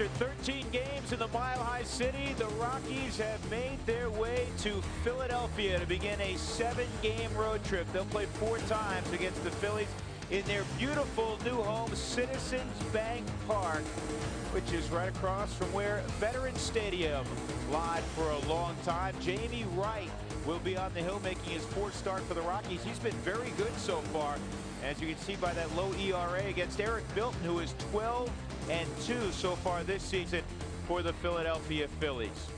After 13 games in the Mile High City, the Rockies have made their way to Philadelphia to begin a 7-game road trip. They'll play 4 times against the Phillies in their beautiful new home, Citizens Bank Park, which is right across from where Veterans Stadium lied for a long time. Jamie Wright will be on the hill making his 4th start for the Rockies. He's been very good so far, as you can see by that low ERA against Eric Milton, who is 12-2 so far this season for the Philadelphia Phillies.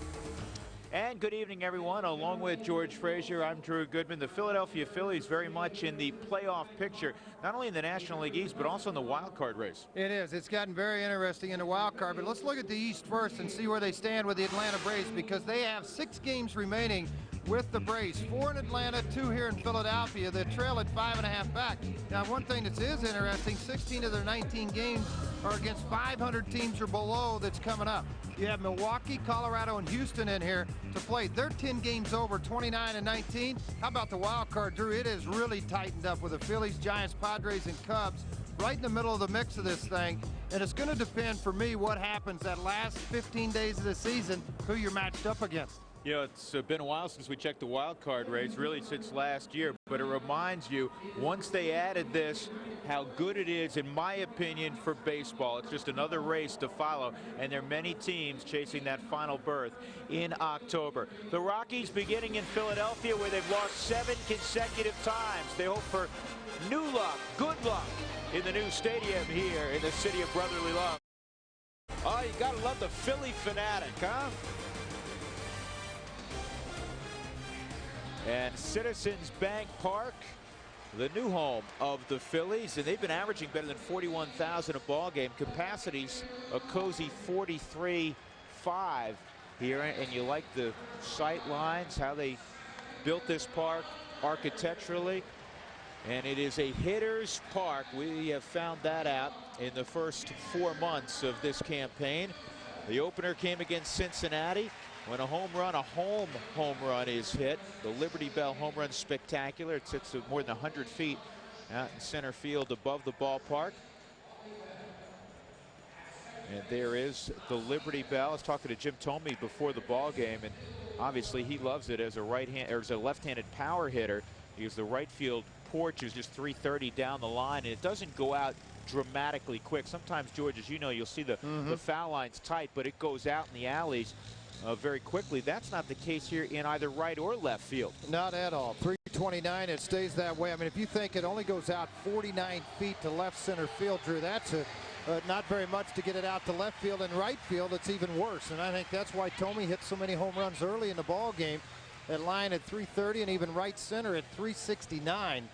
And good evening, everyone. Along with George Frazier, I'm Drew Goodman. The Philadelphia Phillies very much in the playoff picture, not only in the National League East, but also in the wild card race. It is. It's gotten very interesting in the wild card. But let's look at the East first and see where they stand with the Atlanta Braves, because they have 6 games remaining with the Braves. 4 in Atlanta, 2 here in Philadelphia. They trail at 5.5 back. Now, one thing that is interesting, 16 of their 19 games are against 500 teams or below that's coming up. You have Milwaukee, Colorado, and Houston in here to play. They're 10 games over, 29-19. How about the wild card, Drew? It is really tightened up with the Phillies, Giants, Padres, and Cubs right in the middle of the mix of this thing. And it's going to depend for me what happens that last 15 days of the season, who you're matched up against. You know, it's been a while since we checked the wild card race, really since last year, but it reminds you, once they added this, how good it is, in my opinion, for baseball. It's just another race to follow, and there are many teams chasing that final berth in October. The Rockies beginning in Philadelphia, where they've lost 7 consecutive times. They hope for new luck, good luck, in the new stadium here in the city of brotherly love. Oh, you gotta love the Philly fanatic, huh? And Citizens Bank Park, the new home of the Phillies, and they've been averaging better than 41,000 a ball game. Capacity's a cozy 43.5 here, and you like the sight lines, how they built this park architecturally. And it is a hitter's park. We have found that out in the first 4 months of this campaign. The opener came against Cincinnati. When a home run is hit, the Liberty Bell home run spectacular. It sits at more than 100 feet out in center field above the ballpark. And there is the Liberty Bell. I was talking to Jim Thome before the ball game, and obviously he loves it as a left-handed power hitter, because the right field porch is just 330 down the line, and it doesn't go out dramatically quick. Sometimes, George, as you know, you'll see the foul lines tight, but it goes out in the alleys very quickly. That's not the case here in either right or left field. Not at all. 329, it stays that way. I mean, if you think it only goes out 49 feet to left center field, Drew, that's not very much to get it out to left field. And right field, it's even worse. And I think that's why Thome hit so many home runs early in the ball game. That line at 330 and even right center at 369.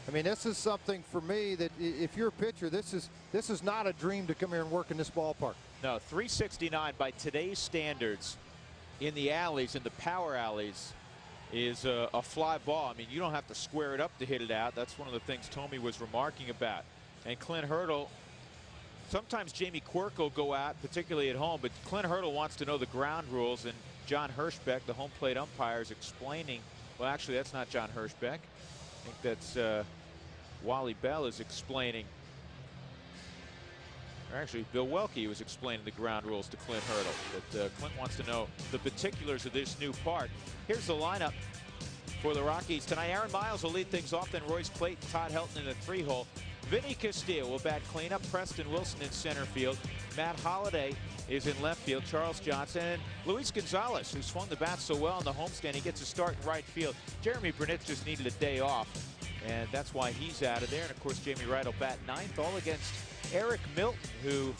I mean, this is something for me that if you're a pitcher, this is not a dream to come here and work in this ballpark. No, 369 by today's standards in the alleys, in the power alleys, is a fly ball. I mean, you don't have to square it up to hit it out. That's one of the things Thome was remarking about. And Clint Hurdle, sometimes Jamie Quirk will go out, particularly at home, but Clint Hurdle wants to know the ground rules, and John Hirschbeck, the home plate umpire, is explaining. Well, actually, that's not John Hirschbeck. I think that's Wally Bell is explaining. Or actually, Bill Welke was explaining the ground rules to Clint Hurdle. But Clint wants to know the particulars of this new park. Here's the lineup for the Rockies tonight. Aaron Miles will lead things off, then Royce Clayton, Todd Helton in the 3-hole. Vinny Castillo will bat cleanup. Preston Wilson in center field. Matt Holliday is in left field. Charles Johnson and Luis Gonzalez, who swung the bat so well in the homestand, he gets a start in right field. Jeremy Burnett just needed a day off, and that's why he's out of there. And of course, Jamie Wright will bat 9th, all against Eric Milton, who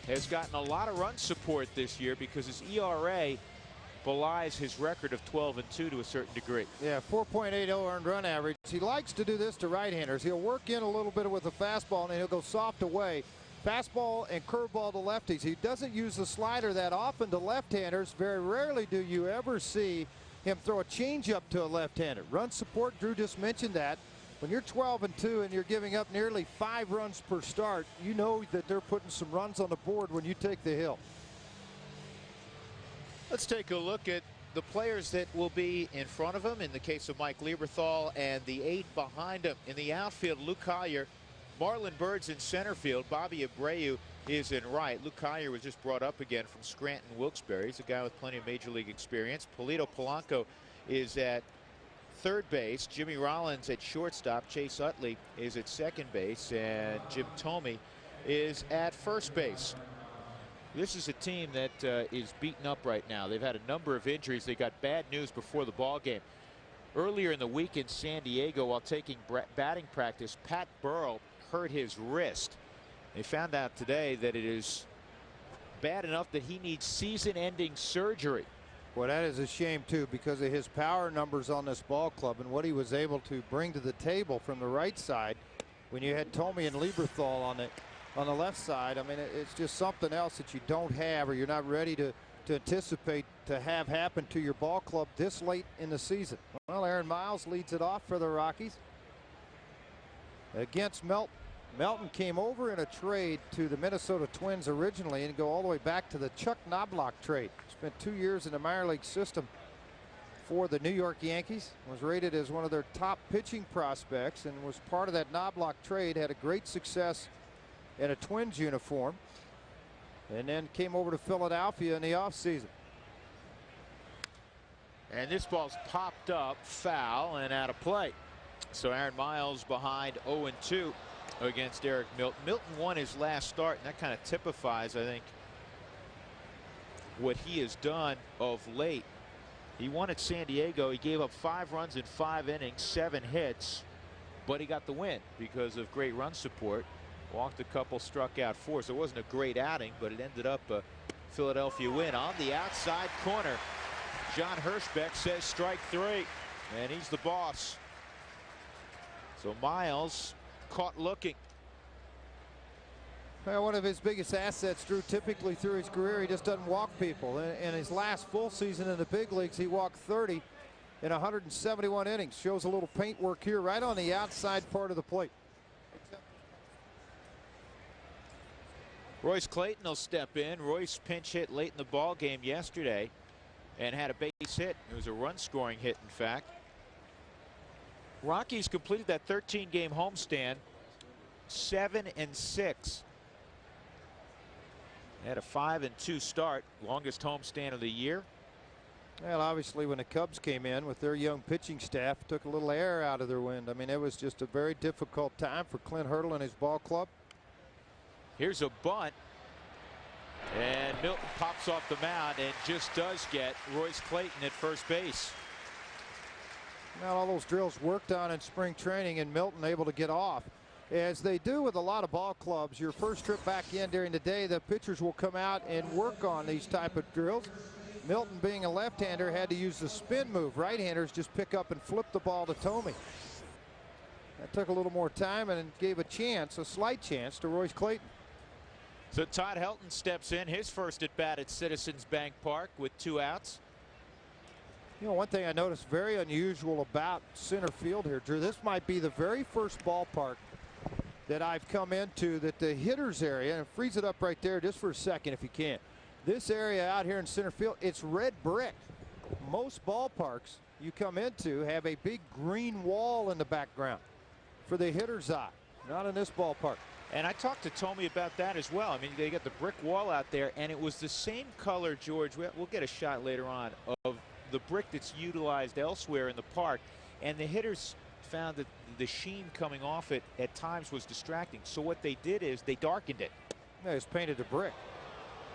has gotten a lot of run support this year because his ERA belies his record of 12-2 to a certain degree. Yeah, 4.80 earned run average. He likes to do this to right-handers. He'll work in a little bit with a fastball, and then he'll go soft away. Fastball and curveball to lefties. He doesn't use the slider that often to left-handers. Very rarely do you ever see him throw a changeup to a left-hander. Run support, Drew just mentioned that. When you're 12-2 and you're giving up nearly 5 runs per start, you know that they're putting some runs on the board when you take the hill. Let's take a look at the players that will be in front of him in the case of Mike Lieberthal, and the 8 behind him. In the outfield, Luke Collier, Marlon Bird's in center field, Bobby Abreu is in right. Luke Collier was just brought up again from Scranton Wilkes-Barre. He's a guy with plenty of major league experience. Polito Polanco is at third base. Jimmy Rollins at shortstop. Chase Utley is at second base, and Jim Thome is at first base. This is a team that is beaten up right now. They've had a number of injuries. They got bad news before the ball game. Earlier in the week in San Diego, while taking batting practice, Pat Burrell hurt his wrist. They found out today that it is bad enough that he needs season-ending surgery. Well, that is a shame, too, because of his power numbers on this ball club and what he was able to bring to the table from the right side when you had Thome and Lieberthal on the left side. I mean, it's just something else that you don't have, or you're not ready to anticipate to have happen to your ball club this late in the season. Well, Aaron Miles leads it off for the Rockies against Melton. Melton came over in a trade to the Minnesota Twins originally and go all the way back to the Chuck Knobloch trade. Spent 2 years in the minor league system for the New York Yankees. Was rated as one of their top pitching prospects and was part of that Knobloch trade. Had a great success in a Twins uniform, and then came over to Philadelphia in the offseason. And this ball's popped up, foul, and out of play. So Aaron Miles behind 0-2 against Eric Milton. Milton won his last start, and that kind of typifies, I think, what he has done of late. He won at San Diego. He gave up 5 runs in 5 innings, 7 hits, but he got the win because of great run support. Walked a couple, struck out 4, so it wasn't a great outing, but it ended up a Philadelphia win. On the outside corner, John Hirschbeck says strike 3, and he's the boss. So Miles caught looking. Well, one of his biggest assets, Drew, typically through his career, he just doesn't walk people. In his last full season in the big leagues, he walked 30 in 171 innings. Shows a little paint work here right on the outside part of the plate. Royce Clayton will step in. Royce pinch hit late in the ball game yesterday and had a base hit. It was a run scoring hit, in fact. Rockies completed that 13-game homestand 7-6. Had a 5-2 start, longest homestand of the year. Well, obviously when the Cubs came in with their young pitching staff, took a little air out of their wind. I mean, it was just a very difficult time for Clint Hurdle and his ball club. Here's a bunt, and Milton pops off the mound and just does get Royce Clayton at first base. Now all those drills worked on in spring training, and Milton able to get off. As they do with a lot of ball clubs, your first trip back in during the day, the pitchers will come out and work on these type of drills. Milton, being a left-hander, had to use the spin move. Right-handers just pick up and flip the ball to Thome. That took a little more time and gave a chance, a slight chance, to Royce Clayton. So Todd Helton steps in, his first at bat at Citizens Bank Park with 2 outs. You know, one thing I noticed very unusual about center field here, Drew, this might be the very first ballpark that I've come into that the hitters area, and freeze it up right there just for a second if you can. This area out here in center field, it's red brick. Most ballparks you come into have a big green wall in the background for the hitter's eye. Not in this ballpark. And I talked to Thome about that as well. I mean, they got the brick wall out there, and it was the same color, George. We'll get a shot later on of the brick that's utilized elsewhere in the park, and the hitters found that the sheen coming off it at times was distracting. So what they did is they darkened it. Yeah, it's painted a brick,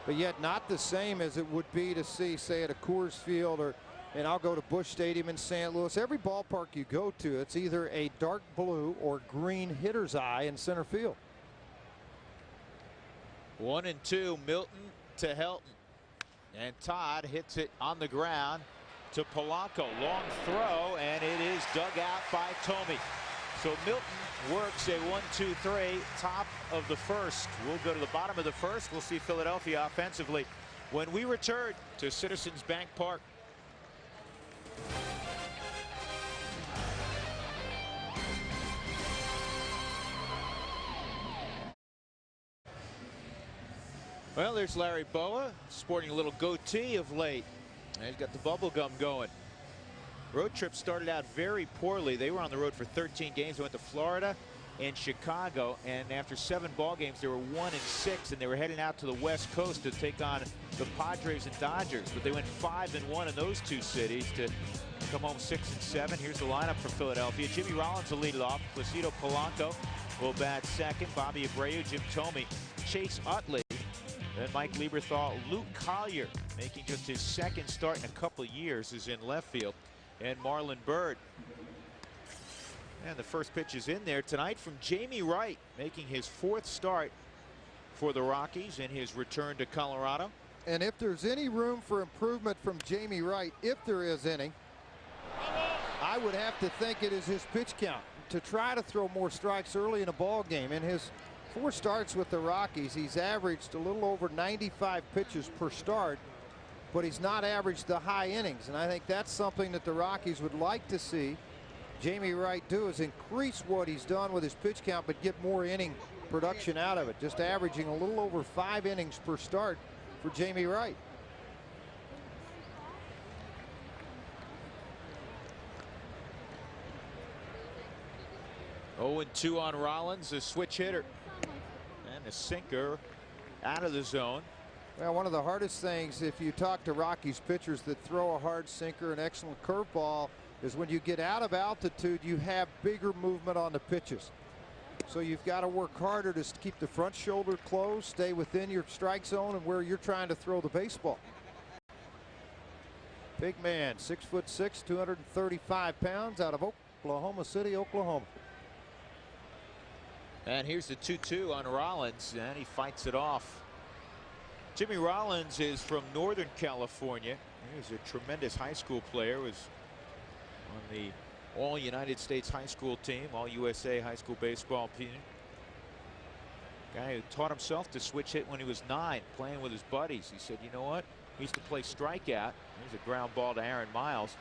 but yet not the same as it would be to see, say, at a Coors Field, or, and I'll go to Busch Stadium in St. Louis. Every ballpark you go to, it's either a dark blue or green hitter's eye in center field. 1-2, Milton to Helton, and Todd hits it on the ground to Polanco. Long throw, and it is dug out by Thome. So Milton works a 1-2-3, top of the first. We'll go to the bottom of the first. We'll see Philadelphia offensively when we return to Citizens Bank Park. Well, there's Larry Boa, sporting a little goatee of late. And he's got the bubble gum going. Road trip started out very poorly. They were on the road for 13 games. They went to Florida, in Chicago, and after 7 ball games, they were 1-6, and they were heading out to the West Coast to take on the Padres and Dodgers. But they went 5-1 in those 2 cities to come home 6-7. Here's the lineup for Philadelphia. Jimmy Rollins will lead it off. Placido Polanco will bat second. Bobby Abreu, Jim Thome, Chase Utley, then Mike Lieberthal. Luke Collier, making just his 2nd start in a couple of years, is in left field, and Marlon Byrd. And the first pitch is in there tonight from Jamie Wright, making his 4th start for the Rockies in his return to Colorado. And if there's any room for improvement from Jamie Wright, if there is any, I would have to think it is his pitch count. To try to throw more strikes early in a ball game. In his 4 starts with the Rockies, he's averaged a little over 95 pitches per start, but he's not averaged the high innings. And I think that's something that the Rockies would like to see Jamie Wright do, is increase what he's done with his pitch count, but get more inning production out of it. Just averaging a little over 5 innings per start for Jamie Wright. Oh, 2 on Rollins, a switch hitter, and a sinker out of the zone. Well, one of the hardest things, if you talk to Rockies pitchers that throw a hard sinker, an excellent curveball, is when you get out of altitude, you have bigger movement on the pitches. So you've got to work harder to keep the front shoulder closed, stay within your strike zone and where you're trying to throw the baseball. Big man, 6'6", 235 pounds, out of Oklahoma City, Oklahoma. And here's the 2-2 on Rollins, and he fights it off. Jimmy Rollins is from Northern California. He was a tremendous high school player, was on the All United States high school team, All USA high school baseball team. Guy who taught himself to switch hit when he was 9, playing with his buddies. He said, you know what? He used to play strikeout. There's a ground ball to Aaron Miles.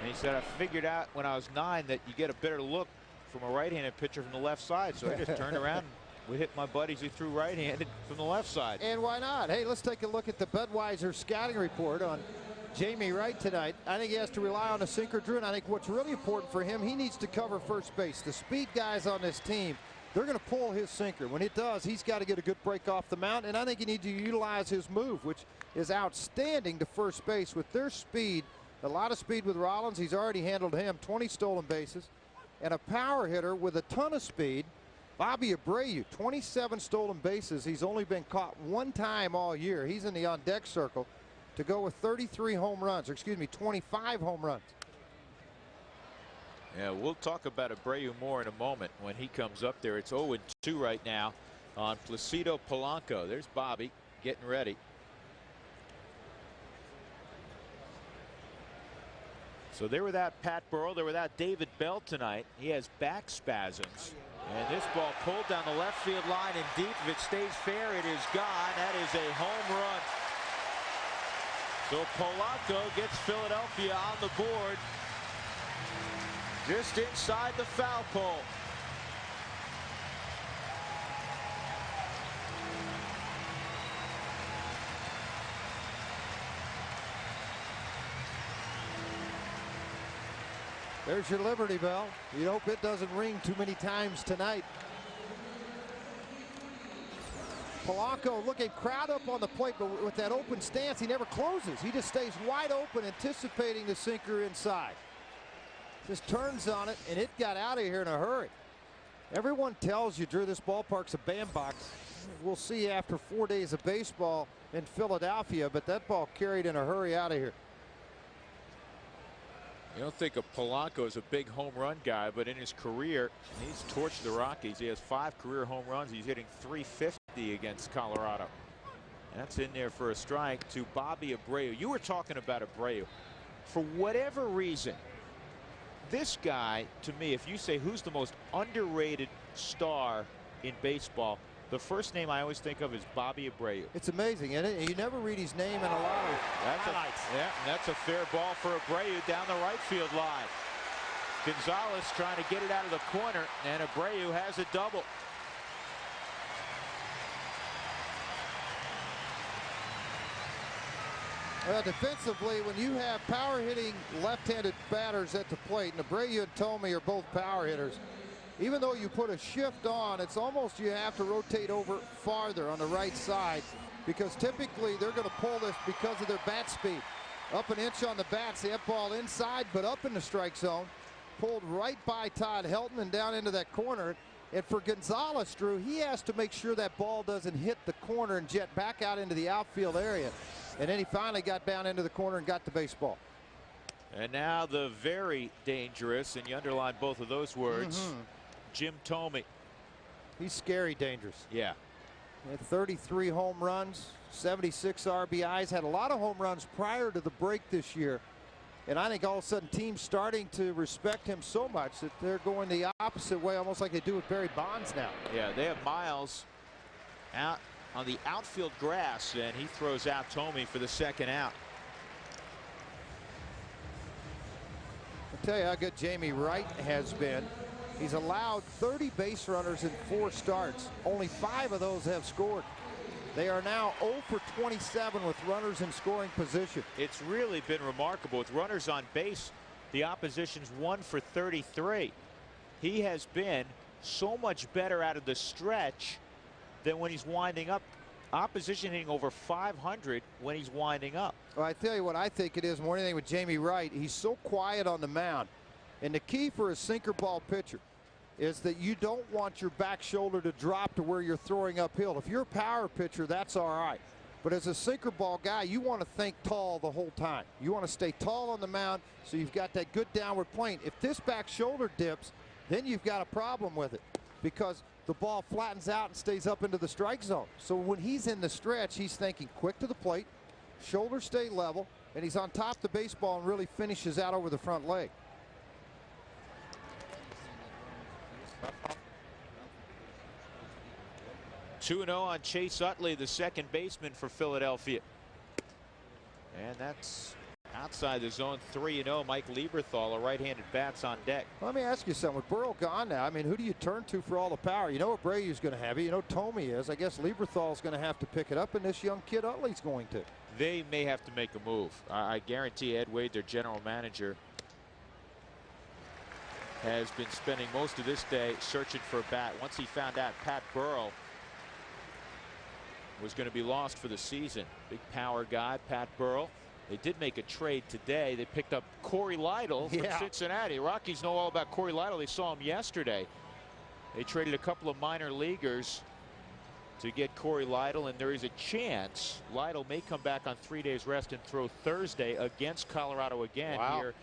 And he said, I figured out when I was 9 that you get a better look from a right-handed pitcher from the left side. So I just turned around and would hit my buddies who threw right-handed from the left side. And why not? Hey, let's take a look at the Budweiser scouting report on Jamie Wright tonight. I think he has to rely on a sinker, Drew, and I think what's really important for him, he needs to cover first base. The speed guys on this team, they're going to pull his sinker. When it does, he's got to get a good break off the mound, and I think he needs to utilize his move, which is outstanding to first base with their speed. A lot of speed with Rollins. He's already handled him. 20 stolen bases. And a power hitter with a ton of speed, Bobby Abreu, 27 stolen bases. He's only been caught 1 time all year. He's in the on-deck circle to go with 33 home runs, or excuse me, 25 home runs. Yeah, we'll talk about Abreu more in a moment when he comes up there. It's 0-2 right now on Placido Polanco. There's Bobby getting ready. So they're without Pat Burrell. They're without David Bell tonight. He has back spasms. And this ball pulled down the left field line and deep. If it stays fair, it is gone. That is a home run. So Polanco gets Philadelphia on the board just inside the foul pole. There's your Liberty Bell. You hope it doesn't ring too many times tonight. Polanco, look at crowd up on the plate, but with that open stance, he never closes. He just stays wide open, anticipating the sinker inside. Just turns on it, and it got out of here in a hurry. Everyone tells you, Drew, this ballpark's a bandbox. We'll see after 4 days of baseball in Philadelphia, but that ball carried in a hurry out of here. You don't think of Polanco as a big home run guy, but in his career, he's torched the Rockies. He has 5 career home runs. He's hitting .350 against Colorado. That's in there for a strike to Bobby Abreu. You were talking about Abreu. For whatever reason, this guy, to me, if you say who's the most underrated star in baseball, the first name I always think of is Bobby Abreu. It's amazing, isn't it? You never read his name in a lot of highlights. That's a fair ball for Abreu down the right field line. Gonzalez trying to get it out of the corner, and Abreu has a double. Well, defensively, when you have power hitting left-handed batters at the plate, and Abreu and Thome are both power hitters, even though you put a shift on, it's almost you have to rotate over farther on the right side, because typically they're going to pull this because of their bat speed. Up an inch on the bats, they have ball inside but up in the strike zone. Pulled right by Todd Helton and down into that corner. And for Gonzalez, Drew, he has to make sure that ball doesn't hit the corner and jet back out into the outfield area. And then he finally got down into the corner and got the baseball. And now the very dangerous, and you underline both of those words, Jim Thome. He's scary dangerous. Yeah. He had 33 home runs, 76 RBIs, had a lot of home runs prior to the break this year. And I think all of a sudden teams starting to respect him so much that they're going the opposite way, almost like they do with Barry Bonds now. Yeah, they have Miles out on the outfield grass, and he throws out Thome for the second out. I'll tell you how good Jamie Wright has been. He's allowed 30 base runners in 4 starts. Only 5 of those have scored. They are now 0 for 27 with runners in scoring position. It's really been remarkable. With runners on base, the opposition's 1 for 33. He has been so much better out of the stretch than when he's winding up. Opposition hitting over 500 when he's winding up. Well, I tell you what I think it is more than anything with Jamie Wright. He's so quiet on the mound. And the key for a sinker ball pitcher is that you don't want your back shoulder to drop to where you're throwing uphill. If you're a power pitcher, that's all right. But as a sinker ball guy, you want to think tall the whole time. You want to stay tall on the mound so you've got that good downward plane. If this back shoulder dips, then you've got a problem with it, because the ball flattens out and stays up into the strike zone. So when he's in the stretch, he's thinking quick to the plate, shoulders stay level, and he's on top of the baseball and really finishes out over the front leg. 2-0 on Chase Utley, the second baseman for Philadelphia. And that's outside the zone. 3-0. Mike Lieberthal, a right-handed bat's on deck. Let me ask you something. With Burrell gone now, I mean, who do you turn to for all the power? You know Abreu's going to have it. You know Thome is. I guess Lieberthal's going to have to pick it up, and this young kid Utley's going to. They may have to make a move. I guarantee Ed Wade, their general manager, has been spending most of this day searching for a bat. Once he found out Pat Burrell was going to be lost for the season. Big power guy, Pat Burrell. They did make a trade today. They picked up Corey Lytle from Cincinnati. Rockies know all about Corey Lytle. They saw him yesterday. They traded a couple of minor leaguers to get Corey Lytle, and there is a chance Lytle may come back on 3 days rest and throw Thursday against Colorado again here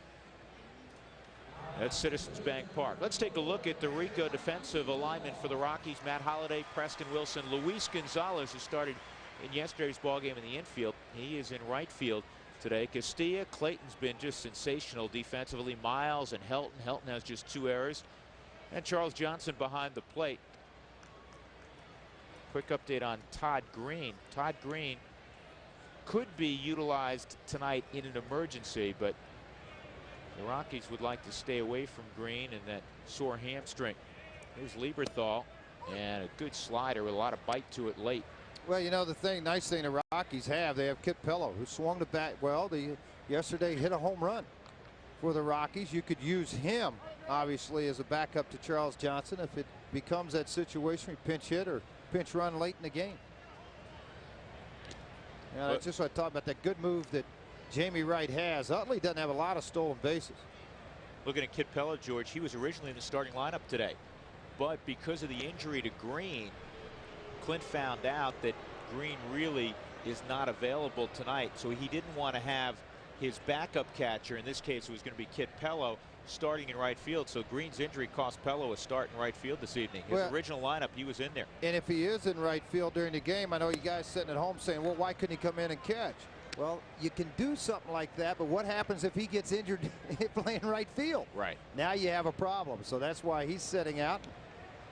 at Citizens Bank Park. Let's take a look at the Rico defensive alignment for the Rockies. Matt Holliday, Preston Wilson, Luis Gonzalez, who started in yesterday's ballgame in the infield. He is in right field today. Castilla, Clayton's been just sensational defensively. Miles and Helton. Helton has just 2 errors. And Charles Johnson behind the plate. Quick update on Todd Green. Todd Green could be utilized tonight in an emergency, but the Rockies would like to stay away from Green and that sore hamstring. Here's Lieberthal, and a good slider with a lot of bite to it late. Well, you know, the nice thing the Rockies have, they have Kit Pillow, who swung the bat well. Yesterday hit a home run for the Rockies. You could use him, obviously, as a backup to Charles Johnson if it becomes that situation, you pinch hit or pinch run late in the game. Yeah, that's just what I talked about, that good move that Jamie Wright has. Utley doesn't have a lot of stolen bases. Looking at Kit Pello, George, he was originally in the starting lineup today, but because of the injury to Green, Clint found out that Green really is not available tonight, so he didn't want to have his backup catcher, in this case it was going to be Kit Pello, starting in right field. So Green's injury cost Pello a start in right field this evening. His original lineup, he was in there. And if he is in right field during the game, I know you guys sitting at home saying, well, why couldn't he come in and catch? Well, you can do something like that, but what happens if he gets injured playing right field? Right. Now you have a problem. So that's why he's sitting out.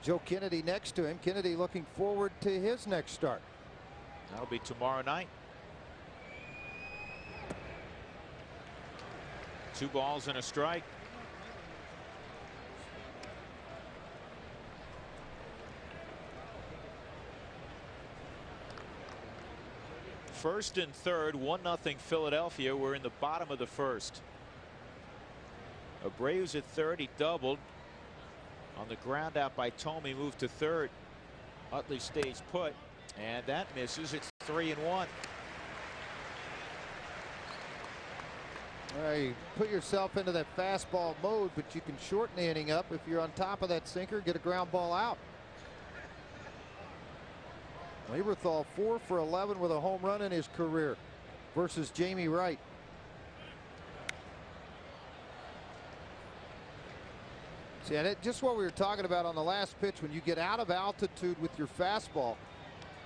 Joe Kennedy next to him. Kennedy looking forward to his next start. That'll be tomorrow night. 2 balls and a strike. First and third, 1-0 Philadelphia. We're in the bottom of the first. Abreu's at third. He doubled On the ground out by Tomey, moved to third. Utley stays put, and that misses. It's 3-1. You put yourself into that fastball mode, but you can shorten the inning up if you're on top of that sinker, get a ground ball out. Lieberthal 4 for 11 with a home run in his career versus Jamie Wright. See, and just what we were talking about on the last pitch, when you get out of altitude with your fastball,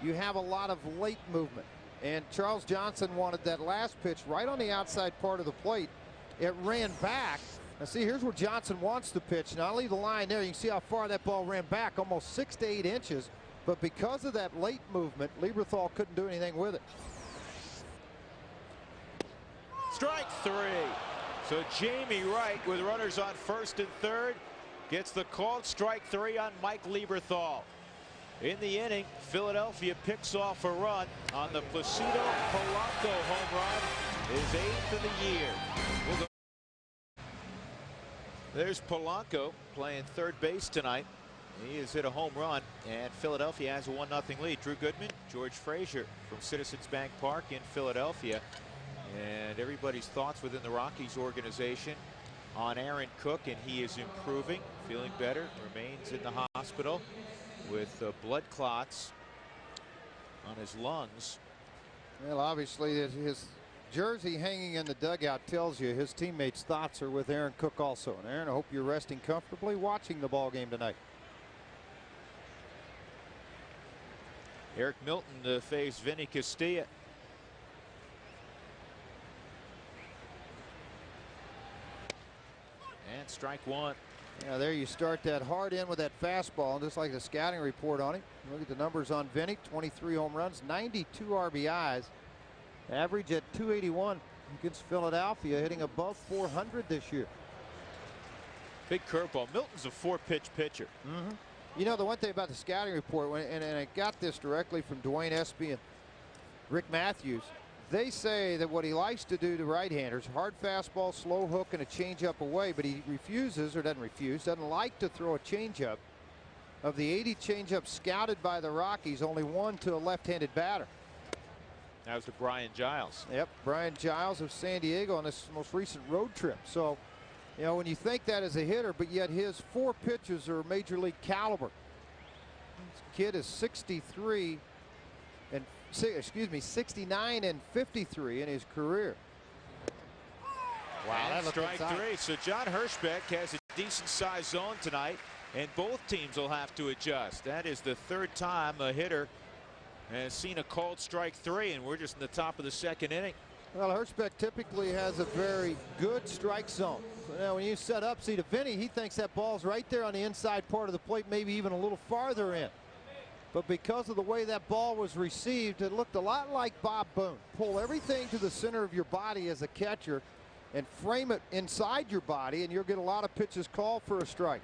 you have a lot of late movement. And Charles Johnson wanted that last pitch right on the outside part of the plate. It ran back. Now see, here's where Johnson wants the pitch. Now I'll leave the line there. You can see how far that ball ran back, almost 6 to 8 inches. But because of that late movement, Lieberthal couldn't do anything with it. Strike 3. So Jamie Wright, with runners on first and third, gets the called strike 3 on Mike Lieberthal. In the inning, Philadelphia picks off a run on the Placido Polanco home run, his 8th of the year. There's Polanco playing third base tonight. He has hit a home run, and Philadelphia has a 1-0 lead. Drew Goodman, George Frazier from Citizens Bank Park in Philadelphia. And everybody's thoughts within the Rockies organization on Aaron Cook, and he is improving, feeling better, remains in the hospital with blood clots on his lungs. Well, obviously his jersey hanging in the dugout tells you his teammates' thoughts are with Aaron Cook also. And Aaron, I hope you're resting comfortably watching the ball game tonight. Eric Milton to face Vinny Castilla. And strike 1. Yeah, there you start that hard in with that fastball, and just like the scouting report on him. Look at the numbers on Vinny. 23 home runs, 92 RBIs, average at 281 against Philadelphia, hitting above 400 this year. Big curveball. Milton's a 4-pitch pitcher. You know, the one thing about the scouting report, and I got this directly from Dwayne Espy and Rick Matthews, they say that what he likes to do to right-handers, hard fastball, slow hook, and a changeup away, but he refuses, or doesn't like to throw a changeup. Of the 80 changeups scouted by the Rockies, only one to a left-handed batter. That was to Brian Giles. Yep, Brian Giles of San Diego on this most recent road trip. So, you know, when you think that as a hitter, but yet his 4 pitches are major league caliber. This kid is 63 and 69 and 53 in his career. Wow, that strike 3. So John Hirschbeck has a decent sized zone tonight, and both teams will have to adjust. That is the 3rd time a hitter has seen a called strike 3, and we're just in the top of the 2nd inning. Well, Hirschbeck typically has a very good strike zone. Now, when you set up, see to Vinny, he thinks that ball's right there on the inside part of the plate, maybe even a little farther in. But because of the way that ball was received, it looked a lot like Bob Boone. Pull everything to the center of your body as a catcher and frame it inside your body, and you'll get a lot of pitches called for a strike.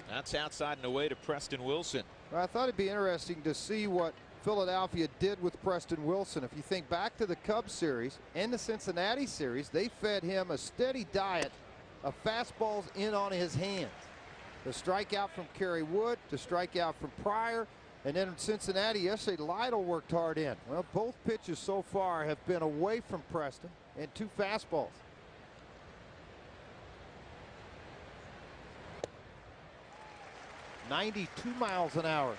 That's outside and away to Preston Wilson. I thought it'd be interesting to see what Philadelphia did with Preston Wilson. If you think back to the Cubs series and the Cincinnati series, they fed him a steady diet of fastballs in on his hands. The strikeout from Kerry Wood, the strikeout from Pryor, and then in Cincinnati yesterday, Lytle worked hard in. Well, both pitches so far have been away from Preston and 2 fastballs. .92 miles an hour.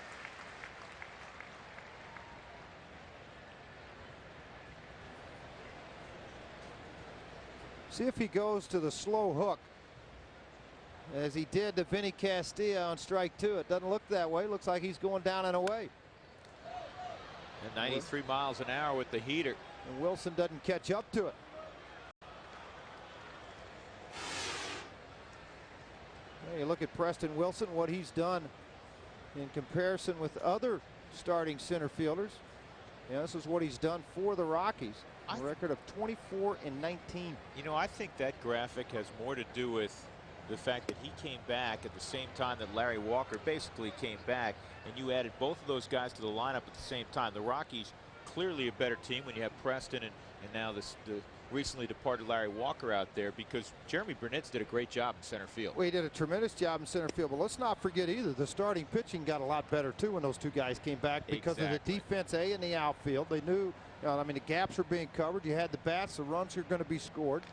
See if he goes to the slow hook, as he did to Vinny Castilla on strike 2. It doesn't look that way. Looks like he's going down and away. And 93 miles an hour with the heater. And Wilson doesn't catch up to it. Well, you look at Preston Wilson, what he's done in comparison with other starting center fielders. Yeah, this is what he's done for the Rockies. A record of 24 and 19. You know, I think that graphic has more to do with the fact that he came back at the same time that Larry Walker basically came back, and you added both of those guys to the lineup at the same time. The Rockies clearly a better team when you have Preston and now the recently departed Larry Walker out there, because Jeremy Burnitz did a great job in center field. Well, he did a tremendous job in center field, but let's not forget either, the starting pitching got a lot better too when those two guys came back, because of the defense in the outfield. They knew, I mean, the gaps were being covered. You had the bats, the runs are going to be scored.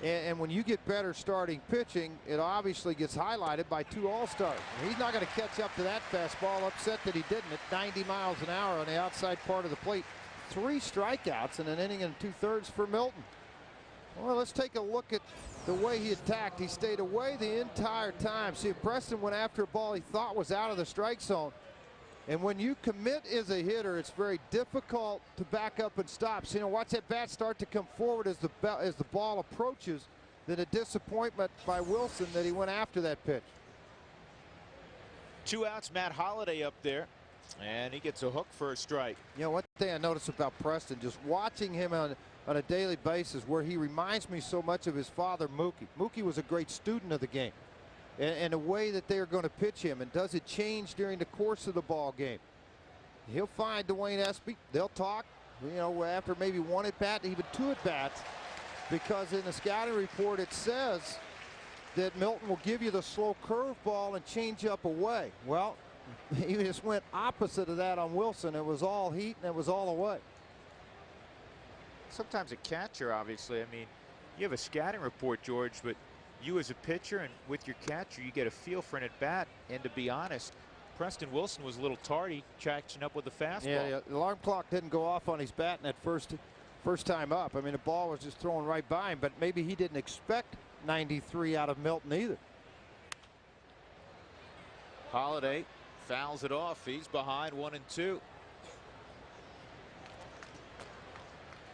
And when you get better starting pitching, it obviously gets highlighted by two all-stars. He's not going to catch up to that fastball, upset that he didn't at 90 miles an hour on the outside part of the plate. 3 strikeouts in an inning and 2/3 for Milton. Well, let's take a look at the way he attacked. He stayed away the entire time. See, Preston went after a ball he thought was out of the strike zone. And when you commit as a hitter, it's very difficult to back up and stop. So, watch that bat start to come forward as the ball approaches. Then a disappointment by Wilson that he went after that pitch. 2 outs, Matt Holliday up there, and he gets a hook for a strike. One thing I noticed about Preston, just watching him on a daily basis, where he reminds me so much of his father, Mookie. Mookie was a great student of the game and the way that they are going to pitch him, and does it change during the course of the ball game. He'll find Dwayne Espy. They'll talk, after maybe 1 at bat, even 2 at bats, because in the scouting report it says that Milton will give you the slow curveball and change up away. Well, he just went opposite of that on Wilson. It was all heat and it was all away. Sometimes a catcher, obviously, I mean, you have a scouting report, George, but you as a pitcher and with your catcher, you get a feel for an at bat. And to be honest, Preston Wilson was a little tardy catching up with the fastball. Yeah, the alarm clock didn't go off on his bat in that first time up. I mean, the ball was just thrown right by him, but maybe he didn't expect 93 out of Milton either. Holliday fouls it off. He's behind 1-2.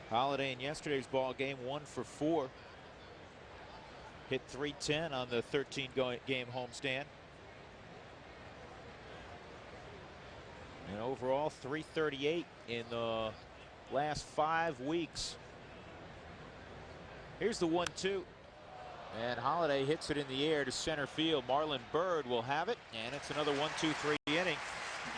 Holliday in yesterday's ball game 1 for 4. Hit .310 on the 13-game homestand. And overall, .338 in the last 5 weeks. Here's the 1-2. And Holliday hits it in the air to center field. Marlon Byrd will have it, and it's another 1-2-3 inning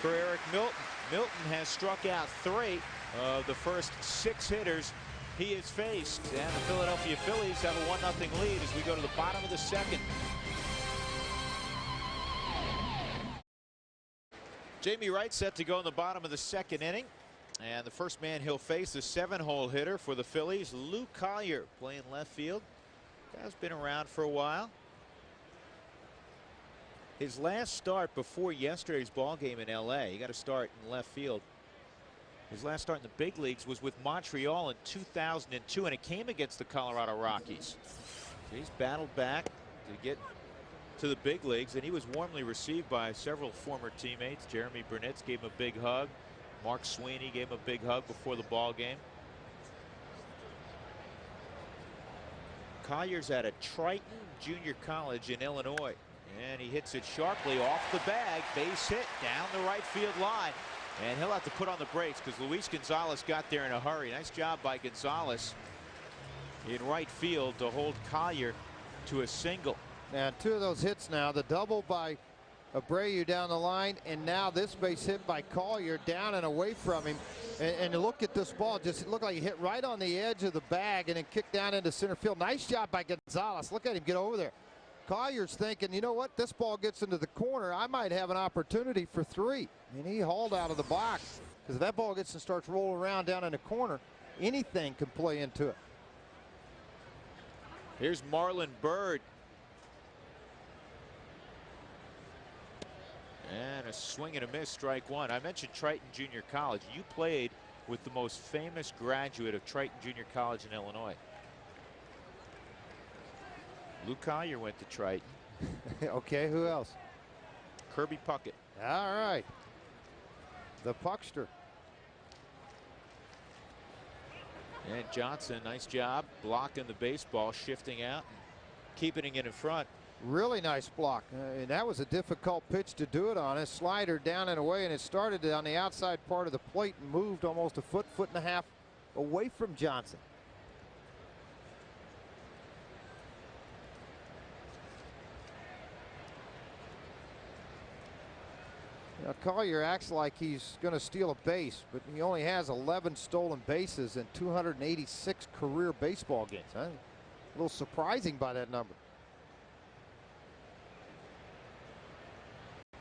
for Eric Milton. Milton has struck out 3 of the first 6 hitters he has faced, and the Philadelphia Phillies have a 1-0 lead as we go to the bottom of the 2nd. Jamie Wright set to go in the bottom of the 2nd inning, and the first man he'll face, the 7-hole hitter for the Phillies, Lou Collier, playing left field. Guy's been around for a while. His last start before yesterday's ball game in LA, he got a start in left field. His last start in the big leagues was with Montreal in 2002, and it came against the Colorado Rockies. So he's battled back to get to the big leagues, and he was warmly received by several former teammates. Jeremy Burnitz gave him a big hug. Mark Sweeney gave him a big hug before the ball game. Collier's at a Triton Junior College in Illinois, and he hits it sharply off the bag. Base hit down the right field line, and he'll have to put on the brakes because Luis Gonzalez got there in a hurry. Nice job by Gonzalez in right field to hold Collier to a single. And 2 of those hits now, the double by Abreu down the line, and now this base hit by Collier down and away from him. And look at this ball, just looked like he hit right on the edge of the bag and then kicked down into center field. Nice job by Gonzalez. Look at him get over there. Collier's thinking, you know what, this ball gets into the corner, I might have an opportunity for 3. And he hauled out of the box, because if that ball gets and starts rolling around down in the corner, anything can play into it. Here's Marlon Byrd. And a swing and a miss, strike 1. I mentioned Triton Junior College. You played with the most famous graduate of Triton Junior College in Illinois. Lou Collier went to Triton. Okay, who else? Kirby Puckett. All right. The Puckster. And Johnson, nice job blocking the baseball, shifting out, and keeping it in front. Really nice block. And that was a difficult pitch to do it on. A slider down and away, and it started on the outside part of the plate and moved almost a foot, 1.5 feet away from Johnson. Now, Collier acts like he's going to steal a base, but he only has 11 stolen bases in 286 career baseball games. Huh? A little surprising by that number.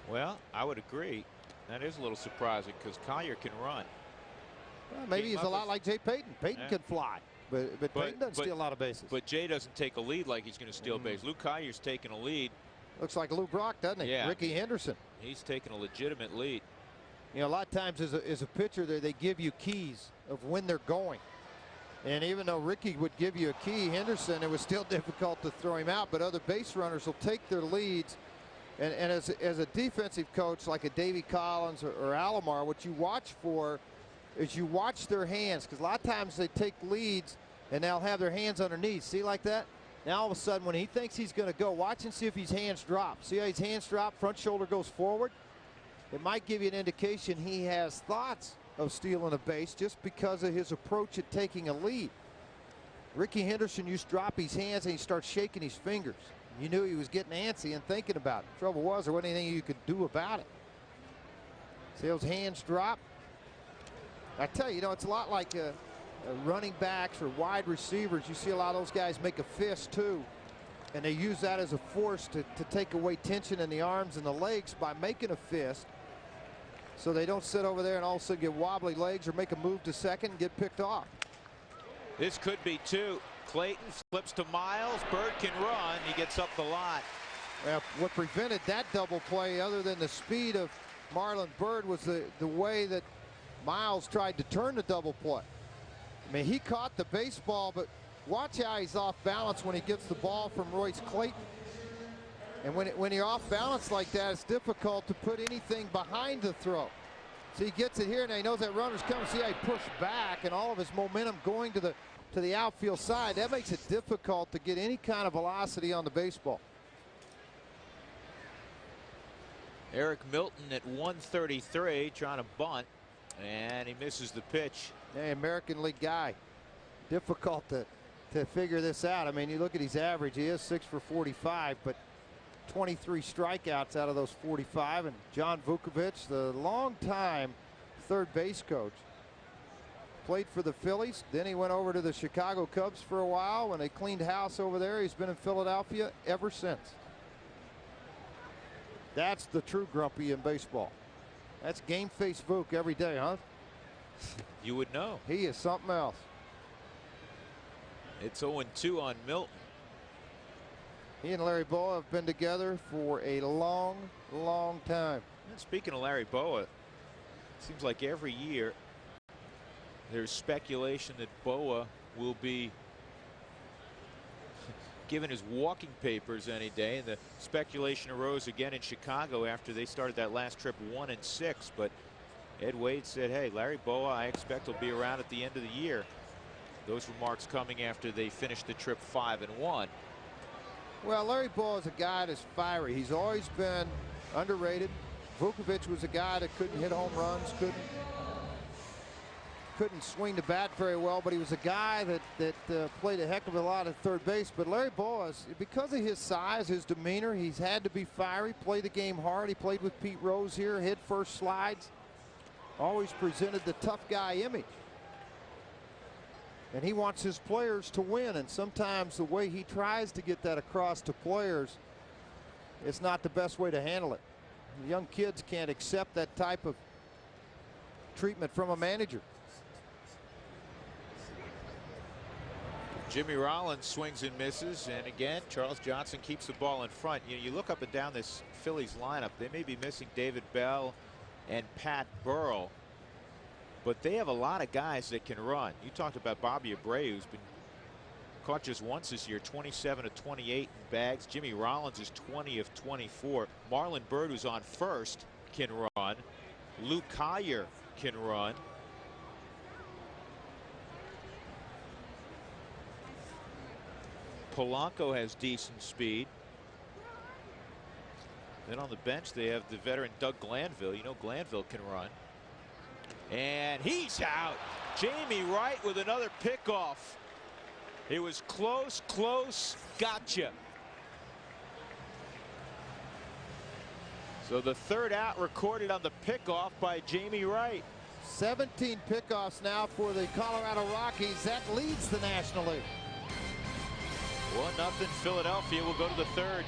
Well, I would agree. That is a little surprising because Collier can run. Well, maybe he's a lot like Jay Payton. Payton can fly, but Payton doesn't steal a lot of bases. But Jay doesn't take a lead like he's going to steal base. Luke Collier's taking a lead. Looks like Lou Brock, doesn't he? Yeah. Ricky Henderson. He's taking a legitimate lead. You know, a lot of times as a pitcher, they give you keys of when they're going. And even though Ricky would give you a key, Henderson, it was still difficult to throw him out. But other base runners will take their leads. And as a defensive coach like a Davey Collins or Alomar, what you watch for is you watch their hands, because a lot of times they take leads and they'll have their hands underneath. See, like that? Now all of a sudden when he thinks he's going to go, watch and see if his hands drop. See how his hands drop? Front shoulder goes forward. It might give you an indication he has thoughts of stealing a base just because of his approach at taking a lead. Ricky Henderson used to drop his hands and he starts shaking his fingers. You knew he was getting antsy and thinking about it. Trouble was, there wasn't anything you could do about it. See those hands drop? I tell you, it's a lot like running backs or wide receivers. You see a lot of those guys make a fist too, and they use that as a force to take away tension in the arms and the legs by making a fist, so they don't sit over there and all of a sudden get wobbly legs or make a move to second and get picked off. This could be two. Clayton flips to Miles. Bird can run. He gets up the lot. Well, what prevented that double play, other than the speed of Marlon Byrd, was the way that Miles tried to turn the double play. I mean, he caught the baseball, but watch how he's off balance when he gets the ball from Royce Clayton. And when you're off balance like that, it's difficult to put anything behind the throw. So he gets it here, and he knows that runner's coming. See how he pushed back, and all of his momentum going to the outfield side. That makes it difficult to get any kind of velocity on the baseball. Eric Milton at 133 trying to bunt, and he misses the pitch. Hey, American League guy. Difficult to figure this out. I mean, you look at his average. He is 6 for 45, but 23 strikeouts out of those 45. And John Vukovich, the longtime third base coach, played for the Phillies. Then he went over to the Chicago Cubs for a while when they cleaned house over there. He's been in Philadelphia ever since. That's the true grumpy in baseball. That's game face Vuk every day, huh? You would know. He is something else. It's 0-2 on Milton. He and Larry Bowa have been together for a long, long time. And speaking of Larry Bowa, it seems like every year there's speculation that Bowa will be given his walking papers any day, and the speculation arose again in Chicago after they started that last trip 1-6. But Ed Wade said, hey, Larry Bowa, I expect will be around at the end of the year. Those remarks coming after they finished the trip 5-1. Well, Larry Bowa is a guy that's fiery. He's always been underrated. Vukovich was a guy that couldn't hit home runs, couldn't swing the bat very well, but he was a guy that played a heck of a lot at third base. But Larry Bowa, because of his size, his demeanor, he's had to be fiery, play the game hard. He played with Pete Rose here, hit first slides, always presented the tough guy image. And he wants his players to win, and sometimes the way he tries to get that across to players, it's not the best way to handle it. Young kids can't accept that type of treatment from a manager. Jimmy Rollins swings and misses, and again Charles Johnson keeps the ball in front. You look up and down this Phillies lineup, they may be missing David Bell and Pat Burrell, but they have a lot of guys that can run. You talked about Bobby Abreu, who's been caught just once this year, 27 of 28 in bags. Jimmy Rollins is 20 of 24. Marlon Byrd, who's on first, can run. Luke Collier can run. Polanco has decent speed. Then on the bench they have the veteran Doug Glanville. You know Glanville can run. And he's out. Jamie Wright with another pickoff. It was close, gotcha. So the third out recorded on the pickoff by Jamie Wright. 17 pickoffs now for the Colorado Rockies. That leads the National League. 1-0 Philadelphia will go to the third.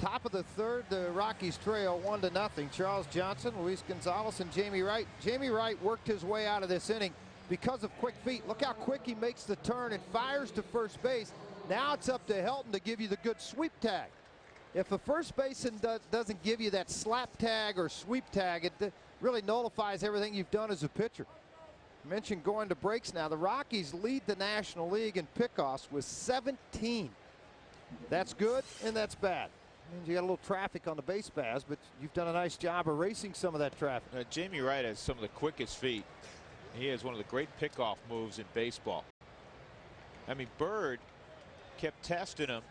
Top of the third, the Rockies trail 1-0. Charles Johnson, Luis Gonzalez, and Jamie Wright. Jamie Wright worked his way out of this inning because of quick feet. Look how quick he makes the turn and fires to first base. Now it's up to Helton to give you the good sweep tag. If a first baseman doesn't give you that slap tag or sweep tag, it really nullifies everything you've done as a pitcher. I mentioned going to breaks now. The Rockies lead the National League in pickoffs with 17. That's good and that's bad. It means you got a little traffic on the base paths, but you've done a nice job erasing some of that traffic. Jamie Wright has some of the quickest feet. He has one of the great pickoff moves in baseball. I mean, Bird kept testing him,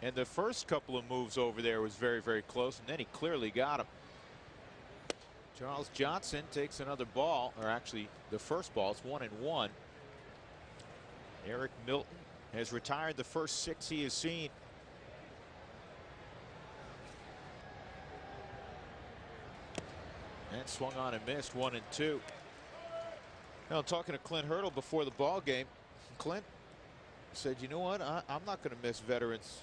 and the first couple of moves over there was very, very close, and then he clearly got him. Charles Johnson takes another ball, or actually the first ball. It's 1-1. Eric Milton has retired the first 6 he has seen. And swung on and missed. 1-2. Now, talking to Clint Hurdle before the ball game, Clint said, "You know what? I'm not going to miss Veterans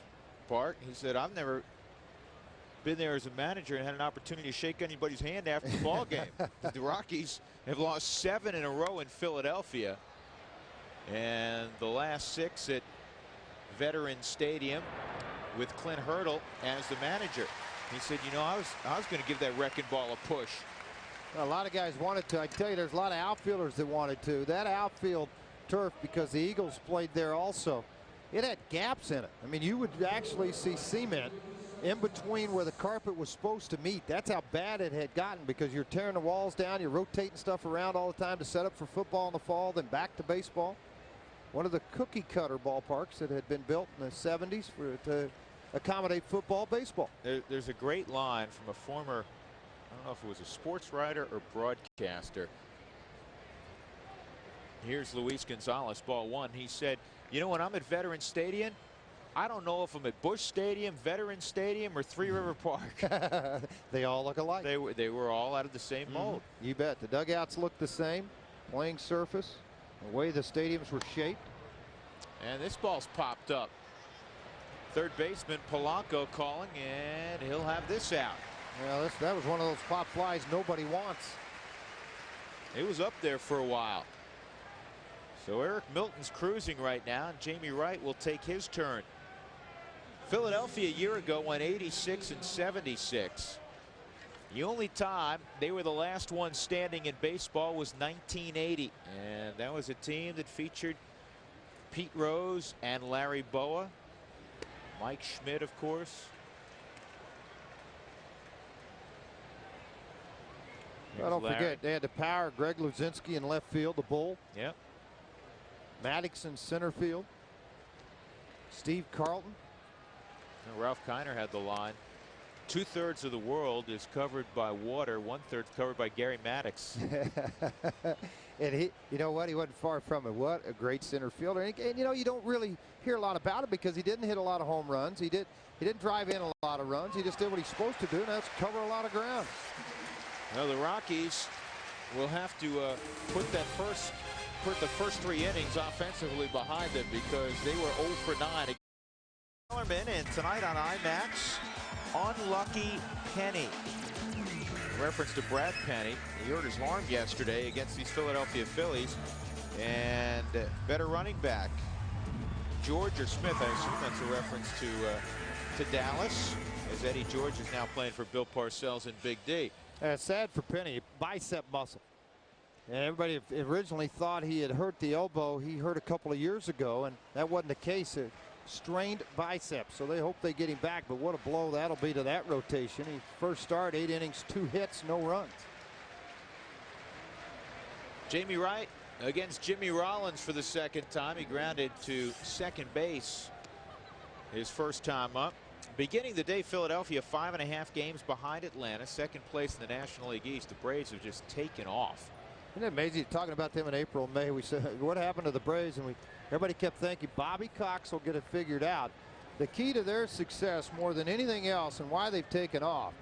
Park." He said, "I've never been there as a manager and had an opportunity to shake anybody's hand after the ball game." The Rockies have lost 7 in a row in Philadelphia, and the last 6 at Veterans Stadium with Clint Hurdle as the manager. He said, "You know, I was going to give that wrecking ball a push." A lot of guys wanted to. I tell you, there's a lot of outfielders that wanted to. That outfield turf, because the Eagles played there also, it had gaps in it. I mean, you would actually see cement in between where the carpet was supposed to meet. That's how bad it had gotten, because you're tearing the walls down, you're rotating stuff around all the time to set up for football in the fall, then back to baseball. One of the cookie cutter ballparks that had been built in the 70s to accommodate football, baseball. There's a great line from a former, I don't know if it was a sports writer or broadcaster. Here's Luis Gonzalez, ball 1. He said, "You know, when I'm at Veterans Stadium, I don't know if I'm at Busch Stadium, Veterans Stadium, or Three River Park." They all look alike. They were all out of the same mold. You bet. The dugouts look the same. Playing surface, the way the stadiums were shaped. And this ball's popped up. Third baseman Polanco calling, and he'll have this out. Well, that was one of those pop flies nobody wants. It was up there for a while. So Eric Milton's cruising right now, and Jamie Wright will take his turn. Philadelphia a year ago went 86 and 76. The only time they were the last one standing in baseball was 1980, and that was a team that featured Pete Rose and Larry Boa. Mike Schmidt, of course. Well, don't forget, they had the power. Greg Luzinski in left field, the bull. Yep. Maddox in center field. Steve Carlton. And Ralph Kiner had the line. 2/3 of the world is covered by water. 1/3 covered by Gary Maddox. And he, you know what? He wasn't far from it. What a great center fielder. And you know, you don't really hear a lot about it because he didn't hit a lot of home runs. He didn't drive in a lot of runs. He just did what he's supposed to do, and that's cover a lot of ground. Well, the Rockies will have to put the first 3 innings offensively behind them, because they were 0 for 9. And tonight on IMAX, Unlucky Penny. In reference to Brad Penny. He hurt his arm yesterday against these Philadelphia Phillies. And better running back, George or Smith, I assume that's a reference to Dallas, as Eddie George is now playing for Bill Parcells and Big D. It's sad for Penny. Bicep muscle. And everybody originally thought he had hurt the elbow. He hurt a couple of years ago, and that wasn't the case. A strained bicep, so they hope they get him back. But what a blow that'll be to that rotation. He first start, 8 innings, 2 hits, no runs. Jamie Wright against Jimmy Rollins for the second time. He grounded to second base his first time up. Beginning the day, Philadelphia 5.5 games behind Atlanta, second place in the National League East. The Braves have just taken off. Isn't it amazing? Talking about them in April and May, we said, what happened to the Braves? And everybody kept thinking Bobby Cox will get it figured out. The key to their success more than anything else, and why they've taken off,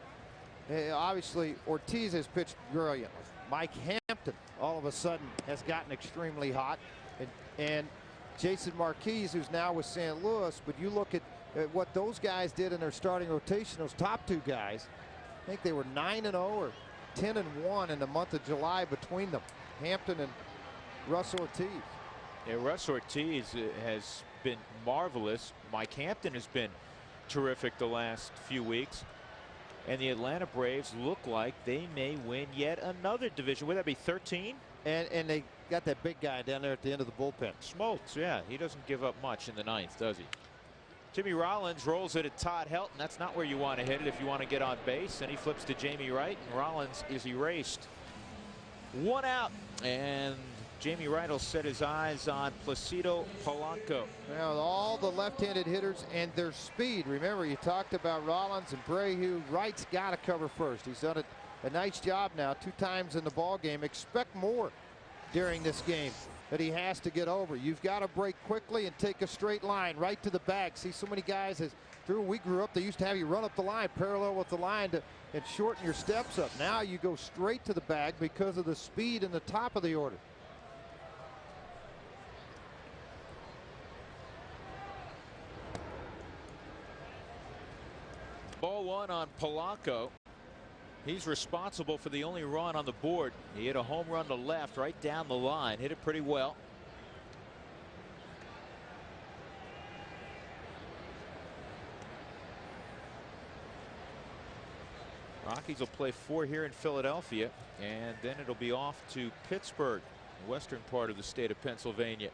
Obviously, Ortiz has pitched brilliantly. Mike Hampton all of a sudden has gotten extremely hot. And Jason Marquez, who's now with St. Louis, but you look at what those guys did in their starting rotation, those top two guys, I think they were 9-0 or 10-1 in the month of July between them, Hampton and Russ Ortiz. Yeah, Russ Ortiz has been marvelous. Mike Hampton has been terrific the last few weeks. And the Atlanta Braves look like they may win yet another division. Would that be 13? And they got that big guy down there at the end of the bullpen. Smoltz, yeah. He doesn't give up much in the ninth, does he? Jimmy Rollins rolls it at Todd Helton. That's not where you want to hit it if you want to get on base. And he flips to Jamie Wright, and Rollins is erased. One out, and Jamie Wright will set his eyes on Placido Polanco. Now, all the left-handed hitters and their speed. Remember, you talked about Rollins and Brayhu. Wright's got to cover first. He's done a nice job now 2 times in the ball game. Expect more during this game that he has to get over. You've got to break quickly and take a straight line right to the bag. See, so many guys, as Drew, we grew up, they used to have you run up the line parallel with the line and shorten your steps up. Now you go straight to the bag because of the speed in the top of the order. Ball 1 on Polanco. He's responsible for the only run on the board. He hit a home run to left right down the line. Hit it pretty well. Rockies will play 4 here in Philadelphia, and then it'll be off to Pittsburgh, the western part of the state of Pennsylvania.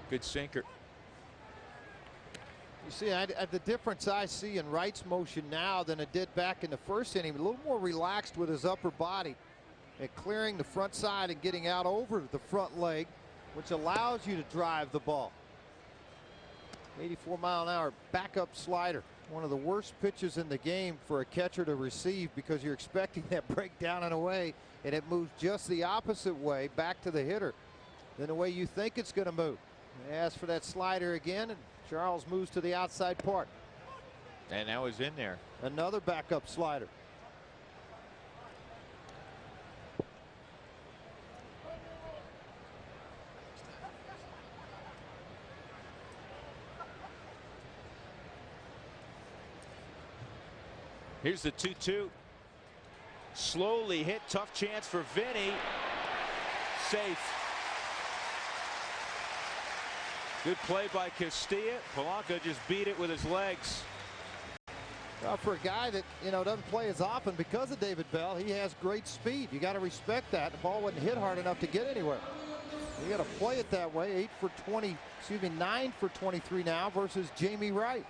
Good sinker. You see, the difference I see in Wright's motion now than it did back in the first inning. A little more relaxed with his upper body and clearing the front side and getting out over the front leg, which allows you to drive the ball. 84-mile-an-hour backup slider. One of the worst pitches in the game for a catcher to receive because you're expecting that breakdown and away, and it moves just the opposite way back to the hitter than the way you think it's going to move. They ask for that slider again, and Charles moves to the outside part. And that was in there. Another backup slider. Here's the 2-2. Slowly hit. Tough chance for Vinny. Safe. Good play by Castilla. Polanco just beat it with his legs. Well, for a guy that, you know, doesn't play as often because of David Bell, he has great speed. You got to respect that. The ball wasn't hit hard enough to get anywhere. You got to play it that way. 9 for 23 now versus Jamie Wright.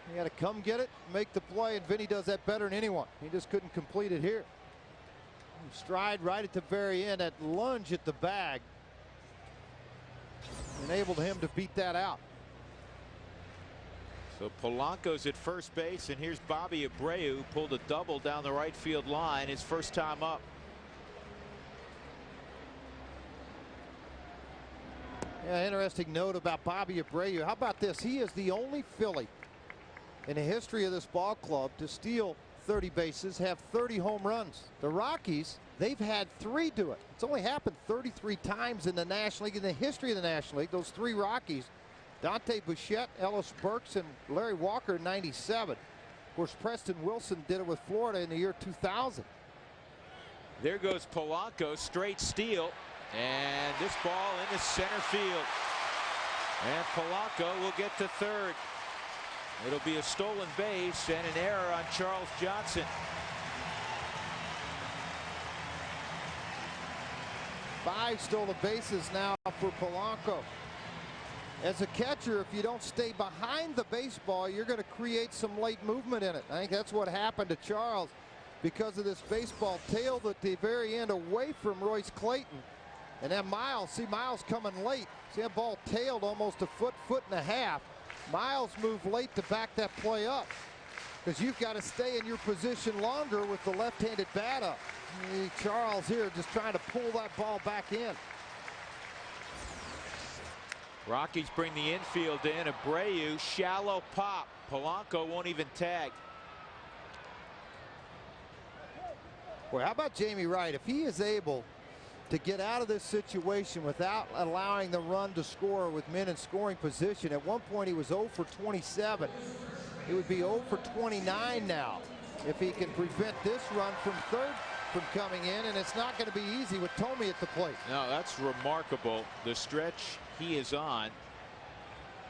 You got to come get it, make the play, and Vinny does that better than anyone. He just couldn't complete it here. Stride right at the very end. That lunge at the bag enabled him to beat that out. So Polanco's at first base, and here's Bobby Abreu, who pulled a double down the right field line, his first time up. Yeah, interesting note about Bobby Abreu. How about this? He is the only Philly in the history of this ball club to steal 30 bases, have 30 home runs. The Rockies, they've had 3 do it. It's only happened 33 times in the National League, in the history of the National League. Those 3 Rockies, Dante Bichette, Ellis Burks, and Larry Walker in '97. Of course, Preston Wilson did it with Florida in the year 2000. There goes Polanco, straight steal, and this ball into center field. And Polanco will get to third. It'll be a stolen base and an error on Charles Johnson. 5 stolen bases now for Polanco. As a catcher, if you don't stay behind the baseball, you're going to create some late movement in it. I think that's what happened to Charles because of this baseball tailed at the very end away from Royce Clayton. And then Miles, see Miles coming late. See that ball tailed almost a foot and a half. Miles moved late to back that play up because you've got to stay in your position longer with the left-handed bat up. Charles here just trying to pull that ball back in. Rockies bring the infield in. Abreu, shallow pop. Polanco won't even tag. Well, how about Jamie Wright? If he is able to get out of this situation without allowing the run to score with men in scoring position. At one point he was 0 for 27. He would be 0 for 29 now if he can prevent this run from third from coming in, and it's not going to be easy with Tomey at the plate. No, that's remarkable. The stretch he is on,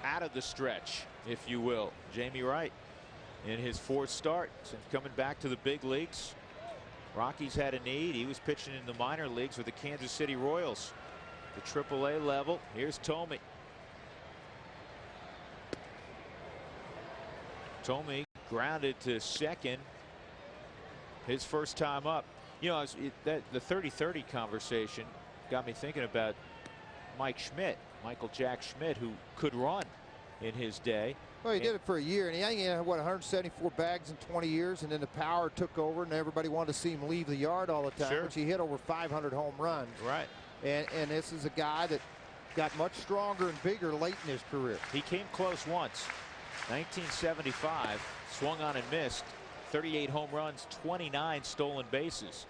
out of the stretch, if you will. Jamie Wright in his 4th start since coming back to the big leagues. Rockies had a need. He was pitching in the minor leagues with the Kansas City Royals. The AAA level. Here's Tomey. Tomey grounded to second. His first time up. You know, the 30-30 conversation got me thinking about Mike Schmidt, Michael Jack Schmidt, who could run in his day. Well, he did it for a year, and he had, what, 174 bags in 20 years, and then the power took over, and everybody wanted to see him leave the yard all the time. Sure. Which he hit over 500 home runs. Right. And this is a guy that got much stronger and bigger late in his career. He came close once. 1975, swung on and missed. 38 home runs, 29 stolen bases.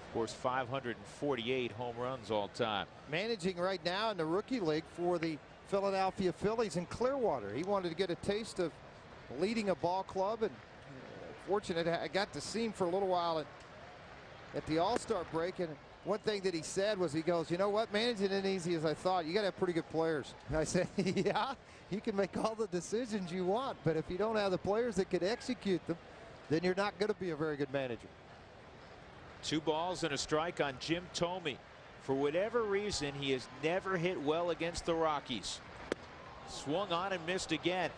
Of course, 548 home runs all time. Managing right now in the rookie league for the Philadelphia Phillies in Clearwater. He wanted to get a taste of leading a ball club, and fortunate I got to see him for a little while at the All-Star break. And one thing that he said was, he goes, you know what, managing it ain't easy as I thought. You got to have pretty good players. And I said, yeah, you can make all the decisions you want, but if you don't have the players that can execute them, then you're not going to be a very good manager. 2 balls and a strike on Jim Tomey. For whatever reason, he has never hit well against the Rockies. Swung on and missed again.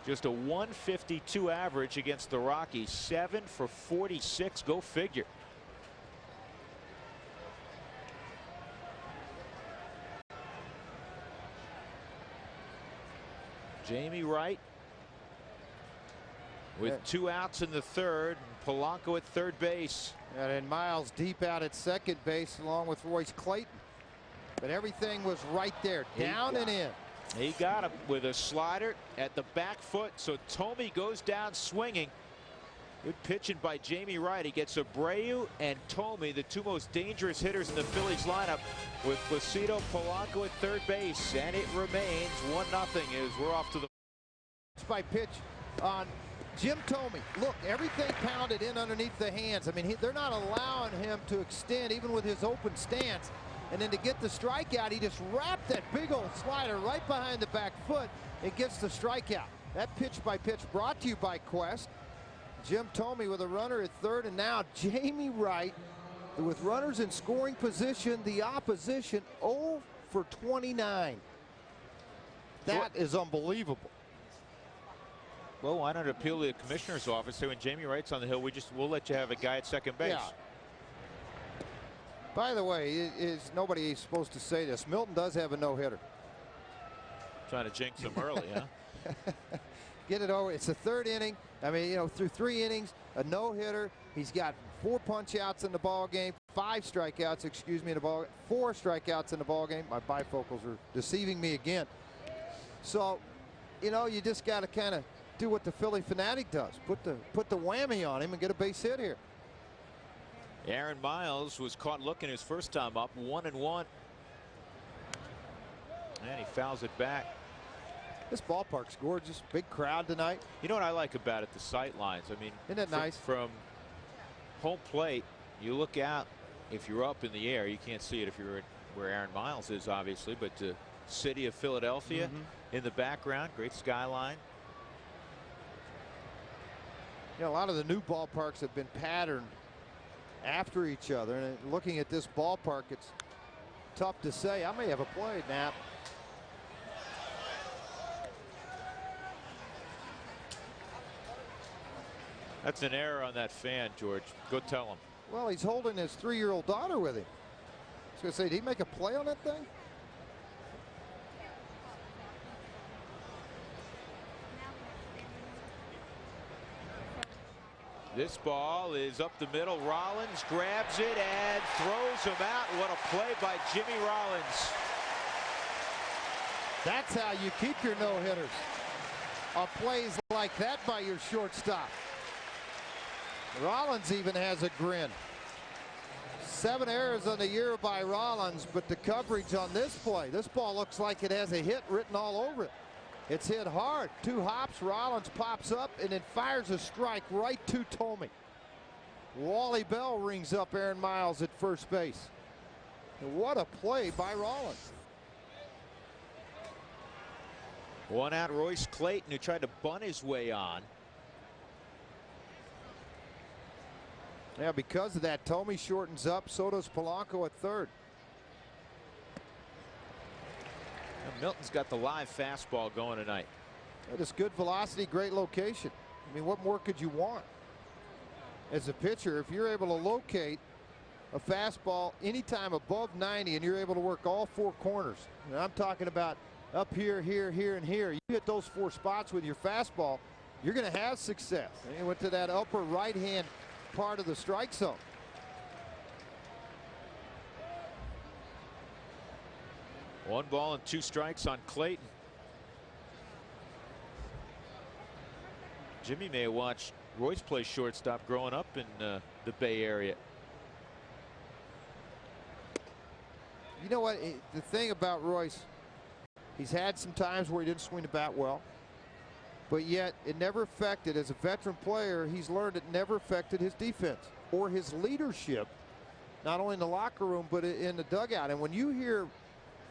Just a 152 average against the Rockies. 7 for 46. Go figure. Jamie Wright with 2 outs in the 3rd. Polanco at 3rd base. And then Miles deep out at 2nd base along with Royce Clayton. But everything was right there, down and in. He got him with a slider at the back foot. So Tomey goes down swinging. Good pitching by Jamie Wright. He gets Abreu and Tomey, the 2 most dangerous hitters in the Phillies lineup, with Placido Polanco at 3rd base. And it remains 1-0 as we're off to the by pitch on Jim Tomey. Look, everything pounded in underneath the hands. I mean, they're not allowing him to extend even with his open stance. And then to get the strikeout, he just wrapped that big old slider right behind the back foot and gets the strikeout. That pitch by pitch brought to you by Quest. Jim Tomey with a runner at 3rd, and now Jamie Wright with runners in scoring position. The opposition 0 for 29. That is unbelievable. Well, why not appeal to the commissioner's office? Say when Jamie Wright's on the hill, we'll let you have a guy at 2nd base. Yeah. By the way, nobody is supposed to say this. Milton does have a no-hitter. Trying to jinx him early, huh? Get it over. It's the 3rd inning. I mean, you know, through 3 innings, a no-hitter. He's got 4 punch-outs in the ball game, 5 strikeouts, excuse me, in the ball. 4 strikeouts in the ball game. My bifocals are deceiving me again. So, you know, you just got to kind of do what the Philly fanatic does. Put the whammy on him and get a base hit here. Aaron Miles was caught looking his first time up, 1-1. And he fouls it back. This ballpark's gorgeous. Big crowd tonight. You know what I like about it? The sight lines. I mean, isn't that nice? From home plate, you look out. If you're up in the air, you can't see it if you're where Aaron Miles is, obviously, but the city of Philadelphia in the background. Great skyline. You know, a lot of the new ballparks have been patterned after each other, and looking at this ballpark, it's tough to say. I may have a play, Nap. That's an error on that fan, George. Go tell him. Well, he's holding his 3-year-old daughter with him. I was going to say, did he make a play on that thing? This ball is up the middle. Rollins grabs it and throws him out. What a play by Jimmy Rollins. That's how you keep your no-hitters. Plays like that by your shortstop. Rollins even has a grin. 7 errors on the year by Rollins, but the coverage on this play, this ball looks like it has a hit written all over it. It's hit hard. 2 hops, Rollins pops up and then fires a strike right to Thome. Wally Bell rings up Aaron Miles at first base. And what a play by Rollins. 1 out, Royce Clayton, who tried to bunt his way on. Yeah, because of that, Thome shortens up. So does Polanco at third. And Milton's got the live fastball going tonight. That is good velocity, great location. I mean, what more could you want? As a pitcher, if you're able to locate a fastball anytime above 90 and you're able to work all 4 corners. And I'm talking about up here, here, here, and here. You hit those 4 spots with your fastball, you're going to have success. And he went to that upper right-hand part of the strike zone. One ball and 2 strikes on Clayton. Jimmy may have watched Royce play shortstop growing up in the Bay Area. You know what? The thing about Royce, he's had some times where he didn't swing the bat well, but yet it never affected, as a veteran player, he's learned it never affected his defense or his leadership, not only in the locker room, but in the dugout. And when you hear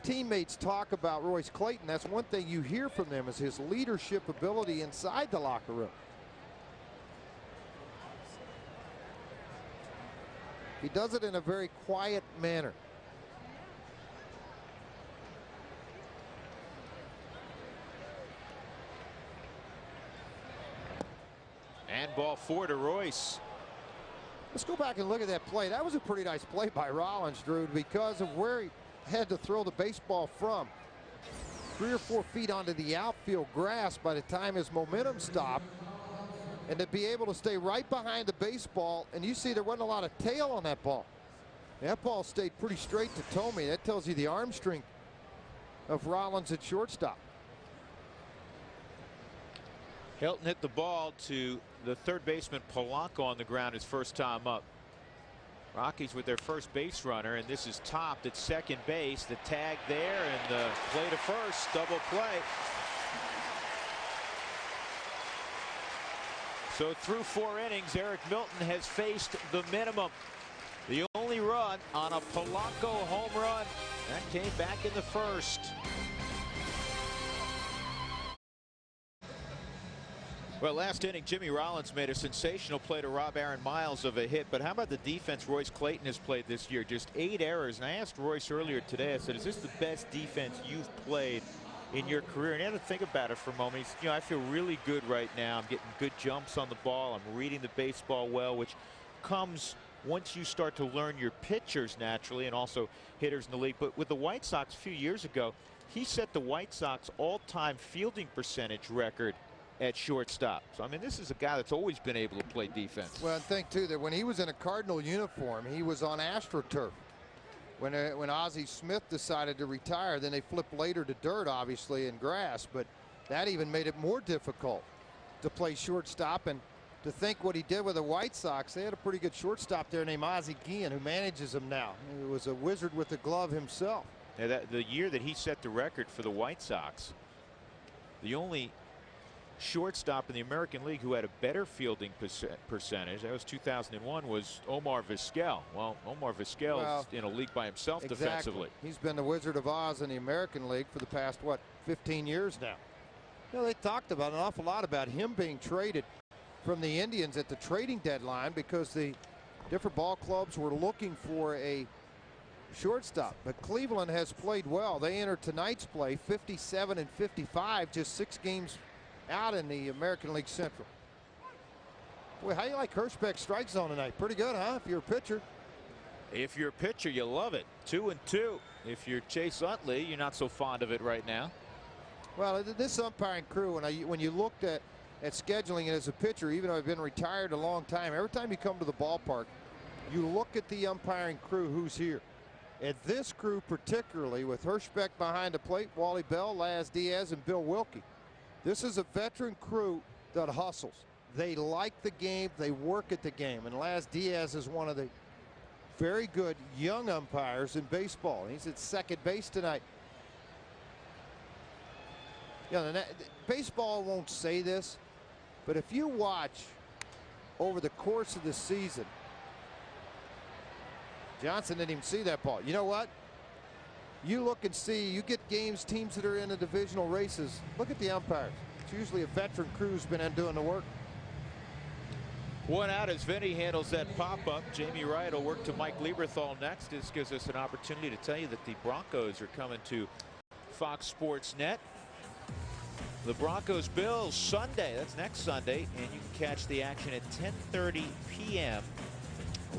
teammates talk about Royce Clayton, that's one thing you hear from them, is his leadership ability inside the locker room. He does it in a very quiet manner. And ball 4 to Royce. Let's go back and look at that play. That was a pretty nice play by Rollins, Drew, because of where he had to throw the baseball from. 3 or 4 feet onto the outfield grass by the time his momentum stopped. And to be able to stay right behind the baseball, and you see there wasn't a lot of tail on that ball. That ball stayed pretty straight to Thome. That tells you the arm strength of Rollins at shortstop. Hilton hit the ball to the third baseman Polanco on the ground his first time up. Rockies with their first base runner, and this is topped at second base. The tag there and the play to first, double play. So through 4 innings, Eric Milton has faced the minimum. The only run on a Polanco home run that came back in the first. Well, last inning, Jimmy Rollins made a sensational play to rob Aaron Miles of a hit. But how about the defense Royce Clayton has played this year? Just 8 errors. And I asked Royce earlier today, I said, is this the best defense you've played in your career? And he had to think about it for a moment. He's, I feel really good right now. I'm getting good jumps on the ball. I'm reading the baseball well, which comes once you start to learn your pitchers naturally, and also hitters in the league. But with the White Sox a few years ago, he set the White Sox all-time fielding percentage record at shortstop. So, I mean, this is a guy that's always been able to play defense. Well, I think, too, that when he was in a Cardinal uniform, he was on AstroTurf. When Ozzie Smith decided to retire, then they flipped later to dirt, obviously, and grass. But that even made it more difficult to play shortstop. And to think what he did with the White Sox, they had a pretty good shortstop there named Ozzie Guillen, who manages them now. He was a wizard with the glove himself. Yeah, the year that he set the record for the White Sox, the only shortstop in the American League who had a better fielding percentage, that was 2001, was Omar Vizquel. Well, Omar Vizquel's in a league by himself defensively. He's been the Wizard of Oz in the American League for the past, what, 15 years now. You know, they talked about an awful lot about him being traded from the Indians at the trading deadline because the different ball clubs were looking for a shortstop. But Cleveland has played well. They enter tonight's play 57 and 55, just 6 games out in the American League Central. Boy, how you like Hirschbeck's strike zone tonight? Pretty good, huh? If you're a pitcher. If you're a pitcher, you love it. 2-2. If you're Chase Utley, you're not so fond of it right now. Well, this umpiring crew, when you looked at scheduling it as a pitcher, even though I've been retired a long time, every time you come to the ballpark, you look at the umpiring crew who's here. And this crew particularly, with Hirschbeck behind the plate, Wally Bell, Laz Diaz, and Bill Wilkie. This is a veteran crew that hustles. They like the game. They work at the game. And Laz Diaz is one of the very good young umpires in baseball. He's at second base tonight. Baseball won't say this, but if you watch over the course of the season, Johnson didn't even see that ball. You know what? You look and see, you get games, teams that are in the divisional races. Look at the umpires. It's usually a veteran crew who's been in doing the work. One out as Vinny handles that pop-up. Jamie Wright will work to Mike Lieberthal next. This gives us an opportunity to tell you that the Broncos are coming to Fox Sports Net. The Broncos-Bills Sunday. That's next Sunday, and you can catch the action at 10:30 p.m.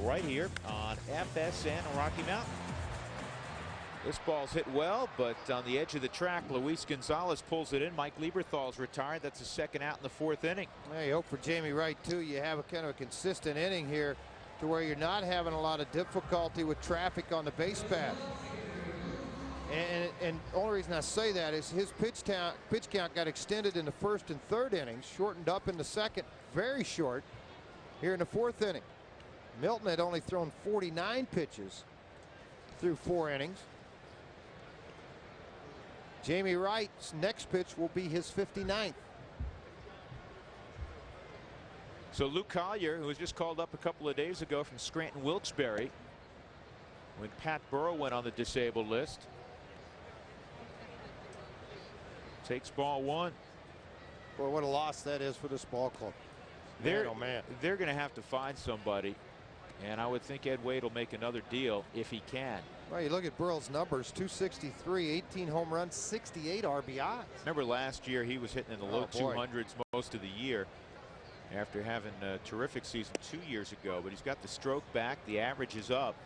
right here on FSN Rocky Mountain. This ball's hit well, but on the edge of the track, Luis Gonzalez pulls it in. Mike Lieberthal's retired. That's a second out in the fourth inning. Well, you hope for Jamie Wright, too. You have a kind of a consistent inning here to where you're not having a lot of difficulty with traffic on the base path. And the only reason I say that is his pitch count got extended in the first and third innings, shortened up in the second, very short here in the fourth inning. Milton had only thrown 49 pitches through 4 innings. Jamie Wright's next pitch will be his 59th. So Luke Collier, who was just called up a couple of days ago from Scranton Wilkes-Barre when Pat Burrow went on the disabled list, takes ball one. Boy, what a loss that is for this ball club. They're They're going to have to find somebody, and I would think Ed Wade will make another deal if he can. Well, you look at Burrow's numbers: 263, 18 home runs, 68 RBIs. Remember last year he was hitting in the low 200s most of the year after having a terrific season 2 years ago. But he's got the stroke back. The average is up.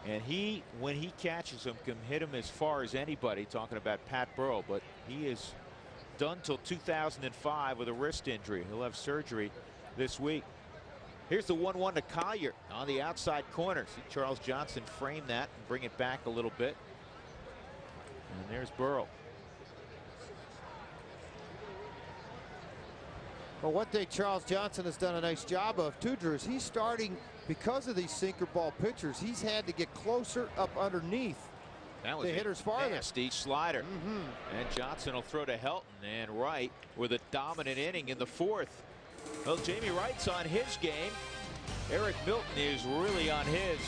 And he, when he catches him, can hit him as far as anybody, talking about Pat Burrow. But he is done till 2005 with a wrist injury. He'll have surgery this week. Here's the 1-1 to Collier on the outside corner. See Charles Johnson frame that and bring it back a little bit. And there's Burrow. Well, one thing Charles Johnson has done a nice job of too, Drew, is he's starting, because of these sinker ball pitchers, he's had to get closer up underneath that was the hitter's farther. Nasty slider. And Johnson will throw to Helton, and Wright with a dominant inning in the fourth. Well, Jamie Wright's on his game. Eric Milton is really on his.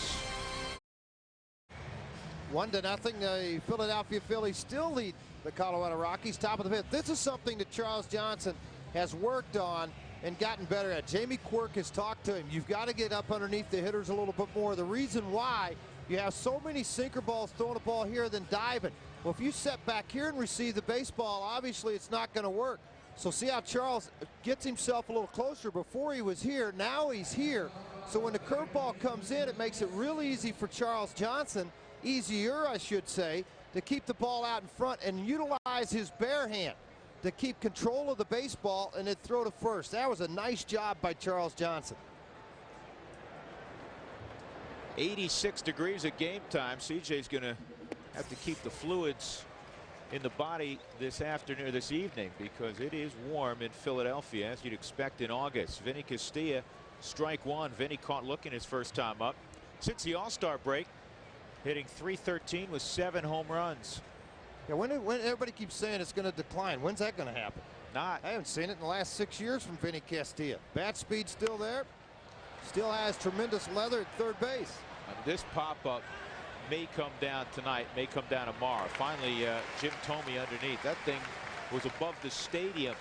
1-0. The Philadelphia Phillies still lead the Colorado Rockies, top of the fifth. This is something that Charles Johnson has worked on and gotten better at. Jamie Quirk has talked to him. You've got to get up underneath the hitters a little bit more. The reason why you have so many sinker balls throwing a ball here than diving. Well, if you set back here and receive the baseball, obviously it's not going to work. So see how Charles gets himself a little closer. Before he was here, now he's here. So when the curveball comes in, it makes it real easy for Charles Johnson, easier I should say, to keep the ball out in front and utilize his bare hand to keep control of the baseball and then throw to first. That was a nice job by Charles Johnson. 86 degrees at game time. CJ's going to have to keep the fluids in the body this afternoon or this evening because it is warm in Philadelphia, as you'd expect in August. Vinny Castilla, strike one. Vinny caught looking his first time up since the All-Star break, hitting .313 with 7 home runs. Yeah, when everybody keeps saying it's going to decline, when's that going to happen? Not. I haven't seen it in the last 6 years from Vinny Castilla. Bat speed still there. Still has tremendous leather at third base. This pop-up may come down tonight, may come down tomorrow. Finally, Jim Thome underneath. That thing was above the stadium.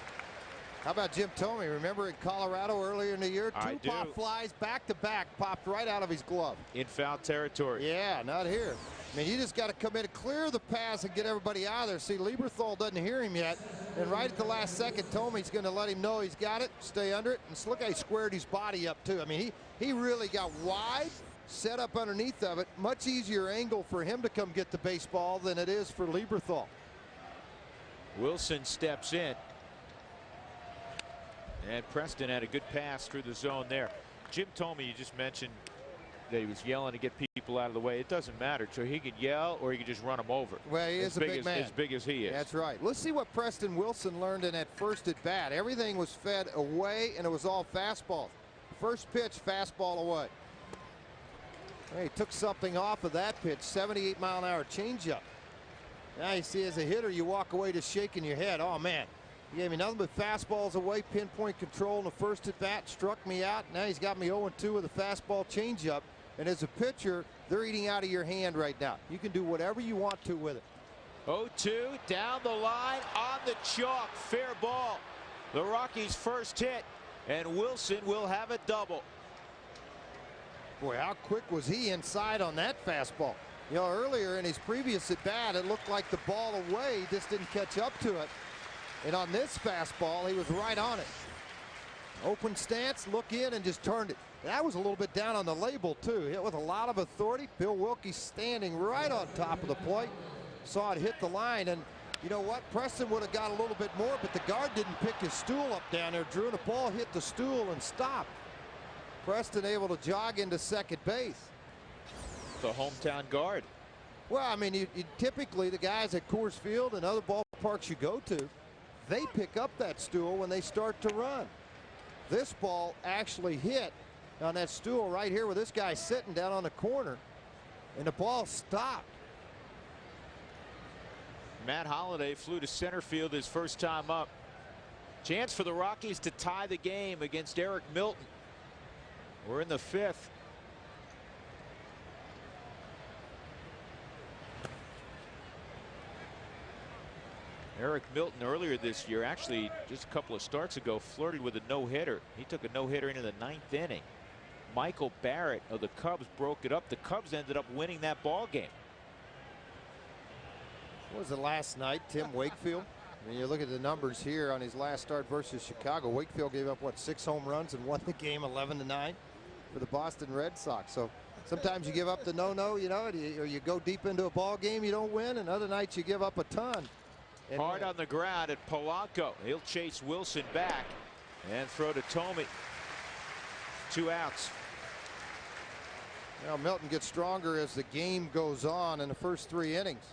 How about Jim Thome? Remember in Colorado earlier in the year? Two pop flies back-to-back popped right out of his glove. In foul territory. Yeah, not here. I mean, you just got to come in and clear the pass and get everybody out of there. See, Lieberthal doesn't hear him yet. And right at the last second, Thome's going to let him know he's got it, stay under it. And look how he squared his body up, too. I mean, he really got wide, set up underneath of it. Much easier angle for him to come get the baseball than it is for Lieberthal. Wilson steps in. And Preston had a good pass through the zone there. Jim Thome, you just mentioned, that he was yelling to get people out of the way. It doesn't matter. So he could yell or he could just run them over. Well, he is a big man. As big as he is. That's right. Let's see what Preston Wilson learned in that first at bat. Everything was fed away, and it was all fastballs. First pitch, fastball away. Well, he took something off of that pitch, 78-mile-an-hour changeup. Now you see, as a hitter, you walk away just shaking your head. Oh, man. He gave me nothing but fastballs away, pinpoint control in the first at bat, struck me out. Now he's got me 0-2 with a fastball changeup. And as a pitcher, they're eating out of your hand right now. You can do whatever you want to with it. 0-2 down the line on the chalk. Fair ball. The Rockies' first hit, and Wilson will have a double. Boy, how quick was he inside on that fastball? You know, earlier in his previous at bat, it looked like the ball away, just didn't catch up to it. And on this fastball, he was right on it. Open stance, look in, and just turned it. That was a little bit down on the label, too. Hit with a lot of authority. Bill Wilkie standing right on top of the plate. Saw it hit the line, and you know what? Preston would have got a little bit more, but the guard didn't pick his stool up down there, Drew, and the ball hit the stool and stopped. Preston able to jog into second base. The hometown guard. Well, I mean, you typically the guys at Coors Field and other ballparks you go to, they pick up that stool when they start to run. This ball actually hit on that stool right here where this guy's sitting down on the corner, and the ball stopped. Matt Holliday flew to center field his first time up. Chance for the Rockies to tie the game against Eric Milton. We're in the fifth. Eric Milton earlier this year, actually just a couple of starts ago, flirted with a no-hitter. He took a no-hitter into the ninth inning. Michael Barrett of the Cubs broke it up. The Cubs ended up winning that ball game. What was it last night? Tim Wakefield. I mean, you look at the numbers here on his last start versus Chicago. Wakefield gave up, what, 6 home runs and won the game 11-9 for the Boston Red Sox. So sometimes you give up the no-no, you know, or you go deep into a ball game, you don't win, and other nights you give up a ton. Hard on the ground at Polanco. He'll chase Wilson back and throw to Tomey. 2 outs. Now Milton gets stronger as the game goes on in the first 3 innings.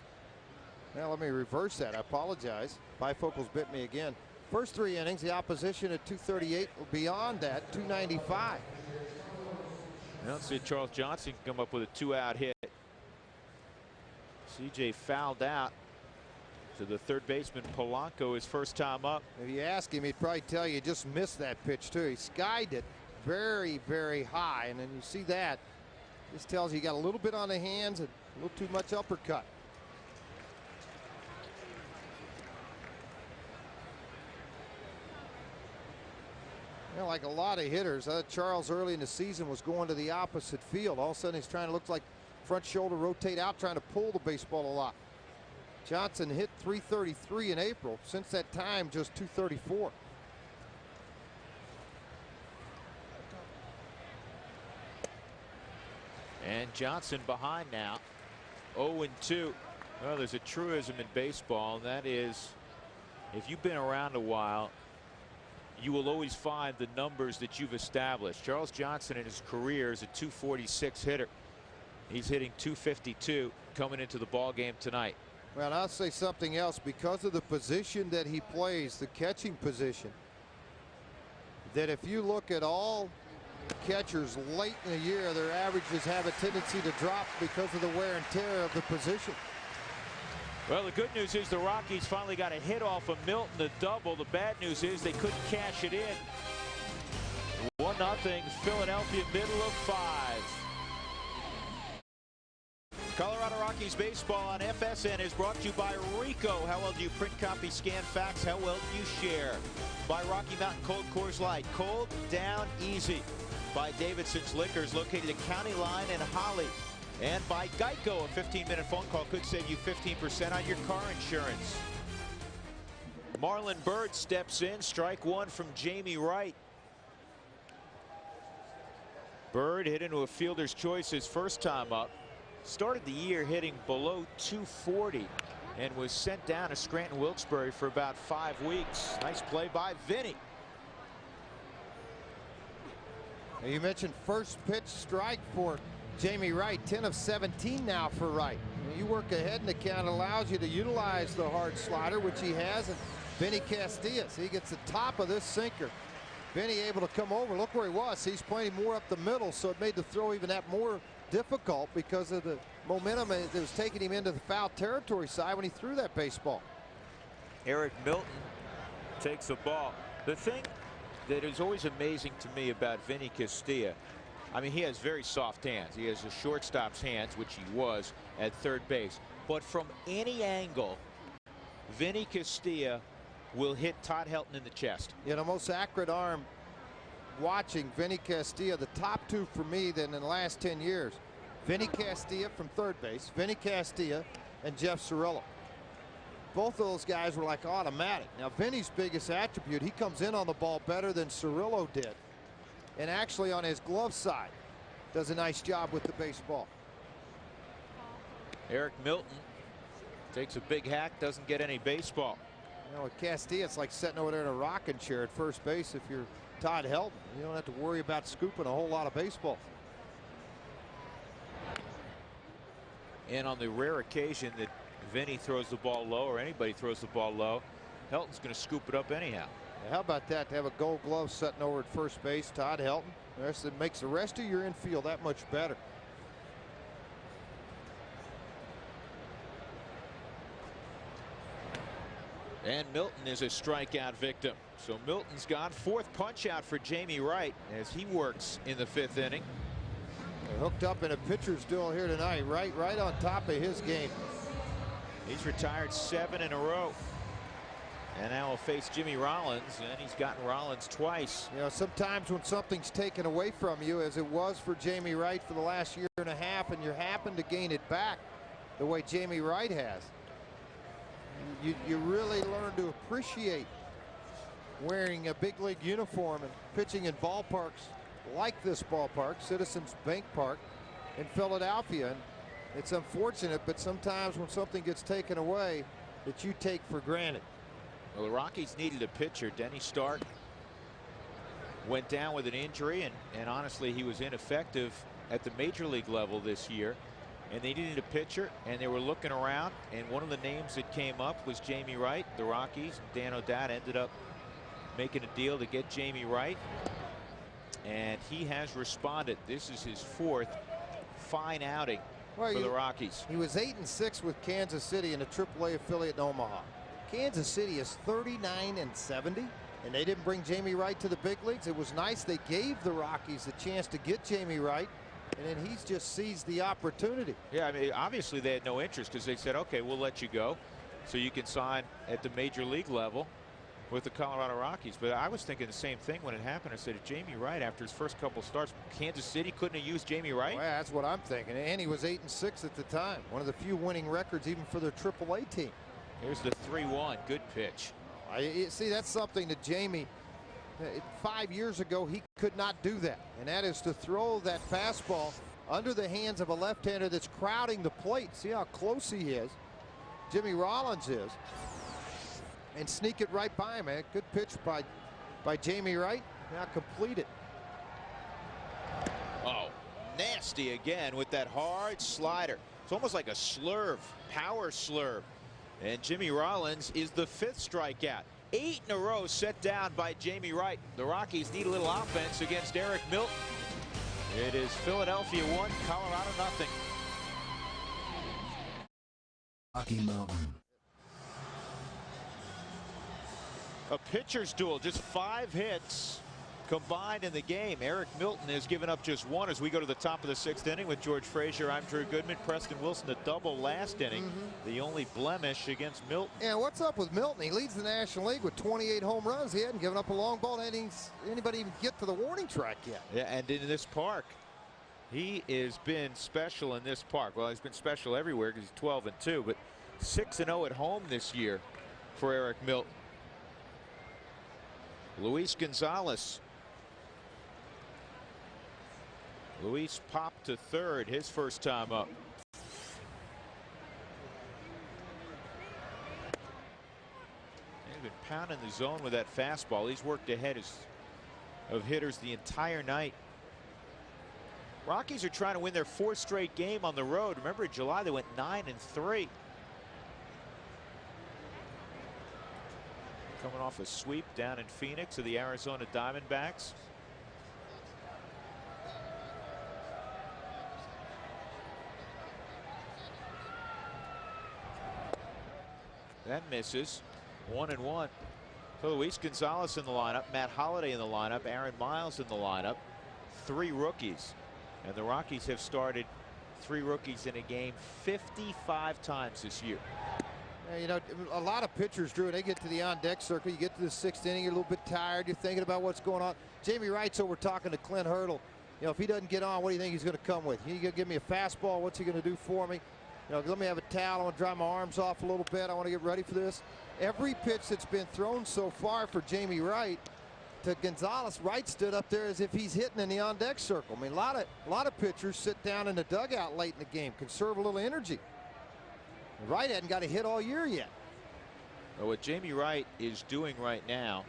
Now let me reverse that. I apologize. Bifocals bit me again. First 3 innings, the opposition at 238. Beyond that, 295. Let's see if Charles Johnson can come up with a 2-out hit. CJ fouled out to the third baseman Polanco his first time up. If you ask him, he'd probably tell you just missed that pitch too. He skied it very, very high, and then you see that. This tells you got a little bit on the hands and a little too much uppercut. You know, like a lot of hitters, Charles early in the season was going to the opposite field. All of a sudden he's trying to look like front shoulder rotate out, trying to pull the baseball a lot. Johnson hit 333 in April. Since that time, just 234. And Johnson behind now. 0-2. Well, there's a truism in baseball, and that is, if you've been around a while, you will always find the numbers that you've established. Charles Johnson in his career is a 246 hitter. He's hitting 252 coming into the ball game tonight. Well, I'll say something else. Because of the position that he plays, the catching position, that if you look at all catchers late in the year, their averages have a tendency to drop because of the wear and tear of the position. Well, the good news is the Rockies finally got a hit off of Milton, the double. The bad news is they couldn't cash it in. 1-0 Philadelphia, middle of 5. Colorado Rockies baseball on FSN is brought to you by Rico. How well do you print, copy, scan, fax? How well do you share? By Rocky Mountain Cold Coors Light. Cold down easy. By Davidson's Liquors, located at County Line and Holly. And by Geico, a 15-minute phone call could save you 15% on your car insurance. Marlon Byrd steps in. Strike 1 from Jamie Wright. Byrd hit into a fielder's choice his first time up. Started the year hitting below 240 and was sent down to Scranton Wilkes-Barre for about 5 weeks. Nice play by Vinny. You mentioned first pitch strike for Jamie Wright, 10 of 17 now for Wright. You work ahead in the count, allows you to utilize the hard slider, which he has, and Vinny Castillas, he gets the top of this sinker. Vinny able to come over. Look where he was. He's playing more up the middle, so it made the throw even that more difficult because of the momentum that was taking him into the foul territory side when he threw that baseball. Eric Milton takes the ball. The thing that is always amazing to me about Vinny Castilla, I mean, he has very soft hands. He has a shortstop's hands, which he was at third base. But from any angle, Vinny Castilla will hit Todd Helton in the chest. Yeah, the most accurate arm watching Vinny Castilla, the top two for me than in the last 10 years. Vinny Castilla from third base, Vinny Castilla and Jeff Cirillo. Both of those guys were like automatic. Now Vinny's biggest attribute, he comes in on the ball better than Cirillo did. And actually on his glove side does a nice job with the baseball. Eric Milton takes a big hack, doesn't get any baseball. You know, with Castilla, it's like sitting over there in a rocking chair at first base if you're Todd Helton. You don't have to worry about scooping a whole lot of baseball. And on the rare occasion that Vinny throws the ball low or anybody throws the ball low, Helton's going to scoop it up anyhow. How about that, to have a gold glove sitting over at first base, Todd Helton? That makes the rest of your infield that much better. And Milton is a strikeout victim. So Milton's gone. Fourth punch out for Jamie Wright as he works in the fifth inning. They're hooked up in a pitcher's duel here tonight. Right on top of his game. He's retired 7 in a row. And now he'll face Jimmy Rollins, and he's gotten Rollins twice. You know, sometimes when something's taken away from you, as it was for Jamie Wright for the last year and a half, and you happen to gain it back the way Jamie Wright has, you really learn to appreciate wearing a big league uniform and pitching in ballparks like this ballpark, Citizens Bank Park in Philadelphia. And it's unfortunate, but sometimes when something gets taken away that you take for granted. Well, the Rockies needed a pitcher. Denny Stark went down with an injury, and honestly, he was ineffective at the major league level this year. And they needed a pitcher, and they were looking around, and one of the names that came up was Jamie Wright. The Rockies, Dan O'Dowd ended up making a deal to get Jamie Wright, and he has responded. This is his fourth fine outing for the Rockies. He was 8-6 with Kansas City in a AAA affiliate in Omaha. Kansas City is 39-70, and they didn't bring Jamie Wright to the big leagues. It was nice they gave the Rockies a chance to get Jamie Wright, and then he's just seized the opportunity. Yeah, I mean, obviously they had no interest because they said, okay, we'll let you go so you can sign at the major league level with the Colorado Rockies. But I was thinking the same thing when it happened. I said, if Jamie Wright, after his first couple starts, Kansas City couldn't have used Jamie Wright? Well, that's what I'm thinking. And he was 8-6 at the time. One of the few winning records even for their AAA team. Here's the 3-1. Good pitch. See, that's something that Jamie, 5 years ago, he could not do that. And that is to throw that fastball under the hands of a left-hander that's crowding the plate. See how close he is. Jimmy Rollins is. And sneak it right by him, man. Good pitch by Jamie Wright. Now completed. Oh, nasty again with that hard slider. It's almost like a slurve, power slurve. And Jimmy Rollins is the fifth strikeout. 8 in a row set down by Jamie Wright. The Rockies need a little offense against Eric Milton. It is Philadelphia 1, Colorado nothing. Rocky Mountain. A pitcher's duel, just 5 hits combined in the game. Eric Milton has given up just 1 as we go to the top of the 6th inning with George Frazier. I'm Drew Goodman. Preston Wilson, a double last inning. The only blemish against Milton. Yeah, what's up with Milton? He leads the National League with 28 home runs. He hadn't given up a long ball. Anybody even get to the warning track yet? Yeah, and in this park, he has been special in this park. Well, he's been special everywhere because he's 12-2, but 6-0 at home this year for Eric Milton. Luis Gonzalez. Luis popped to third his first time up. He's been pounding the zone with that fastball. He's worked ahead of hitters the entire night. Rockies are trying to win their 4th straight game on the road. Remember, in July they went 9-3. Coming off a sweep down in Phoenix of the Arizona Diamondbacks. That misses. 1-1. So Luis Gonzalez in the lineup, Matt Holliday in the lineup, Aaron Miles in the lineup. 3 rookies. And the Rockies have started 3 rookies in a game 55 times this year. Yeah, you know, a lot of pitchers, Drew, they get to the on-deck circle. You get to the 6th inning, you're a little bit tired. You're thinking about what's going on. Jamie Wright's over talking to Clint Hurdle. You know, if he doesn't get on, what do you think he's going to come with? You going to give me a fastball? What's he going to do for me? You know, let me have a towel. I want to dry my arms off a little bit. I want to get ready for this. Every pitch that's been thrown so far for Jamie Wright to Gonzalez, Wright stood up there as if he's hitting in the on-deck circle. I mean, a lot of pitchers sit down in the dugout late in the game, conserve a little energy. Wright hadn't got a hit all year yet. Well, what Jamie Wright is doing right now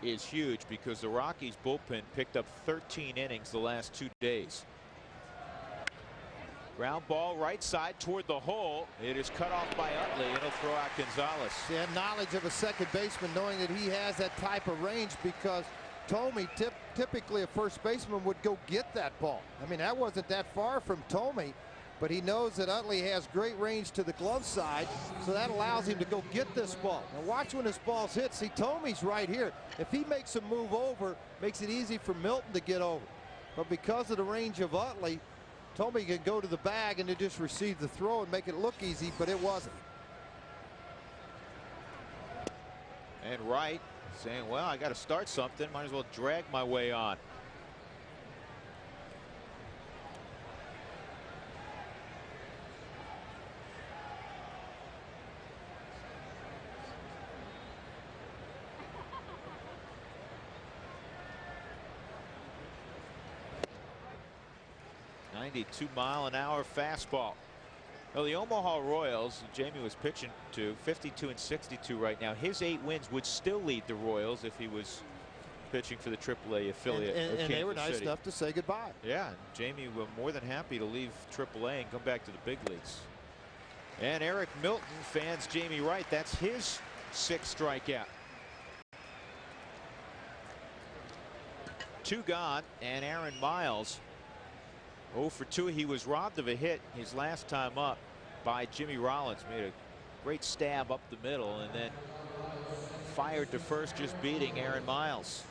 is huge because the Rockies bullpen picked up 13 innings the last 2 days. Ground ball right side toward the hole. It is cut off by Utley, and he'll throw out Gonzalez. Yeah, knowledge of a second baseman, knowing that he has that type of range, because Tomey, typically a first baseman would go get that ball. I mean, that wasn't that far from Tomey, but he knows that Utley has great range to the glove side, so that allows him to go get this ball. Now watch when this ball's hit. See, Tomey's right here. If he makes a move over, makes it easy for Milton to get over. But because of the range of Utley, Tomey can go to the bag and to just receive the throw and make it look easy, but it wasn't. And Wright saying, well, I got to start something. Might as well drag my way on. .92-mile-an-hour fastball. Well, the Omaha Royals, Jamie was pitching to, 52-62 right now. His 8 wins would still lead the Royals if he was pitching for the AAA affiliate. And they were nice enough to say goodbye. Yeah, Jamie was more than happy to leave AAA and come back to the big leagues. And Eric Milton fans Jamie Wright. That's his 6th strikeout. 2 gone, and Aaron Miles 0 for 2. He was robbed of a hit his last time up by Jimmy Rollins. Made a great stab up the middle and then fired to first, just beating Aaron Miles.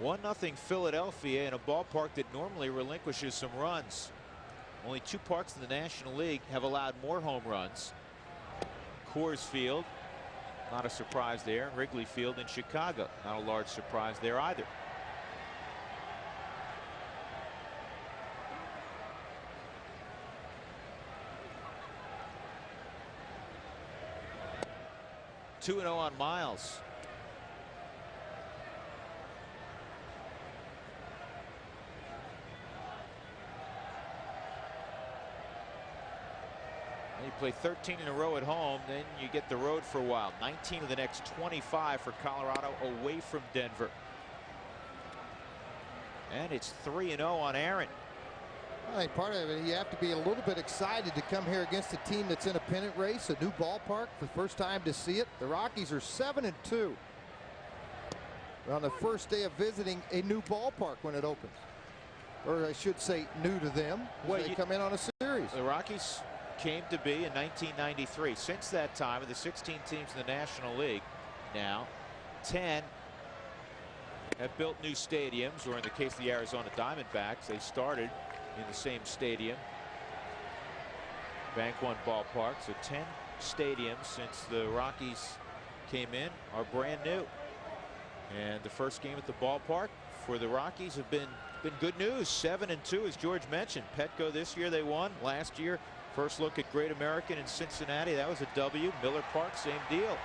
1-0 Philadelphia in a ballpark that normally relinquishes some runs. Only 2 parks in the National League have allowed more home runs. Coors Field, not a surprise there, and Wrigley Field in Chicago, not a large surprise there either. Two 2-0 on Miles. You play 13 in a row at home, then you get the road for a while. 19 of the next 25 for Colorado away from Denver. And it's 3-0 on Aaron. I think part of it, you have to be a little bit excited to come here against a team that's in a pennant race, a new ballpark, the first time to see it. The Rockies are 7-2. They're on the first day of visiting a new ballpark when it opens. Or I should say new to them. Well, they come in on a series. The Rockies came to be in 1993. Since that time, of the 16 teams in the National League, now 10 have built new stadiums, or in the case of the Arizona Diamondbacks, they started in the same stadium, Bank One Ballpark. So 10 stadiums since the Rockies came in are brand new. And the first game at the ballpark for the Rockies have been good news. 7-2, as George mentioned. Petco this year they won. Last year, first look at Great American in Cincinnati, that was a W. Miller Park, same deal.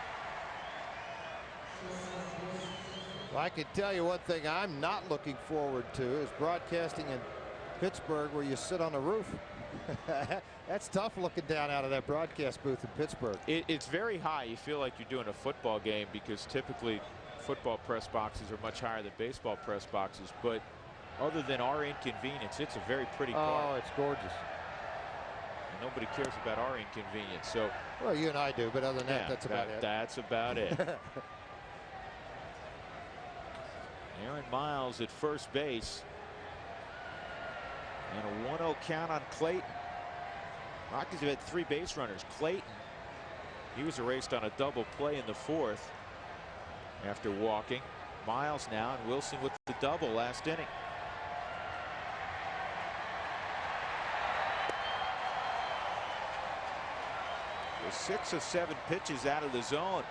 Well, I can tell you one thing I'm not looking forward to is broadcasting in Pittsburgh, where you sit on the roof. That's tough looking down out of that broadcast booth in Pittsburgh. It's very high. You feel like you're doing a football game, because typically football press boxes are much higher than baseball press boxes. But Other than our inconvenience, it's a very pretty car. Oh, it's gorgeous. And nobody cares about our inconvenience. So, well, you and I do, but other than that, that's about it. That's about it. Aaron Miles at first base. And a 1-0 count on Clayton. Rockies have had 3 base runners. Clayton, he was erased on a double play in the 4th after walking. Miles now, and Wilson with the double last inning. With 6 of 7 pitches out of the zone.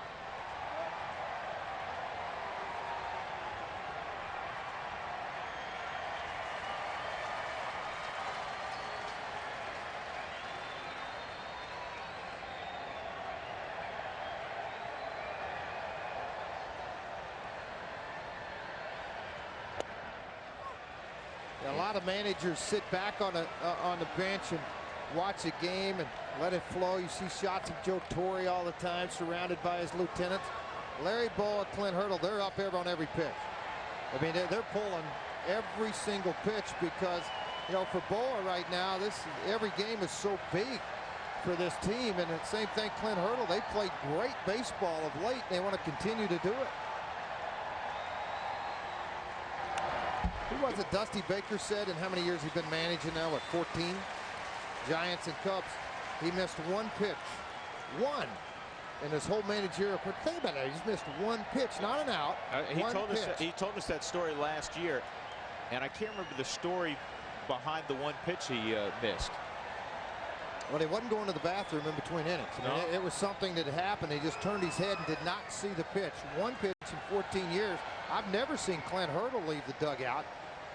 A lot of managers sit back on the bench and watch a game and let it flow. You see shots of Joe Torre all the time, surrounded by his lieutenants. Larry Bowa, Clint Hurdle, they're up there on every pitch. I mean, they're pulling every single pitch because, you know, for Bowa right now, every game is so big for this team. And the same thing, Clint Hurdle, they played great baseball of late. They want to continue to do it. Who was it Dusty Baker said, and how many years he's been managing now? What, 14? Giants and Cubs. He missed 1 pitch. 1 in his whole managerial career. Think about that. He's missed 1 pitch, not an out. He told us that story last year, and I can't remember the story behind the 1 pitch he missed. Well, he wasn't going to the bathroom in between innings. I mean, it was something that happened. He just turned his head and did not see the pitch. 1 pitch in 14 years. I've never seen Clint Hurdle leave the dugout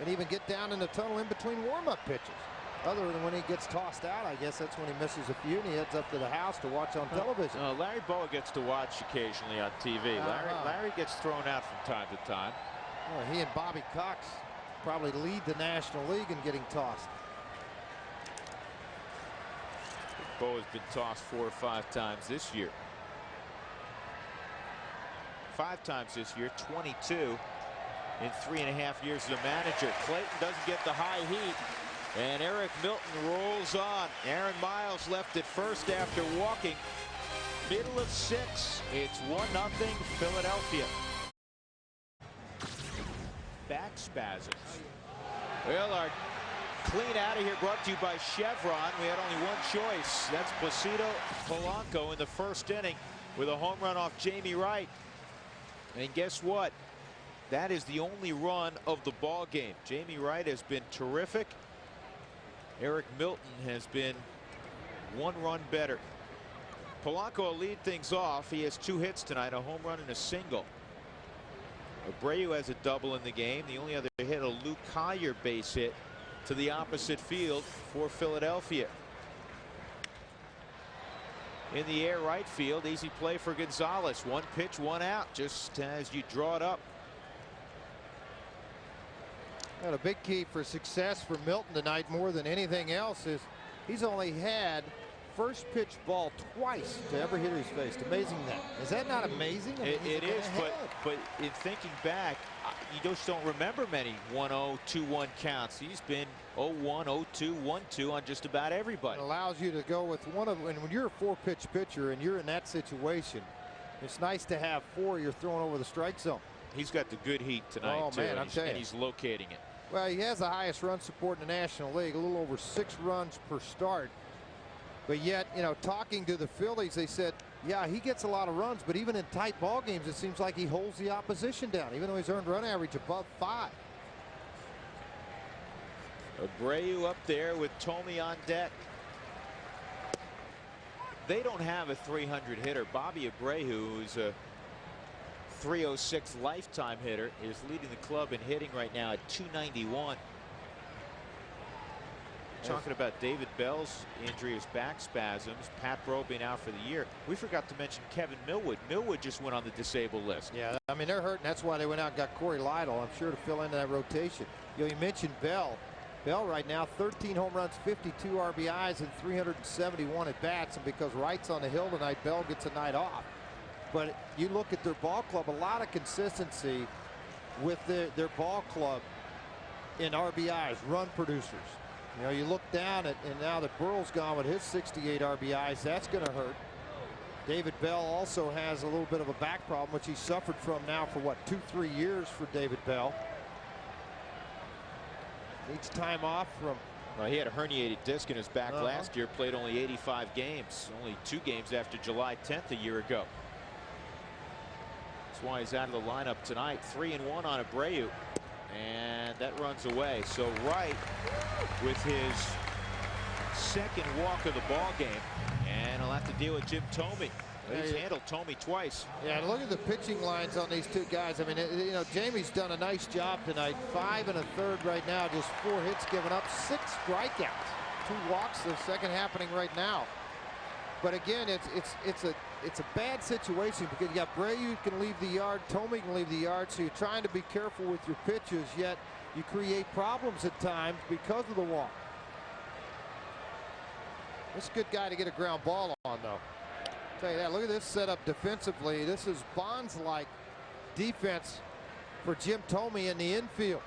and even get down in the tunnel in between warm-up pitches. Other than when he gets tossed out, I guess that's when he misses a few and he heads up to the house to watch on television. Larry Bowa gets to watch occasionally on TV. Larry gets thrown out from time to time. Well, he and Bobby Cox probably lead the National League in getting tossed. Bowa's been tossed 4 or 5 times this year. 5 times this year, 22 in 3.5 years as a manager. Clayton doesn't get the high heat, and Eric Milton rolls on. Aaron Miles left at first after walking. Middle of 6. It's 1-0 Philadelphia. Back spasms. Well, our clean out of here brought to you by Chevron. We had only 1 choice. That's Placido Polanco in the first inning with a home run off Jamie Wright. And guess what? That is the only run of the ball game. Jamie Wright has been terrific. Eric Milton has been 1 run better. Polanco will lead things off. He has 2 hits tonight, a home run and a single. Abreu has a double in the game. The only other hit, a Luke Collier base hit to the opposite field for Philadelphia. In the air right field, easy play for Gonzalez. 1 pitch, 1 out, just as you draw it up. And a big key for success for Milton tonight more than anything else is he's only had first pitch ball twice to ever hit his face. Amazing that. Is that not amazing? I mean, it is, but in thinking back, you just don't remember many 1-0, 2-1 counts. He's been 0-1, 0-2, 1-2 on just about everybody. It allows you to go with one of, and when you're a 4-pitch pitcher and you're in that situation, it's nice to have 4 you're throwing over the strike zone. He's got the good heat tonight, too, man, and he's locating it. Well, he has the highest run support in the National League, a little over 6 runs per start. But yet, you know, talking to the Phillies, they said, yeah, he gets a lot of runs, but even in tight ball games, it seems like he holds the opposition down, even though he's earned run average above 5. Abreu up there with Tomey on deck. They don't have a 300 hitter. Bobby Abreu, who's a 306 lifetime hitter, is leading the club in hitting right now at 291. Talking about David Bell's injury, his back spasms, Pat Breaux being out for the year. We forgot to mention Kevin Millwood. Millwood just went on the disabled list. Yeah, I mean, they're hurting. That's why they went out and got Corey Lytle, I'm sure, to fill into that rotation. You know, you mentioned Bell. Bell right now, 13 home runs, 52 RBIs, and 371 at bats. And because Wright's on the hill tonight, Bell gets a night off. But you look at their ball club, a lot of consistency with their ball club. in RBIs, run producers. You know, you look down at, and now that Burrell's gone with his 68 RBIs, that's going to hurt. David Bell also has a little bit of a back problem, which he suffered from now for what, 2-3 years for David Bell. Needs time off from. Well, he had a herniated disc in his back last year, played only 85 games, only 2 games after July 10th a year ago. That's why he's out of the lineup tonight. 3-1 on Abreu, and that runs away. So Wright with his second walk of the ball game, and he'll have to deal with Jim Thome. He's handled Thome twice. Yeah, and look at the pitching lines on these two guys. I mean, you know, Jamie's done a nice job tonight. 5 1/3 right now, just 4 hits given up, 6 strikeouts, 2 walks. The second happening right now. But again, it's a bad situation because you got Abreu can leave the yard, Thome can leave the yard, so you're trying to be careful with your pitches, yet you create problems at times because of the walk. This is a good guy to get a ground ball on, though. Tell you that. Look at this setup defensively. This is Bonds-like defense for Jim Thome in the infield.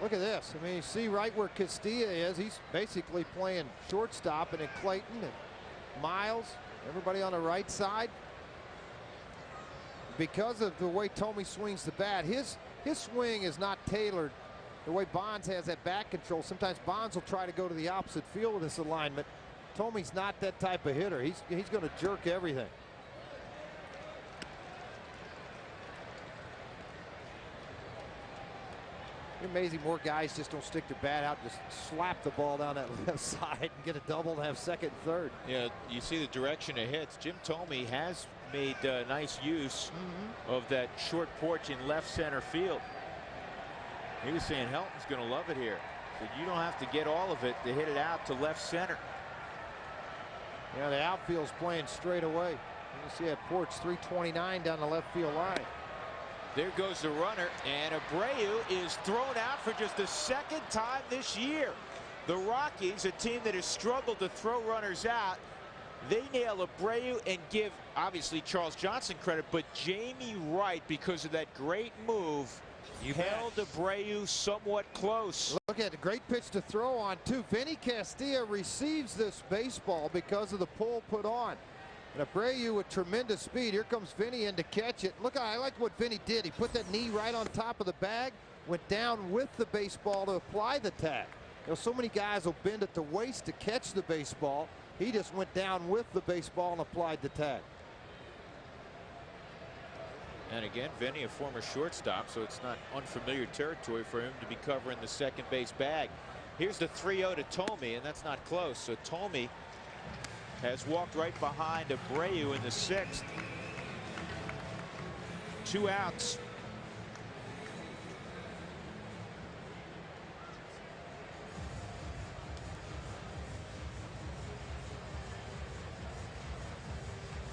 Look at this. I mean, you see right where Castilla is. He's basically playing shortstop, and then Clayton and Miles, everybody on the right side. Because of the way Thome swings the bat, his swing is not tailored the way Bonds has that bat control. Sometimes Bonds will try to go to the opposite field with this alignment. Thome's not that type of hitter. He's going to jerk everything. It's amazing more guys just don't stick their bat out, just slap the ball down that left side and get a double and have second, third. Yeah, you see the direction it hits. Jim Thome has made nice use of that short porch in left center field. He was saying Helton's going to love it here. So you don't have to get all of it to hit it out to left center. Yeah, the outfield's playing straight away. You see that porch 329 down the left field line. There goes the runner, and Abreu is thrown out for just the second time this year. The Rockies, a team that has struggled to throw runners out, they nail Abreu and give obviously Charles Johnson credit, but Jamie Wright, because of that great move, held Abreu somewhat close. Look at the great pitch to throw on too. Vinny Castilla receives this baseball because of the pull put on. And Abreu with tremendous speed. Here comes Vinny in to catch it. Look, I like what Vinny did. He put that knee right on top of the bag, went down with the baseball to apply the tag. You know, so many guys will bend at the waist to catch the baseball. He just went down with the baseball and applied the tag. And again, Vinny, a former shortstop, so it's not unfamiliar territory for him to be covering the second base bag. Here's the 3-0 to Thome, and that's not close. So Thome has walked right behind Abreu in the 6th. 2 outs.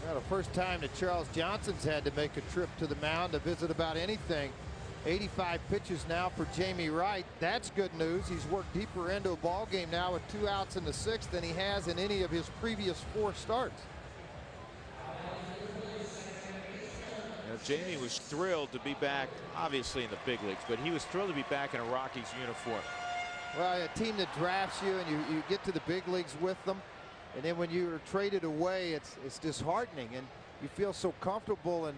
Well, the first time that Charles Johnson's had to make a trip to the mound to visit about anything. 85 pitches now for Jamie Wright. That's good news. He's worked deeper into a ball game now with 2 outs in the 6th than he has in any of his previous 4 starts. Now, Jamie was thrilled to be back, obviously in the big leagues, but he was thrilled to be back in a Rockies uniform. Well, a team that drafts you and you get to the big leagues with them, and then when you're traded away, it's disheartening, and you feel so comfortable at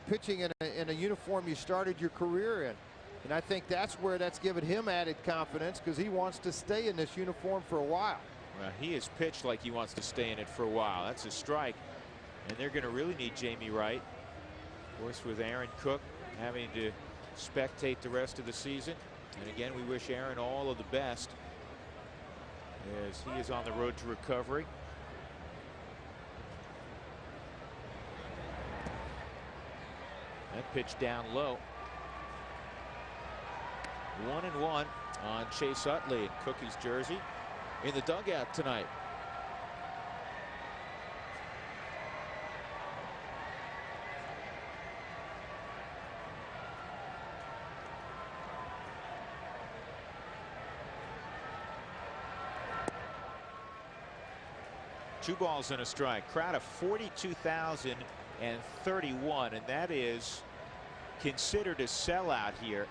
pitching in a uniform you started your career in. And I think that's where that's given him added confidence, because he wants to stay in this uniform for a while. Well, he has pitched like he wants to stay in it for a while. That's a strike, and they're going to really need Jamie Wright. Of course, with Aaron Cook having to spectate the rest of the season. And again, we wish Aaron all of the best as he is on the road to recovery. That pitch down low. 1-1 on Chase Utley in Cookie's jersey in the dugout tonight. Two balls and a strike. Crowd of 42,031, and that is considered a sellout here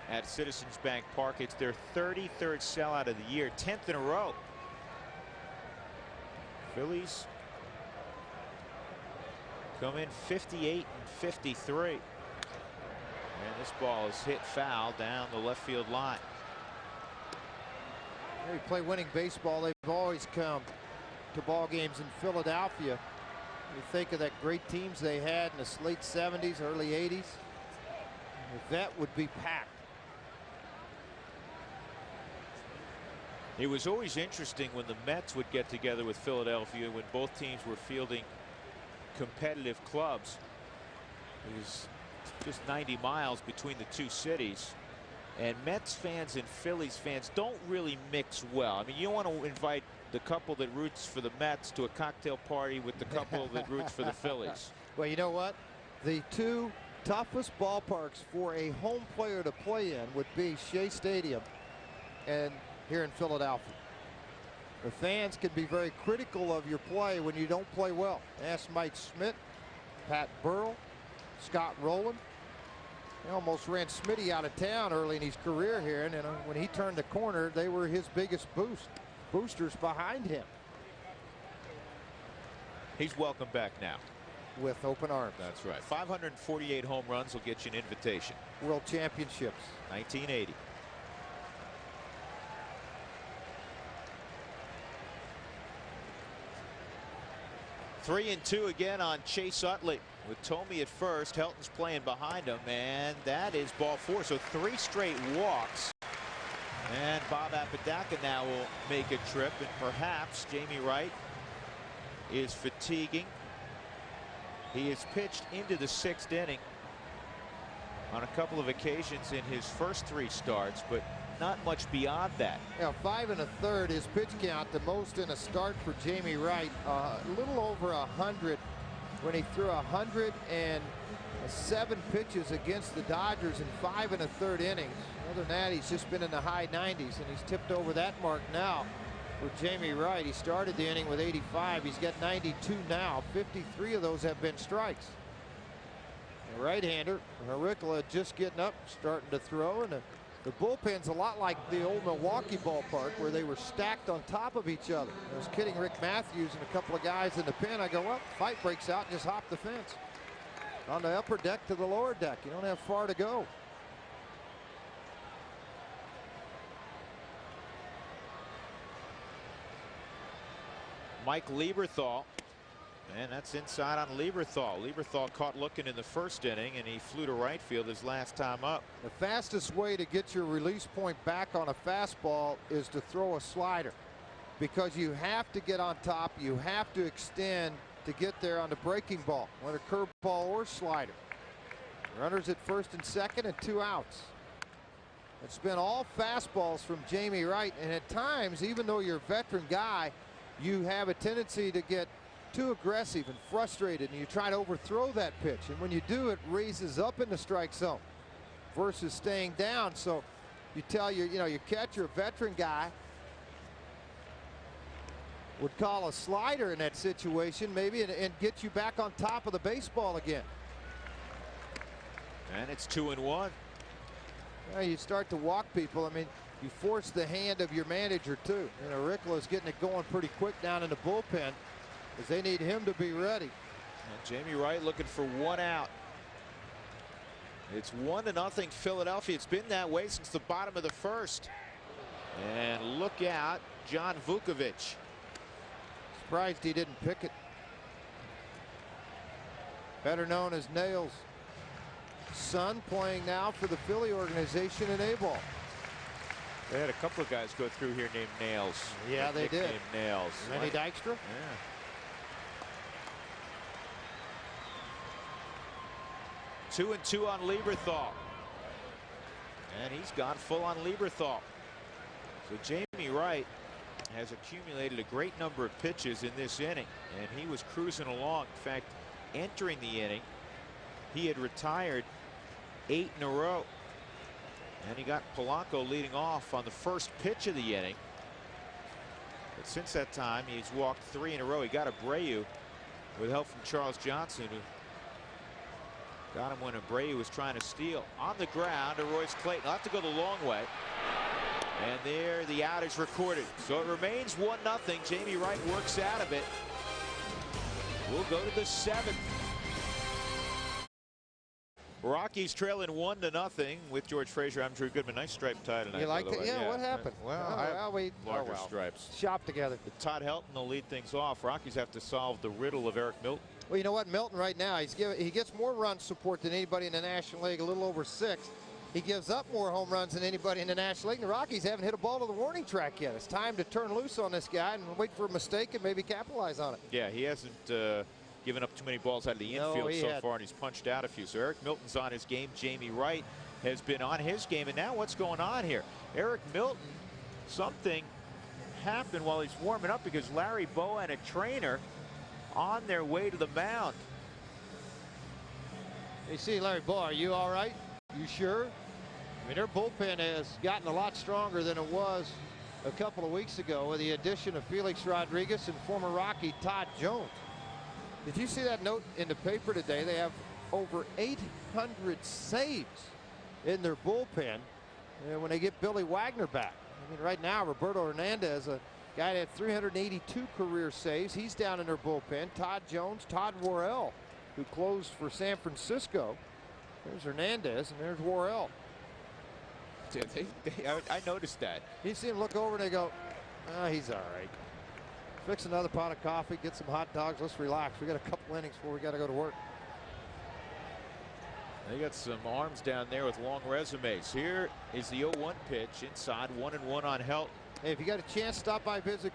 at Citizens Bank Park. It's their 33rd sellout of the year, 10th in a row. Phillies come in 58 and 53. And this ball is hit foul down the left field line. They play winning baseball. They've always come to ball games in Philadelphia. You think of that great teams they had in the late 70s, early 80s. That would be packed. It was always interesting when the Mets would get together with Philadelphia when both teams were fielding competitive clubs. It was just 90 miles between the two cities. And Mets fans and Phillies fans don't really mix well. I mean, you don't want to invite the couple that roots for the Mets to a cocktail party with the couple that roots for the Phillies. Well, you know what? The two toughest ballparks for a home player to play in would be Shea Stadium and here in Philadelphia. The fans can be very critical of your play when you don't play well. Ask Mike Schmidt, Pat Burrell, Scott Rowland. He almost ran Smitty out of town early in his career here, and when he turned the corner, they were his biggest boosters behind him. He's welcome back now with open arms. That's right. 548 home runs will get you an invitation. World Championships 1980. Three and two again on Chase Utley with Tomey at first. Helton's playing behind him, and that is ball four. So 3 straight walks. And Bob Apodaca now will make a trip, and perhaps Jamie Wright is fatiguing. He has pitched into the 6th inning on a couple of occasions in his first 3 starts, but not much beyond that. Yeah, 5 1/3 his pitch count, the most in a start for Jamie Wright. A little over 100 when he threw 107 pitches against the Dodgers in 5 1/3 innings. Other than that, he's just been in the high 90s, and he's tipped over that mark now for Jamie Wright. He started the inning with 85. He's got 92 now. 53 of those have been strikes. The right-hander, Haricola, just getting up, starting to throw, and the bullpen's a lot like the old Milwaukee ballpark where they were stacked on top of each other. I was kidding Rick Matthews and a couple of guys in the pen. I go, well, fight breaks out, just hop the fence. On the upper deck to the lower deck. You don't have far to go. Mike Lieberthal, and that's inside on Lieberthal. Lieberthal caught looking in the first inning, and he flew to right field his last time up. The fastest way to get your release point back on a fastball is to throw a slider, because you have to get on top, you have to extend to get there on the breaking ball, whether curveball or slider. Runners at first and second and 2 outs. It's been all fastballs from Jamie Wright, and at times, even though you're a veteran guy, you have a tendency to get too aggressive and frustrated, and you try to overthrow that pitch, and when you do, it raises up in the strike zone versus staying down. So you tell your catcher, a veteran guy, would call a slider in that situation maybe and get you back on top of the baseball again. And it's 2-1. You start to walk people. I mean, you force the hand of your manager too. Ricola's getting it going pretty quick down in the bullpen, because they need him to be ready. And Jamie Wright looking for 1 out. It's 1-0 Philadelphia. It's been that way since the bottom of the first. And look out, John Vukovic. Surprised he didn't pick it. Better known as Nails' son, playing now for the Philly organization in A-ball. They had a couple of guys go through here named Nails. Yeah, they did. Nails. Lenny Dykstra? Yeah. 2-2 on Lieberthal. And he's gone full on Lieberthal. So Jamie Wright has accumulated a great number of pitches in this inning, and he was cruising along. In fact, entering the inning, he had retired 8 in a row. And he got Polanco leading off on the first pitch of the inning. But since that time, he's walked 3 in a row. He got Abreu with help from Charles Johnson, who Got him when Abreu was trying to steal. On the ground to Royce Clayton. He'll have to go the long way. And there the out is recorded. So it remains 1-0. Jamie Wright works out of it. We'll go to the 7th. Rockies trailing 1-0 with George Frazier. I'm Drew Goodman. Nice stripe tie tonight. You like it? Yeah, what happened? Larger stripes. Shop together. Todd Helton will lead things off. Rockies have to solve the riddle of Eric Milton. Well, you know what? Milton right now, he gets more run support than anybody in the National League, a little over 6. He gives up more home runs than anybody in the National League. And the Rockies haven't hit a ball to the warning track yet. It's time to turn loose on this guy and wait for a mistake and maybe capitalize on it. Yeah, he hasn't given up too many balls out of the infield so far, and he's punched out a few. So Eric Milton's on his game. Jamie Wright has been on his game. And now what's going on here? Eric Milton, something happened while he's warming up because Larry Bowa and a trainer on their way to the mound. You see, Larry Bowa, are you all right? You sure? I mean, their bullpen has gotten a lot stronger than it was a couple of weeks ago with the addition of Felix Rodriguez and former Rocky Todd Jones. Did you see that note in the paper today? They have over 800 saves in their bullpen when they get Billy Wagner back. I mean, right now, Roberto Hernandez, a guy that had 382 career saves, he's down in their bullpen. Todd Jones, Todd Worrell, who closed for San Francisco. There's Hernandez, and there's Worrell. I noticed that. You see him look over, and they go, oh, he's all right. Fix another pot of coffee, get some hot dogs, let's relax. We got a couple innings before we got to go to work. They got some arms down there with long resumes. Here is the 0-1 pitch inside, 1-1 on Helton. Hey, if you got a chance, stop by, visit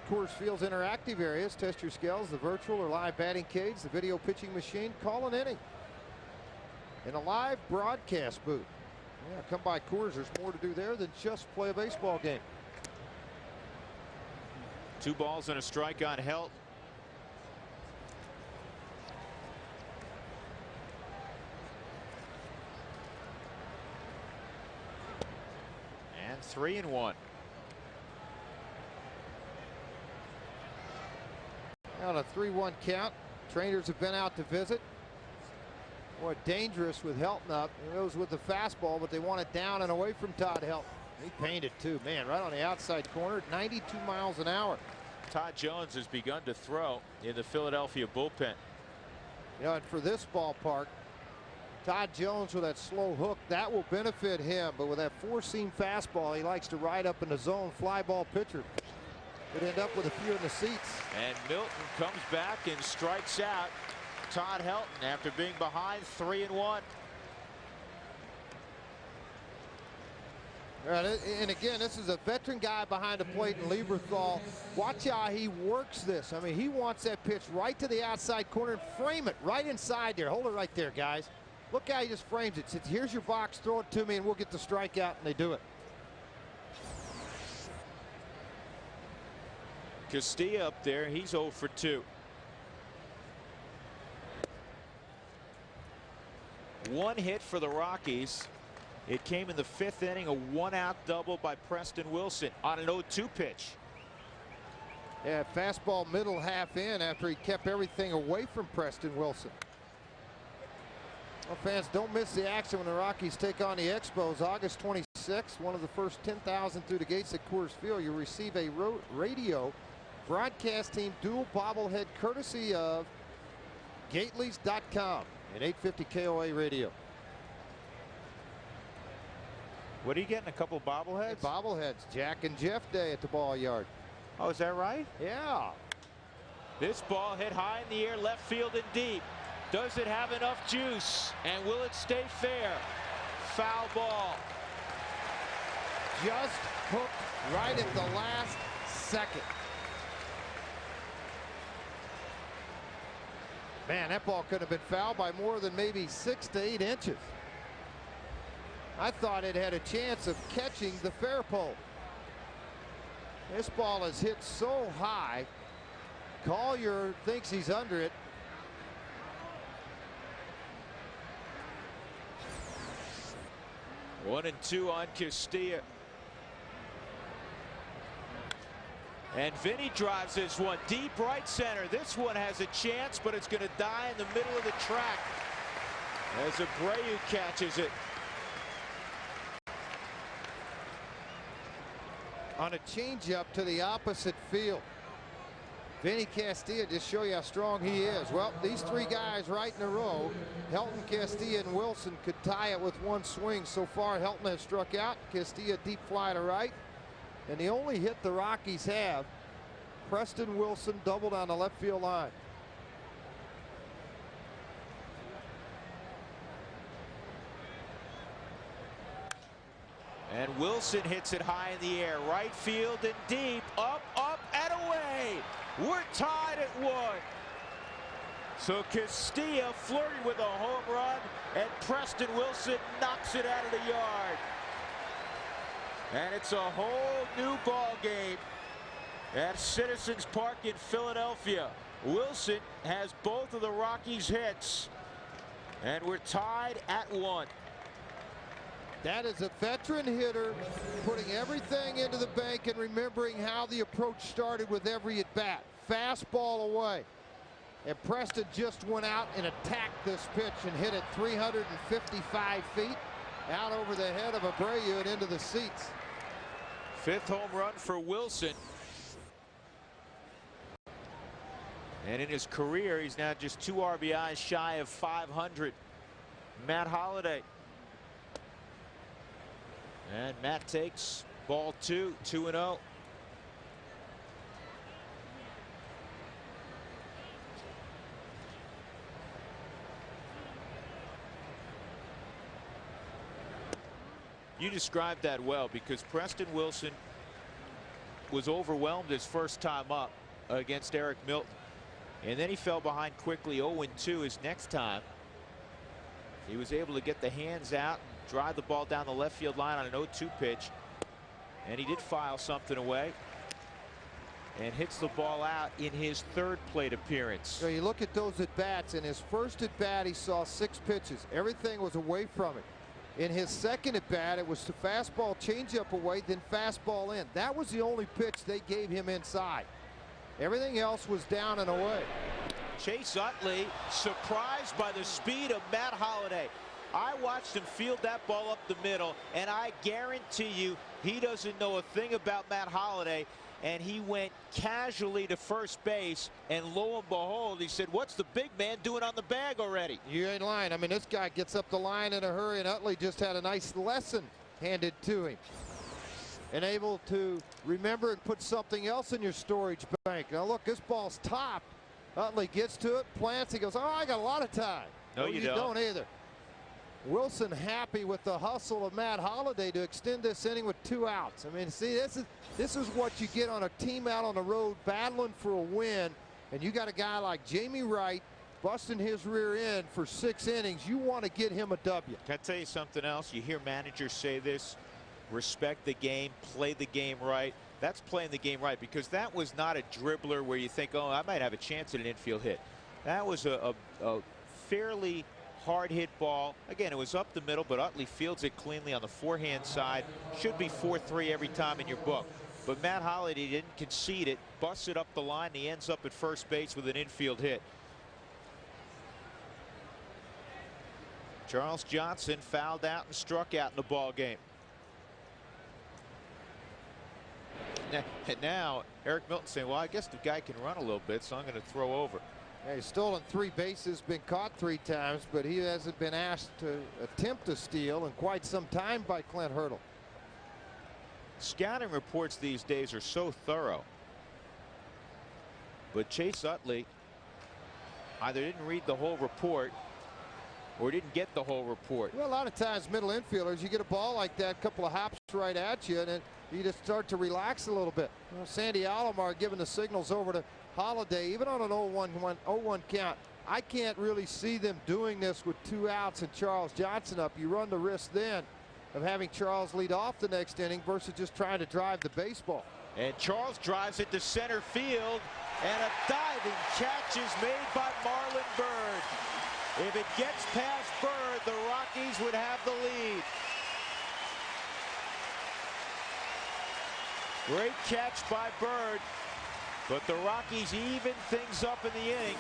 Coors Field's interactive areas, test your skills, the virtual or live batting cage, the video pitching machine, call an inning. In a live broadcast booth. Yeah, come by Coors. There's more to do there than just play a baseball game. 2 balls and a strike on Helton. And 3-1. On a 3-1 count. Trainers have been out to visit. Boy, dangerous with Helton up. It goes with the fastball, but they want it down and away from Todd Helton. He painted too, man, right on the outside corner, 92 miles an hour. Todd Jones has begun to throw in the Philadelphia bullpen. You know, and for this ballpark, Todd Jones with that slow hook, that will benefit him. But with that 4-seam fastball, he likes to ride up in the zone, fly ball pitcher. Could end up with a few in the seats. And Milton comes back and strikes out Todd Helton after being behind 3-1. All right, and again, this is a veteran guy behind the plate in Lieberthal. Watch how he works this. I mean, he wants that pitch right to the outside corner and frame it right inside there. Hold it right there, guys. Look how he just frames it. Says, here's your box, throw it to me, and we'll get the strikeout, and they do it. Castilla up there, he's 0 for 2. One hit for the Rockies. It came in the 5th inning, a 1-out double by Preston Wilson on an 0-2 pitch. Yeah, fastball middle half in after he kept everything away from Preston Wilson. Well, fans, don't miss the action when the Rockies take on the Expos August 26th. One of the first 10,000 through the gates at Coors Field. You'll receive a radio broadcast team dual bobblehead courtesy of Gately's.com and 850 KOA radio. What are you getting? A couple of bobbleheads? Hey, bobbleheads. Jack and Jeff Day at the ball yard. Oh, is that right? Yeah. This ball hit high in the air, left field and deep. Does it have enough juice? And will it stay fair? Foul ball. Just hooked right at the last second. Man, that ball could have been fouled by more than maybe 6 to 8 inches. I thought it had a chance of catching the fair pole. This ball is hit so high. Collier thinks he's under it. 1-2 on Castilla. And Vinny drives this one deep right center. This one has a chance, but it's going to die in the middle of the track. As Abreu catches it. On a changeup to the opposite field. Vinny Castilla, just show you how strong he is. Well, these three guys right in a row, Helton, Castilla, and Wilson could tie it with one swing. So far, Helton has struck out. Castilla deep fly to right. And the only hit the Rockies have, Preston Wilson doubled on the left field line. And Wilson hits it high in the air, right field and deep, up, and away. We're tied at 1. So Castilla flirted with a home run, and Preston Wilson knocks it out of the yard. And it's a whole new ball game at Citizens Park in Philadelphia. Wilson has both of the Rockies' hits, and we're tied at 1. That is a veteran hitter putting everything into the bank and remembering how the approach started with every at-bat. Fastball away. And Preston just went out and attacked this pitch and hit it 355 feet out over the head of Abreu and into the seats. 5th home run for Wilson. And in his career, he's now just 2 RBIs shy of 500. Matt Holliday. And Matt takes ball 2, 2-0. You described that well, because Preston Wilson was overwhelmed his first time up against Eric Milton. And then he fell behind quickly. 0-2 his next time. He was able to get the hands out, drive the ball down the left field line on an 0-2 pitch. And he did file something away. And hits the ball out in his 3rd plate appearance. So you look at those at-bats. In his first at-bat, he saw 6 pitches. Everything was away from him. In his second at-bat, it was the fastball changeup away, then fastball in. That was the only pitch they gave him inside. Everything else was down and away. Chase Utley surprised by the speed of Matt Holliday. I watched him field that ball up the middle, and I guarantee you he doesn't know a thing about Matt Holliday. And he went casually to first base, and lo and behold, he said, "What's the big man doing on the bag already?" You ain't lying. I mean, this guy gets up the line in a hurry, and Utley just had a nice lesson handed to him. And able to remember and put something else in your storage bank. Now look, this ball's topped. Utley gets to it, plants, he goes, "Oh, I got a lot of time." No, you don't either. Wilson happy with the hustle of Matt Holliday to extend this inning with 2 outs. I mean, see, this is what you get on a team out on the road battling for a win, and you got a guy like Jamie Wright busting his rear end for 6 innings. You want to get him a W. Can I tell you something else? You hear managers say this: respect the game, play the game right. That's playing the game right, because that was not a dribbler where you think, oh, I might have a chance at an infield hit. That was a fairly hard hit ball. Again, it was up the middle, but Utley fields it cleanly on the forehand side. Should be 4-3 every time in your book. But Matt Holliday didn't concede it, busts it up the line. He ends up at first base with an infield hit. Charles Johnson fouled out and struck out in the ball game. And now Eric Milton saying, well, I guess the guy can run a little bit, so I'm going to throw over. Yeah, he's stolen 3 bases, been caught 3 times, but he hasn't been asked to attempt to steal in quite some time by Clint Hurdle. Scouting reports these days are so thorough. But Chase Utley either didn't read the whole report or didn't get the whole report. Well, a lot of times middle infielders, you get a ball like that, a couple of hops right at you, and then you just start to relax a little bit. You know, Sandy Alomar giving the signals over to Holliday, even on an 0-1 count. I can't really see them doing this with 2 outs and Charles Johnson up. You run the risk then of having Charles lead off the next inning versus just trying to drive the baseball. And Charles drives it to center field, and a diving catch is made by Marlon Byrd. If it gets past Byrd, the Rockies would have the lead. Great catch by Byrd. But the Rockies even things up in the inning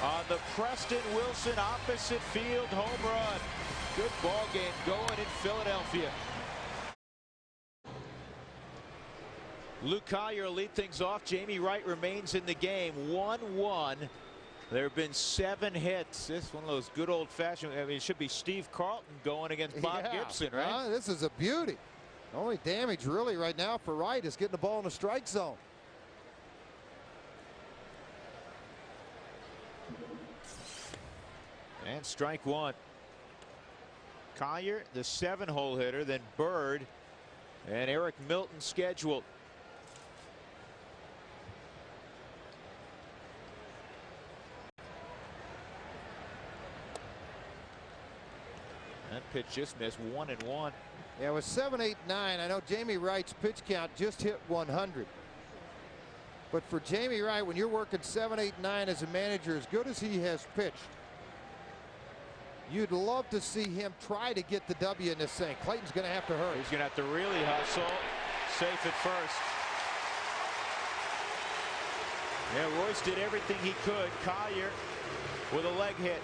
on the Preston Wilson opposite field home run. Good ball game going in Philadelphia. Luke Collier will lead things off. Jamie Wright remains in the game. 1-1. There have been 7 hits. This is one of those good old-fashioned. I mean, it should be Steve Carlton going against Bob Gibson, right? This is a beauty. The only damage really right now for Wright is getting the ball in the strike zone. And strike one. Collier, the 7-hole hitter, then Bird and Eric Milton scheduled. That pitch just missed. 1-1. Yeah, it was 7, 8, 9. I know Jamie Wright's pitch count just hit 100. But for Jamie Wright, when you're working 7, 8, 9 as a manager, as good as he has pitched, you'd love to see him try to get the W in this thing. Clayton's going to have to hurry. He's going to have to really hustle. Safe at first. Yeah, Royce did everything he could. Collier with a leg hit.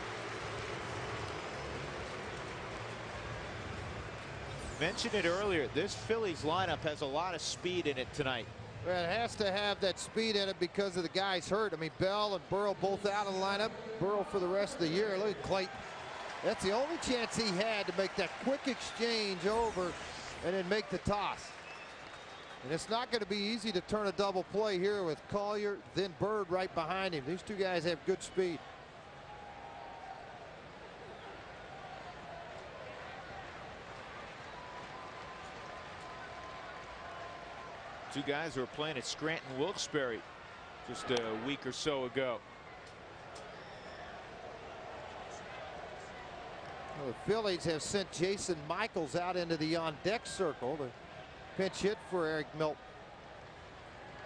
Mentioned it earlier. This Phillies lineup has a lot of speed in it tonight. Well, it has to have that speed in it because of the guys hurt. I mean, Bell and Burrow both out of the lineup. Burrow for the rest of the year. Look at Clayton. That's the only chance he had to make that quick exchange over and then make the toss. And it's not going to be easy to turn a double play here with Collier, then Bird right behind him. These two guys have good speed. Two guys who were playing at Scranton Wilkes-Barre just a week or so ago. Well, the Phillies have sent Jason Michaels out into the on-deck circle to pinch hit for Eric Milton.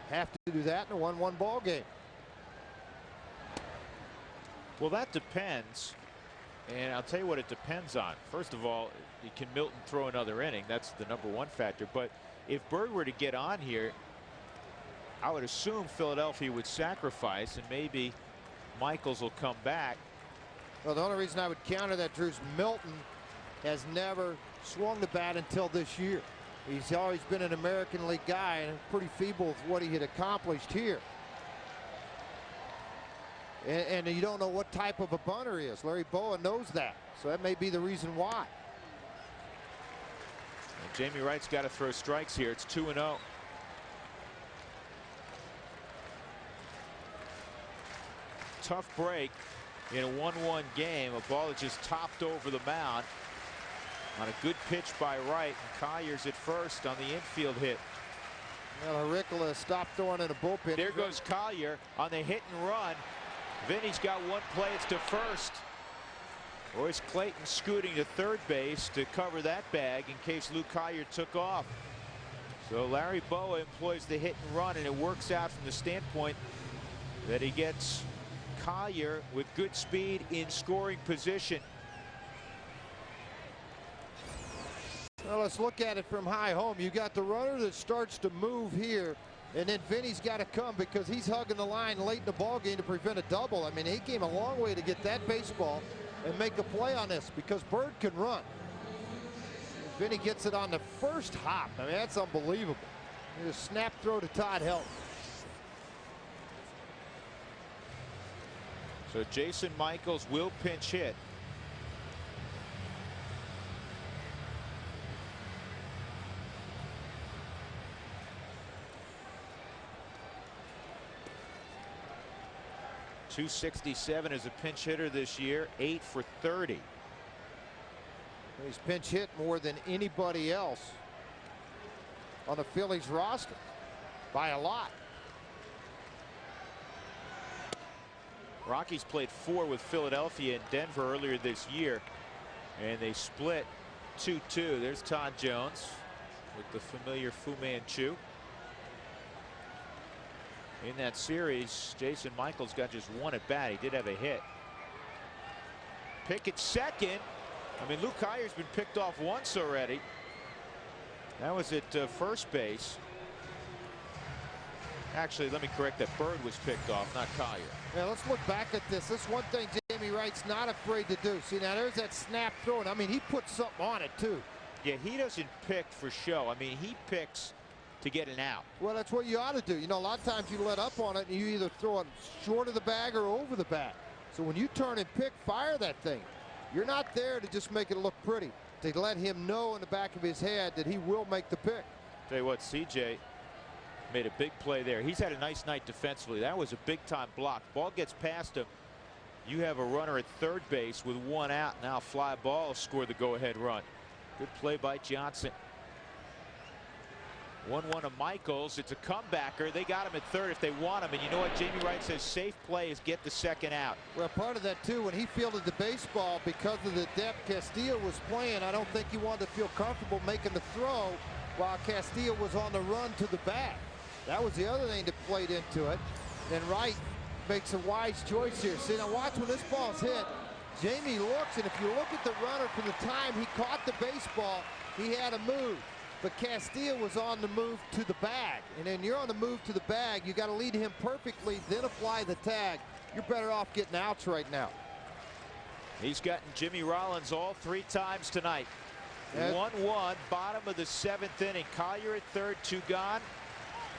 Have to do that in a 1-1 ball game. Well, that depends. And I'll tell you what it depends on. First of all, can Milton throw another inning? That's the #1 factor. But if Bird were to get on here, I would assume Philadelphia would sacrifice and maybe Michaels will come back. Well, the only reason I would counter that, Drew, is Milton has never swung the bat until this year. He's always been an American League guy and pretty feeble with what he had accomplished here. And you don't know what type of a bunter he is. Larry Bowa knows that, so that may be the reason why. And Jamie Wright's got to throw strikes here. It's 2-0. Tough break in a 1-1 game. A ball that just topped over the mound on a good pitch by Wright, and Collier's at first on the infield hit. Well, Haricola stopped throwing in a bullpen. There goes Collier on the hit and run. Vinny's got one play. It's to first. Royce Clayton scooting to third base to cover that bag in case Luke Collier took off. So Larry Bowa employs the hit and run, and it works out from the standpoint that he gets Collier with good speed in scoring position. Well, let's look at it from high home. You got the runner that starts to move here, and then Vinny's got to come because he's hugging the line late in the ball game to prevent a double. I mean, he came a long way to get that baseball and make a play on this because Bird can run. And Vinny gets it on the first hop. I mean, that's unbelievable. A snap throw to Todd Helton. So Jason Michaels will pinch hit. .267 as a pinch hitter this year, 8 for 30. He's pinch hit more than anybody else on the Phillies roster by a lot. Rockies played 4 with Philadelphia and Denver earlier this year, and they split 2-2. There's Todd Jones with the familiar Fu Manchu. In that series, Jason Michaels got just one at bat. He did have a hit. Pick at second. I mean, Luke Collier's been picked off once already. That was at first base. Actually, let me correct that. Bird was picked off, not Collier. Yeah, let's look back at this. This one thing Jamie Wright's not afraid to do. See, now there's that snap throw, and I mean, he put something on it, too. Yeah, he doesn't pick for show. I mean, he picks to get an out. Well, that's what you ought to do. You know, a lot of times you let up on it, and you either throw it short of the bag or over the bag. So when you turn and pick, fire that thing. You're not there to just make it look pretty, to let him know in the back of his head that he will make the pick. Tell you what, CJ made a big play there. He's had a nice night defensively. That was a big-time block. Ball gets past him. You have a runner at third base with one out. Now fly ball scored the go-ahead run. Good play by Johnson. 1-1 to Michaels. It's a comebacker. They got him at third if they want him. And you know what Jamie Wright says? Safe play is get the second out. Well, part of that, too, when he fielded the baseball, because of the depth Castillo was playing, I don't think he wanted to feel comfortable making the throw while Castillo was on the run to the bag. That was the other thing that played into it. And Wright makes a wise choice here. See, now watch when this ball's hit. Jamie looks, and if you look at the runner from the time he caught the baseball, he had a move. But Castillo was on the move to the bag. And then you're on the move to the bag. You got to lead him perfectly, then apply the tag. You're better off getting outs right now. He's gotten Jimmy Rollins all 3 times tonight. 1-1, bottom of the 7th inning. Collier at third, 2 gone.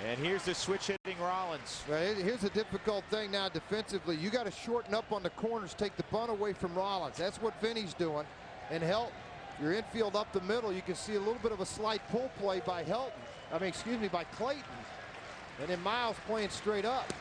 And here's the switch hitting Rollins. Right, here's the difficult thing now defensively. You got to shorten up on the corners, take the bunt away from Rollins. That's what Vinny's doing. And help your infield up the middle. You can see a little bit of a slight pull play by by Clayton. And then Miles playing straight up.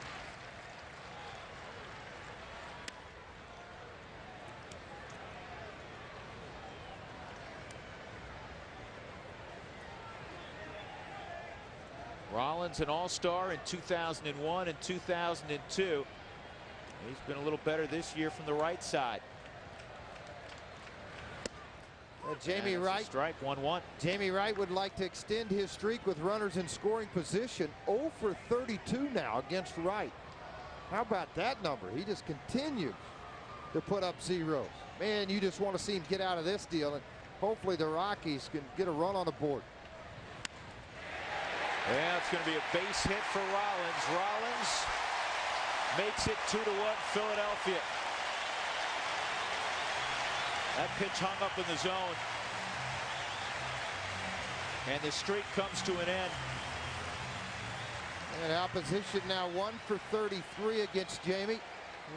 Rollins an all-star in 2001 and 2002. He's been a little better this year from the right side. Jamie Wright. Strike 1-1. Jamie Wright would like to extend his streak with runners in scoring position. 0 for 32 now against Wright. How about that number? He just continues to put up zeros. Man, you just want to see him get out of this deal, and hopefully the Rockies can get a run on the board. Yeah, it's going to be a base hit for Rollins. Rollins makes it 2-1 Philadelphia. That pitch hung up in the zone. And the streak comes to an end. And opposition now 1 for 33 against Jamie.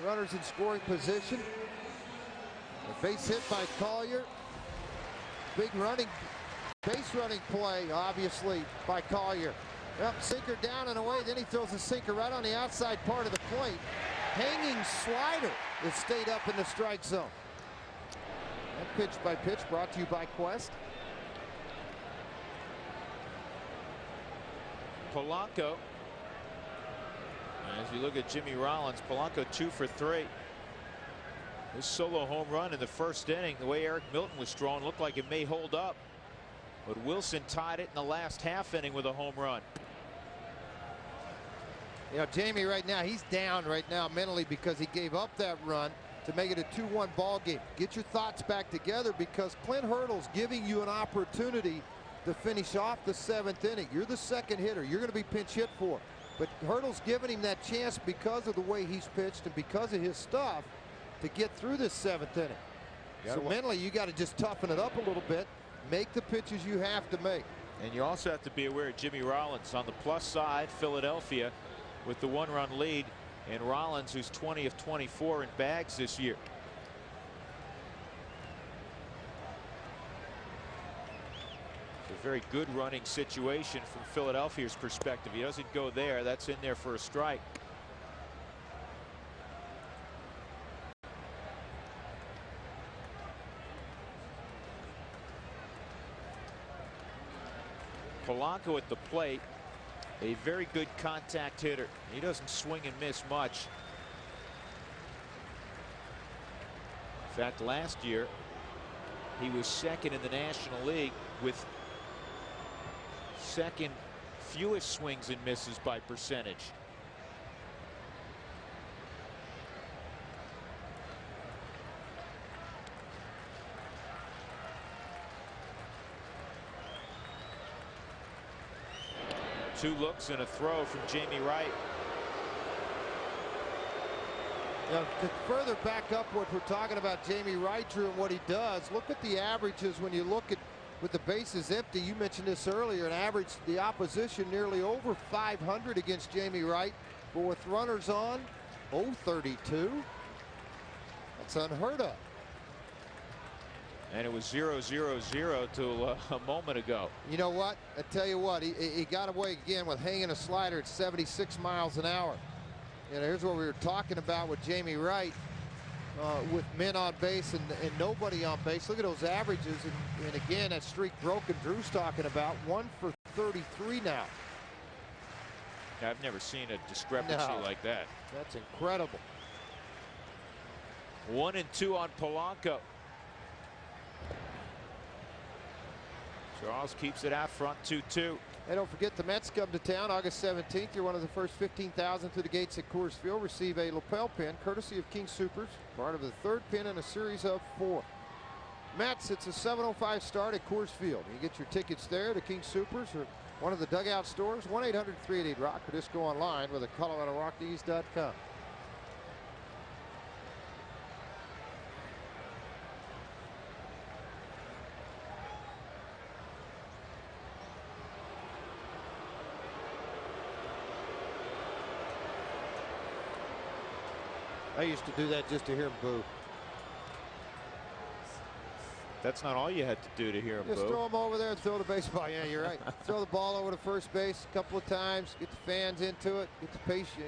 Runners in scoring position. A base hit by Collier. Big base running play, obviously, by Collier. Well, sinker down and away. Then he throws a sinker right on the outside part of the plate. Hanging slider that stayed up in the strike zone. And pitch by pitch brought to you by Quest. Polanco. As you look at Jimmy Rollins, Polanco 2 for 3. His solo home run in the first inning, the way Eric Milton was throwing, looked like it may hold up. But Wilson tied it in the last half inning with a home run. You know, Jamie right now, he's down right now mentally because he gave up that run to make it a 2-1 ball game. Get your thoughts back together because Clint Hurdle's giving you an opportunity to finish off the 7th inning. You're the second hitter. You're going to be pinch hit for. But Hurdle's giving him that chance because of the way he's pitched and because of his stuff to get through this 7th inning. So mentally, you got to just toughen it up a little bit. Make the pitches you have to make. And you also have to be aware of Jimmy Rollins. On the plus side, Philadelphia with the 1-run lead, and Rollins, who's 20 of 24 in bags this year. It's a very good running situation from Philadelphia's perspective. He doesn't go there. That's in there for a strike. Polanco at the plate, a very good contact hitter. He doesn't swing and miss much. In fact, last year he was second in the National League with second fewest swings and misses by percentage. 2 looks and a throw from Jamie Wright. Now, to further back up what we're talking about Jamie Wright, Drew, and what he does, look at the averages when you look at with the bases empty. You mentioned this earlier, an average, the opposition nearly over 500 against Jamie Wright, but with runners on, 0-32. That's unheard of. And it was 0-0-0 till a moment ago. You know what? I tell you what, he got away again with hanging a slider at 76 miles an hour. You know, here's what we were talking about with Jamie Wright, with men on base and nobody on base. Look at those averages, and again, that streak broken Drew's talking about, 1 for 33 now. I've never seen a discrepancy like that. That's incredible. 1-2 on Polanco. Charles keeps it out front, 2-2. And don't forget, the Mets come to town August 17th. You're one of the first 15,000 through the gates at Coors Field. Receive a lapel pin courtesy of King Soopers, part of the 3rd pin in a series of 4. Mets, it's a 7:05 start at Coors Field. You get your tickets there to King Soopers or one of the dugout stores, 1-800-388-ROCK, or just go online with ColoradoRockies.com. I used to do that just to hear him boo. That's not all you had to do to hear him Just boo. throw him over there and throw the baseball. Yeah, you're right. Throw the ball over to first base a couple of times. Get the fans into it.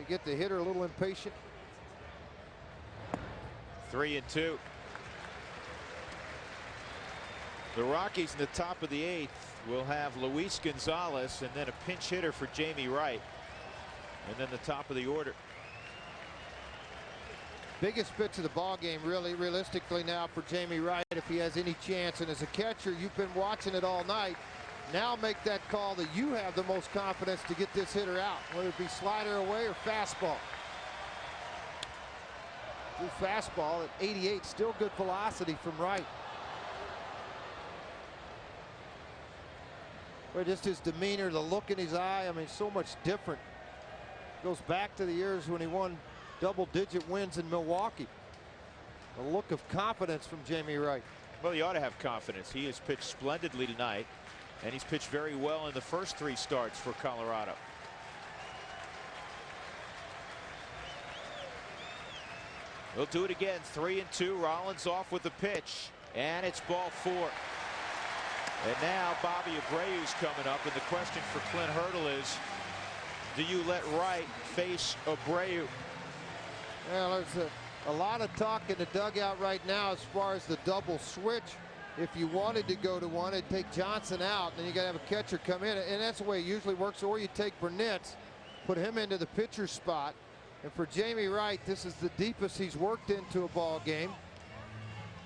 Get the hitter a little impatient. 3-2. The Rockies in the top of the 8th will have Luis Gonzalez and then a pinch hitter for Jamie Wright. And then the top of the order. Biggest pitch of the ball game, really, realistically now for Jamie Wright, if he has any chance. And as a catcher, you've been watching it all night. Now make that call that you have the most confidence to get this hitter out, whether it be slider away or fastball. Good fastball at 88, still good velocity from Wright. But just his demeanor, the look in his eye, I mean, so much different. Goes back to the years when he won double-digit wins in Milwaukee. A look of confidence from Jamie Wright. Well, he ought to have confidence. He has pitched splendidly tonight, and he's pitched very well in the first 3 starts for Colorado. He'll do it again. 3-2. Rollins off with the pitch, and it's ball 4. And now Bobby Abreu's coming up, and the question for Clint Hurdle is, do you let Wright face Abreu? Well, there's a lot of talk in the dugout right now as far as the double switch. If you wanted to go to one, it'd take Johnson out, then you got to have a catcher come in, and that's the way it usually works. Or you take Burnett, put him into the pitcher spot. And for Jamie Wright, this is the deepest he's worked into a ball game.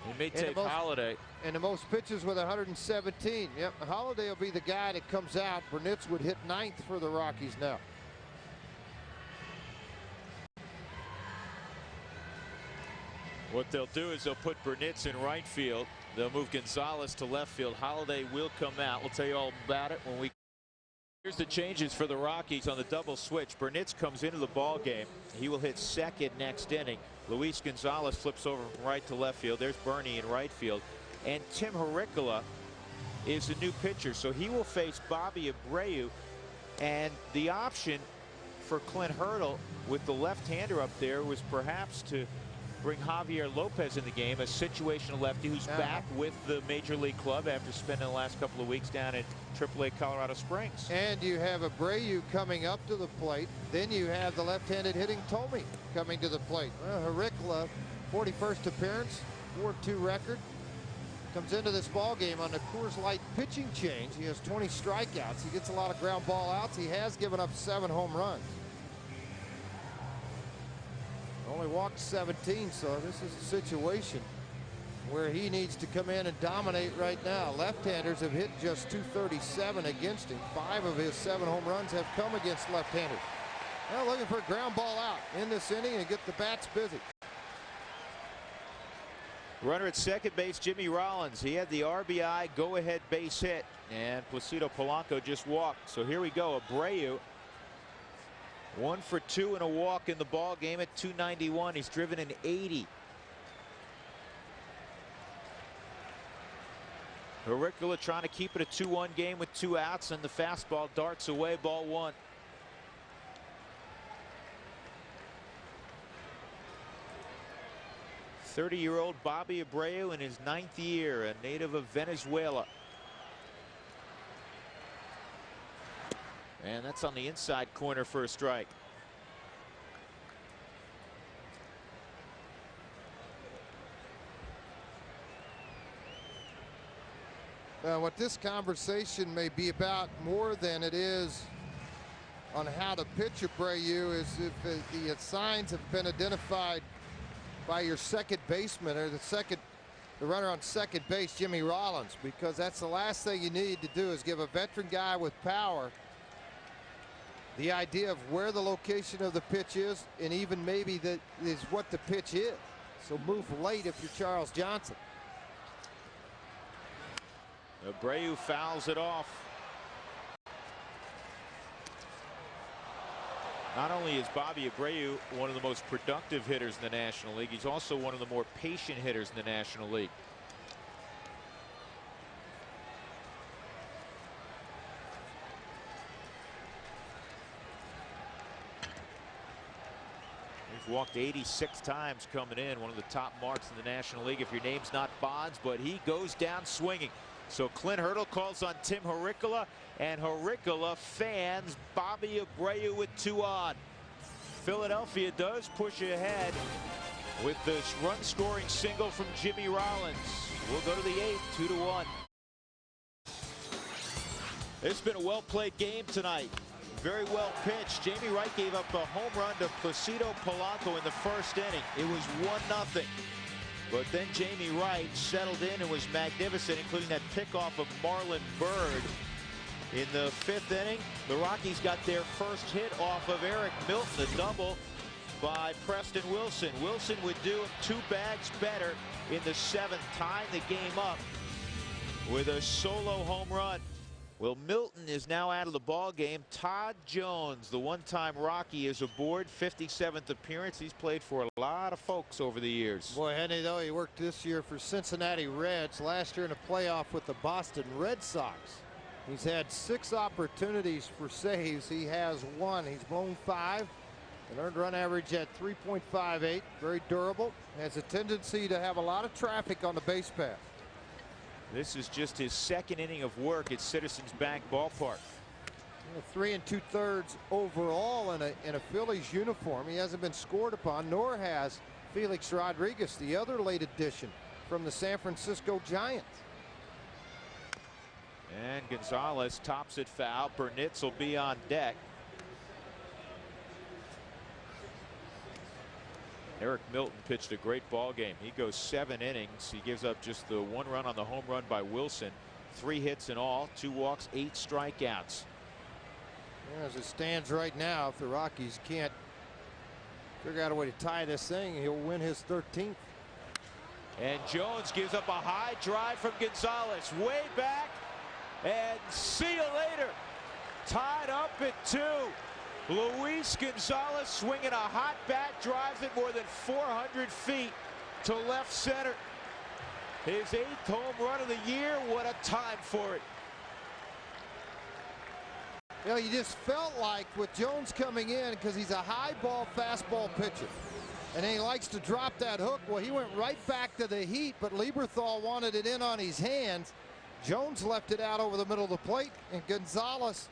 He may take Holiday. And the most pitches with 117. Yep, Holiday will be the guy that comes out. Burnett would hit 9th for the Rockies now. What they'll do is they'll put Burnett in right field. They'll move Gonzalez to left field. Holiday will come out. We'll tell you all about it when we. Here's the changes for the Rockies on the double switch. Burnett comes into the ball game. He will hit 2nd next inning. Luis Gonzalez flips over from right to left field. There's Bernie in right field. And Tim Hurricola is the new pitcher, so he will face Bobby Abreu. And the option for Clint Hurdle with the left-hander up there was perhaps to bring Javier Lopez in the game, a situational lefty who's back with the Major League club after spending the last couple of weeks down in AAA Colorado Springs. And you have Abreu coming up to the plate. Then you have the left-handed hitting Tomey coming to the plate. Well, Hurricola, 41st appearance, 4-2 record. Comes into this ball game on the Coors Light pitching change. He has 20 strikeouts. He gets a lot of ground ball outs. He has given up 7 home runs. Only walked 17, so this is a situation where he needs to come in and dominate right now. Left-handers have hit just 237 against him. 5 of his 7 home runs have come against left-handers. Now looking for a ground ball out in this inning and get the bats busy. Runner at second base, Jimmy Rollins. He had the RBI go-ahead base hit, and Placido Polanco just walked. So here we go. Abreu, 1 for 2 and a walk in the ball game at 291. He's driven an 80. Auricola trying to keep it a 2-1 game with 2 outs, and the fastball darts away, ball 1. Thirty-year-old Bobby Abreu in his 9th year, a native of Venezuela. And that's on the inside corner for a strike. What this conversation may be about more than it is on how to pitch Abreu is if the signs have been identified by your second baseman or the runner on second base, Jimmy Rollins, because that's the last thing you need to do is give a veteran guy with power the idea of where the location of the pitch is, and even maybe that is what the pitch is. So move late if you're Charles Johnson. Abreu fouls it off. Not only is Bobby Abreu one of the most productive hitters in the National League, he's also one of the more patient hitters in the National League. He's walked 86 times coming in, one of the top marks in the National League if your name's not Bonds, but he goes down swinging. So Clint Hurdle calls on Tim Auricola, and Auricola fans Bobby Abreu with 2 on. Philadelphia does push ahead with this run-scoring single from Jimmy Rollins. We'll go to the 8th, 2-1. It's been a well-played game tonight. Very well pitched. Jamie Wright gave up a home run to Placido Polanco in the first inning. It was 1-0. But then Jamie Wright settled in and was magnificent, including that pickoff of Marlon Byrd. In the 5th inning, the Rockies got their first hit off of Eric Milton, a double by Preston Wilson. Wilson would do 2 bags better in the 7th, tying the game up with a solo home run. Well, Milton is now out of the ball game. Todd Jones, the one-time Rocky, is aboard. 57th appearance. He's played for a lot of folks over the years. Boy, Henry, though, he worked this year for Cincinnati Reds, last year in a playoff with the Boston Red Sox. He's had 6 opportunities for saves. He has 1. He's blown 5. An earned run average at 3.58. Very durable. Has a tendency to have a lot of traffic on the base path. This is just his 2nd inning of work at Citizens Bank Ballpark. 3 2/3 overall in a Phillies uniform. He hasn't been scored upon, nor has Felix Rodriguez, the other late addition from the San Francisco Giants. And Gonzalez tops it foul. Burnitz will be on deck. Eric Milton pitched a great ball game. He goes 7 innings. He gives up just the 1 run on the home run by Wilson. 3 hits in all, 2 walks, 8 strikeouts. As it stands right now, if the Rockies can't figure out a way to tie this thing, he'll win his 13th. And Jones gives up a high drive from Gonzalez, way back, and see you later. Tied up at 2. Luis Gonzalez swinging a hot bat, drives it more than 400 feet to left center. His 8th home run of the year. What a time for it. You know, you just felt like with Jones coming in, because he's a high ball fastball pitcher, and he likes to drop that hook. Well, he went right back to the heat, but Lieberthal wanted it in on his hands. Jones left it out over the middle of the plate, and Gonzalez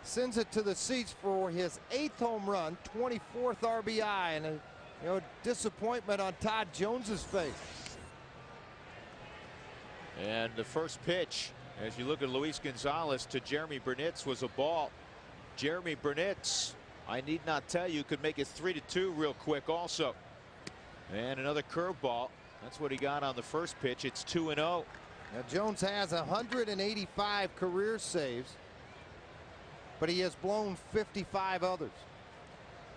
sends it to the seats for his 8th home run, 24th RBI, and disappointment on Todd Jones's face. And the first pitch, as you look at Luis Gonzalez to Jeremy Burnitz, was a ball. Jeremy Burnitz, I need not tell you, could make it 3-2 real quick also. And another curveball. That's what he got on the first pitch. It's 2-0. Now Jones has 185 career saves, but he has blown 55 others.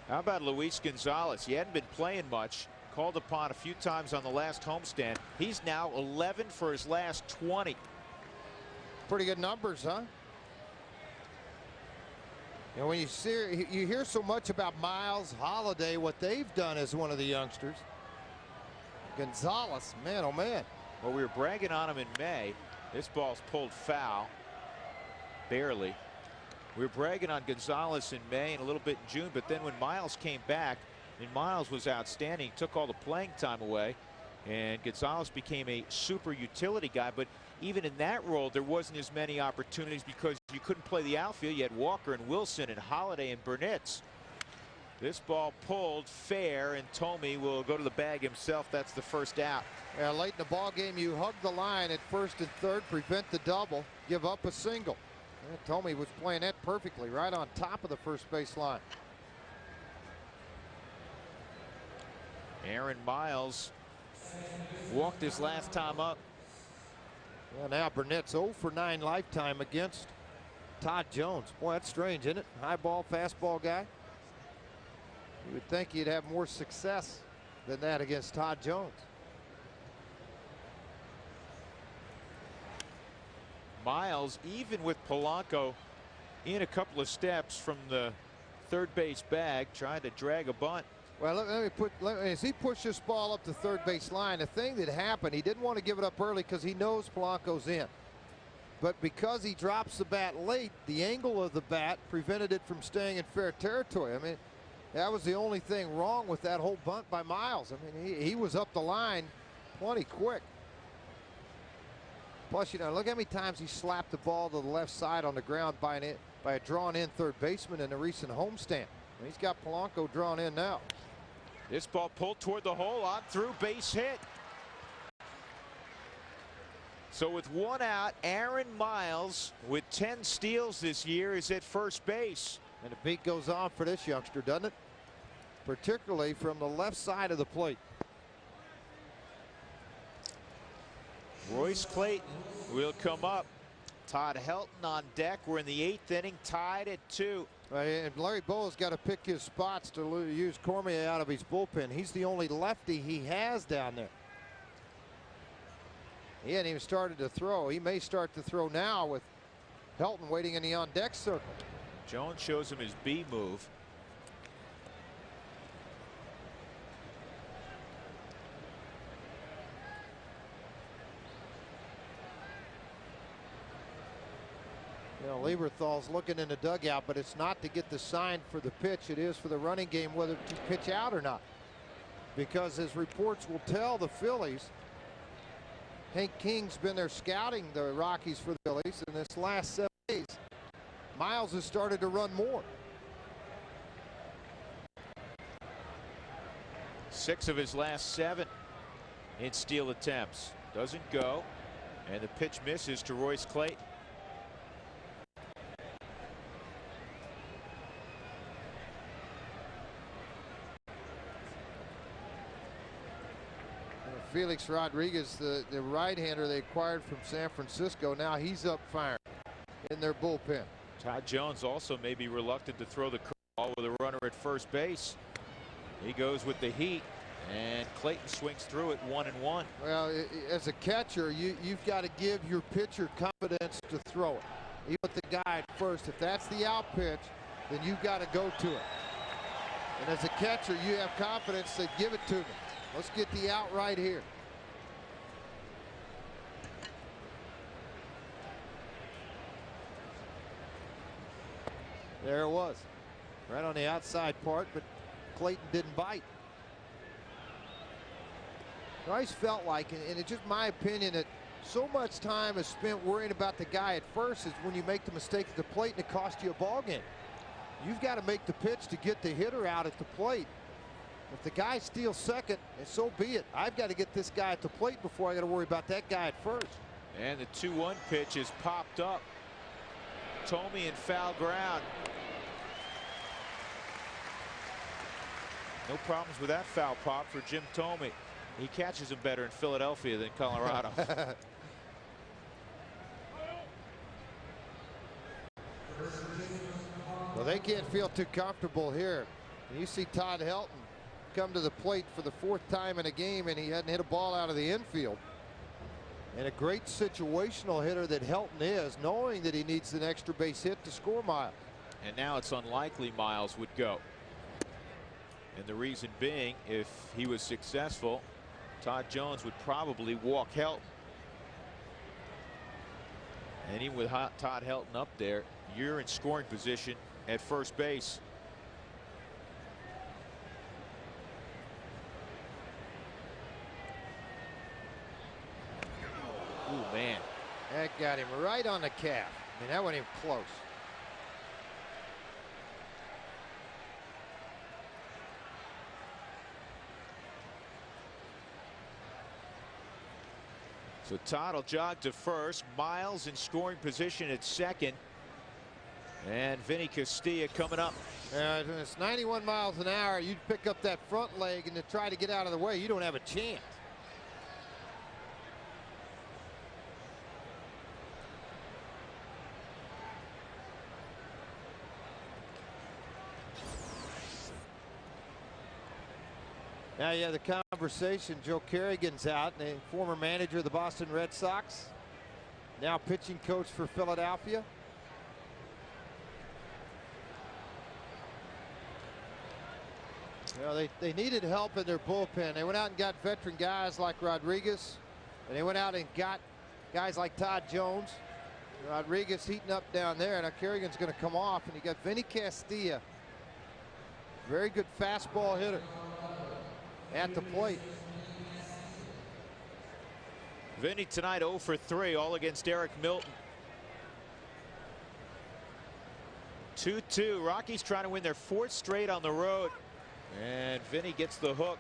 How about Luis Gonzalez? He hadn't been playing much. called upon a few times on the last homestand. He's now 11 for his last 20. Pretty good numbers, huh? And when you hear so much about Miles, Holiday, what they've done as one of the youngsters. Gonzalez, man, oh man. Well, we were bragging on him in May. This ball's pulled foul, barely. We were bragging on Gonzalez in May and a little bit in June, but then when Miles came back, and Miles was outstanding, took all the playing time away, and Gonzalez became a super utility guy. But even in that role, there wasn't as many opportunities because you couldn't play the outfield. You had Walker and Wilson and Holiday and Burnitz. This ball pulled fair, and Tomey will go to the bag himself. That's the first out. Yeah, late in the ball game, you hug the line at first and third, prevent the double, give up a single. Yeah, Tomey was playing that perfectly, right on top of the first base line. Aaron Miles walked his last time up. Well, now Burnett's 0 for 9 lifetime against Todd Jones. Boy, that's strange, isn't it? High ball, fastball guy. You would think he'd have more success than that against Todd Jones. Miles, even with Polanco in a couple of steps from the third base bag, trying to drag a bunt. Well, as he pushed this ball up the third base line, the thing that happened, he didn't want to give it up early because he knows Polanco's in. But because he drops the bat late, the angle of the bat prevented it from staying in fair territory. I mean, that was the only thing wrong with that whole bunt by Miles. I mean, he was up the line plenty quick. Plus, you know, look how many times he slapped the ball to the left side on the ground by a drawn-in third baseman in a recent homestand. And he's got Polanco drawn in now. This ball pulled toward the hole, on through, base hit. So with one out, Aaron Miles, with 10 steals this year, is at first base. And the beat goes on for this youngster, doesn't it? Particularly from the left side of the plate. Royce Clayton will come up. Todd Helton on deck. We're in the 8th inning, tied at 2. And Larry Bowa's got to pick his spots to use Cormier out of his bullpen. He's the only lefty he has down there. He hadn't even started to throw. He may start to throw now with Helton waiting in the on-deck circle. Jones shows him his B move. You know, Lieberthal's looking in the dugout, but it's not to get the sign for the pitch. It is for the running game whether to pitch out or not. Because as reports will tell the Phillies, Hank King's been there scouting the Rockies for the Phillies in this last 7 days. Miles has started to run more. 6 of his last 7 in steal attempts. Doesn't go. And the pitch misses to Royce Clayton. Felix Rodriguez, the right-hander they acquired from San Francisco, now he's up firing in their bullpen. Todd Jones also may be reluctant to throw the curveball with a runner at first base. He goes with the heat, and Clayton swings through it 1-1. Well, as a catcher, you've got to give your pitcher confidence to throw it. Even with the guy at first, if that's the out pitch, then you've got to go to it. And as a catcher, you have confidence to give it to me. Let's get the out right here. There it was. Right on the outside part, but Clayton didn't bite. I always felt like, and it's just my opinion, that so much time is spent worrying about the guy at first is when you make the mistake at the plate and it costs you a ball game. You've got to make the pitch to get the hitter out at the plate. If the guy steals second, and so be it. I've got to get this guy at the plate before I got to worry about that guy at first. And the 2-1 pitch is popped up. Tomey in foul ground. No problems with that foul pop for Jim Tomey. He catches him better in Philadelphia than Colorado. Well, they can't feel too comfortable here. You see Todd Helton come to the plate for the 4th time in a game, and he hadn't hit a ball out of the infield. And a great situational hitter that Helton is, knowing that he needs an extra base hit to score Miles. And now it's unlikely Miles would go. And the reason being, if he was successful, Todd Jones would probably walk Helton. And even with Todd Helton up there, you're in scoring position at first base. Ooh, man. That got him right on the calf. I mean, that wasn't even close. So Todd will jog to first. Miles in scoring position at second. And Vinny Castilla coming up. When it's 91 miles an hour, you'd pick up that front leg and to try to get out of the way. You don't have a chance. Now you have the conversation. Joe Kerrigan's out, the former manager of the Boston Red Sox, now pitching coach for Philadelphia. Well, they needed help in their bullpen. They went out and got veteran guys like Rodriguez, and they went out and got guys like Todd Jones. Rodriguez heating up down there, and now Kerrigan's going to come off, and you got Vinny Castilla, very good fastball hitter at the plate. Vinny tonight 0 for 3, all against Eric Milton. 2-2. Rockies trying to win their 4th straight on the road. And Vinny gets the hook.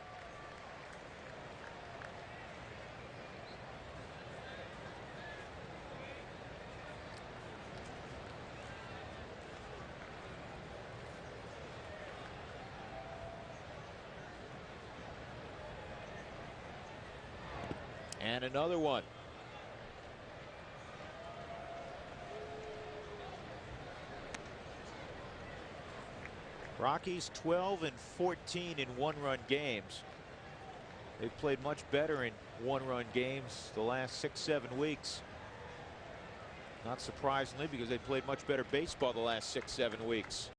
And another one. Rockies 12 and 14 in 1-run games. They've played much better in 1-run games the last 6-7 weeks. Not surprisingly, because they played much better baseball the last 6-7 weeks.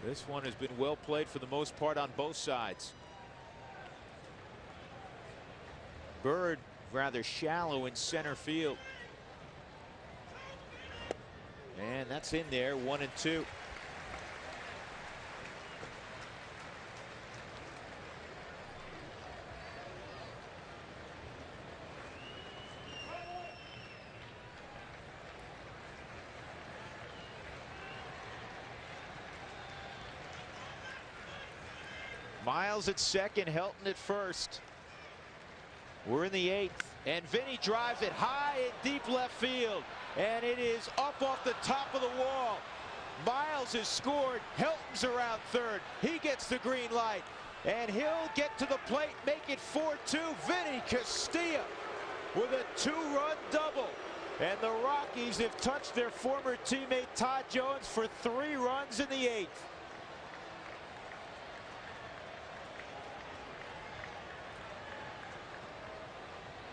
This one has been well played for the most part on both sides. Bird rather shallow in center field. And that's in there, 1-2. Miles at second, Helton at first. We're in the 8th, and Vinny drives it high in deep left field, and it is up off the top of the wall. Miles has scored. Helton's around third. He gets the green light, and he'll get to the plate, make it 4-2. Vinny Castilla with a 2-run double, and the Rockies have touched their former teammate Todd Jones for 3 runs in the 8th.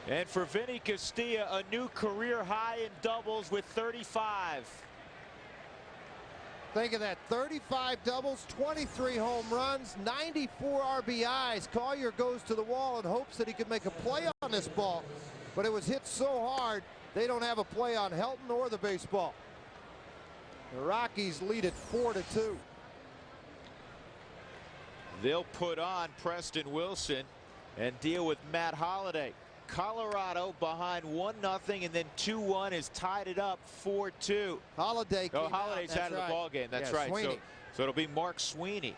And for Vinny Castilla, a new career high in doubles with 35. Think of that, 35 doubles, 23 home runs, 94 RBIs. Collier goes to the wall and hopes that he could make a play on this ball, but it was hit so hard they don't have a play on Helton or the baseball. The Rockies lead it 4-2. They'll put on Preston Wilson and deal with Matt Holliday. Colorado behind 1-0, and then 2-1 has tied it up 4-2. Holiday's out of the ball game. That's right. So it'll be Mark Sweeney.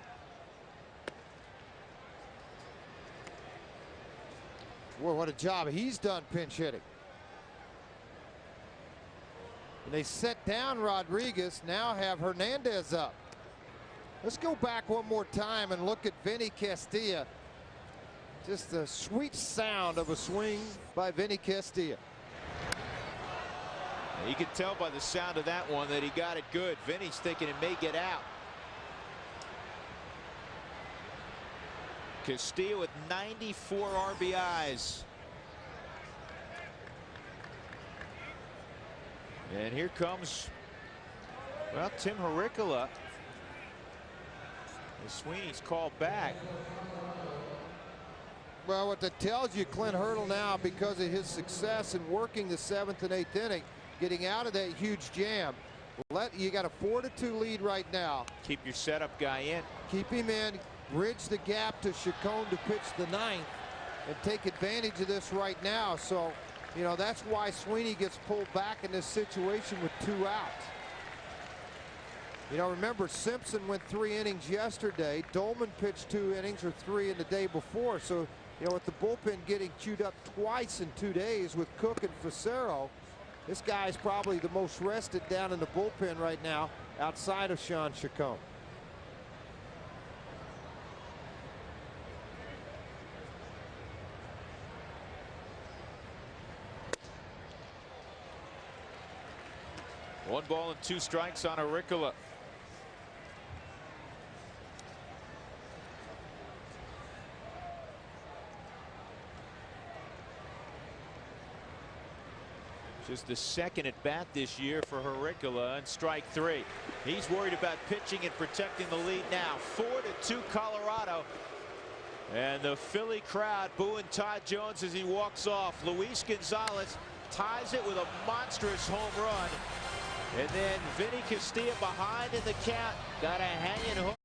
Boy, what a job he's done pinch hitting. And they set down Rodriguez, now have Hernandez up. Let's go back one more time and look at Vinny Castilla. Just the sweet sound of a swing by Vinny Castilla. You can tell by the sound of that one that he got it good. Vinny's thinking it may get out. Castillo with 94 RBIs. And here comes, well, Tim Hurricola. Sweeney's called back. Well, what that tells you, Clint Hurdle now, because of his success in working the 7th and 8th inning, getting out of that huge jam. You got a 4-2 lead right now. Keep your setup guy in. Keep him in, bridge the gap to Chacon to pitch the 9th, and take advantage of this right now. So, you know, that's why Sweeney gets pulled back in this situation with 2 outs. You know, remember, Simpson went 3 innings yesterday. Dolman pitched 2 innings or 3 in the day before. So, you know, with the bullpen getting chewed up twice in 2 days with Cook and Facero, this guy's probably the most rested down in the bullpen right now outside of Sean Chacon. One ball and 2 strikes on Hurricola. Just the 2nd at bat this year for Hurricola, and strike 3. He's worried about pitching and protecting the lead now. 4-2 Colorado. And the Philly crowd booing Todd Jones as he walks off. Luis Gonzalez ties it with a monstrous home run. And then Vinny Castilla behind in the count. Got a hanging hook.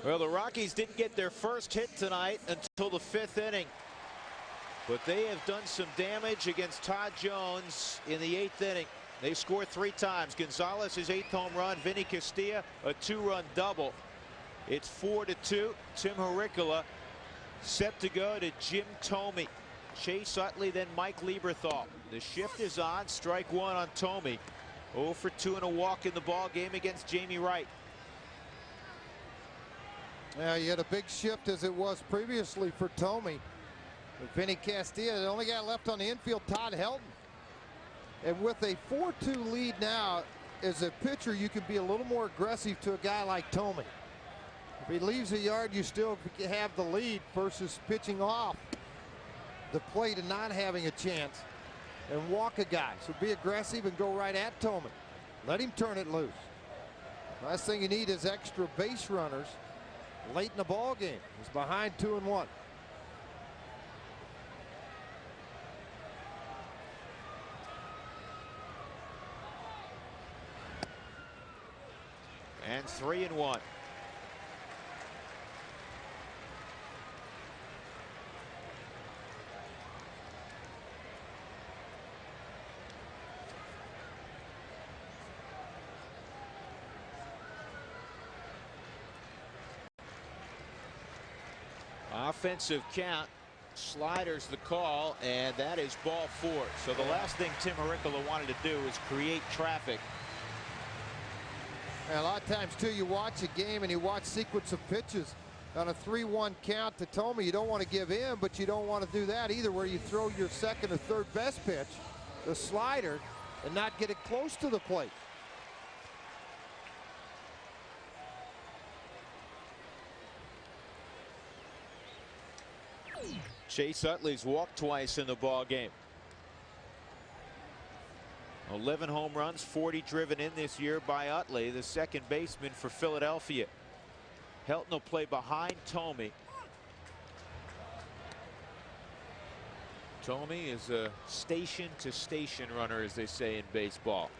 Well, the Rockies didn't get their first hit tonight until the 5th inning. But they have done some damage against Todd Jones in the 8th inning. They scored 3 times. Gonzalez, his 8th home run. Vinny Castilla, a 2-run double. It's 4-2. Tim Hurricola set to go to Jim Thome. Chase Utley, then Mike Lieberthal. The shift is on. Strike 1 on Thome. 0 for 2 and a walk in the ball game against Jamie Wright. Yeah, you had a big shift as it was previously for Thome. Vinny Castilla, the only guy left on the infield, Todd Helton. And with a 4-2 lead now, as a pitcher, you can be a little more aggressive to a guy like Thome. If he leaves a yard, you still have the lead versus pitching off the plate and not having a chance and walk a guy. So be aggressive and go right at Thome. Let him turn it loose. Last thing you need is extra base runners late in the ball game. He's behind 2-1. And 3-1. Offensive count. Sliders the call, and that is ball 4. So the last thing Tim Hurricola wanted to do is create traffic. And a lot of times too, you watch a game and you watch sequence of pitches on a 3-1 count to Thome. You don't want to give in, but you don't want to do that either, where you throw your 2nd or 3rd best pitch, the slider, and not get it close to the plate. Chase Utley's walked twice in the ball game. 11 home runs, 40 driven in this year by Utley, the 2nd baseman for Philadelphia. Helton will play behind Thome. Thome is a station-to-station runner, as they say in baseball.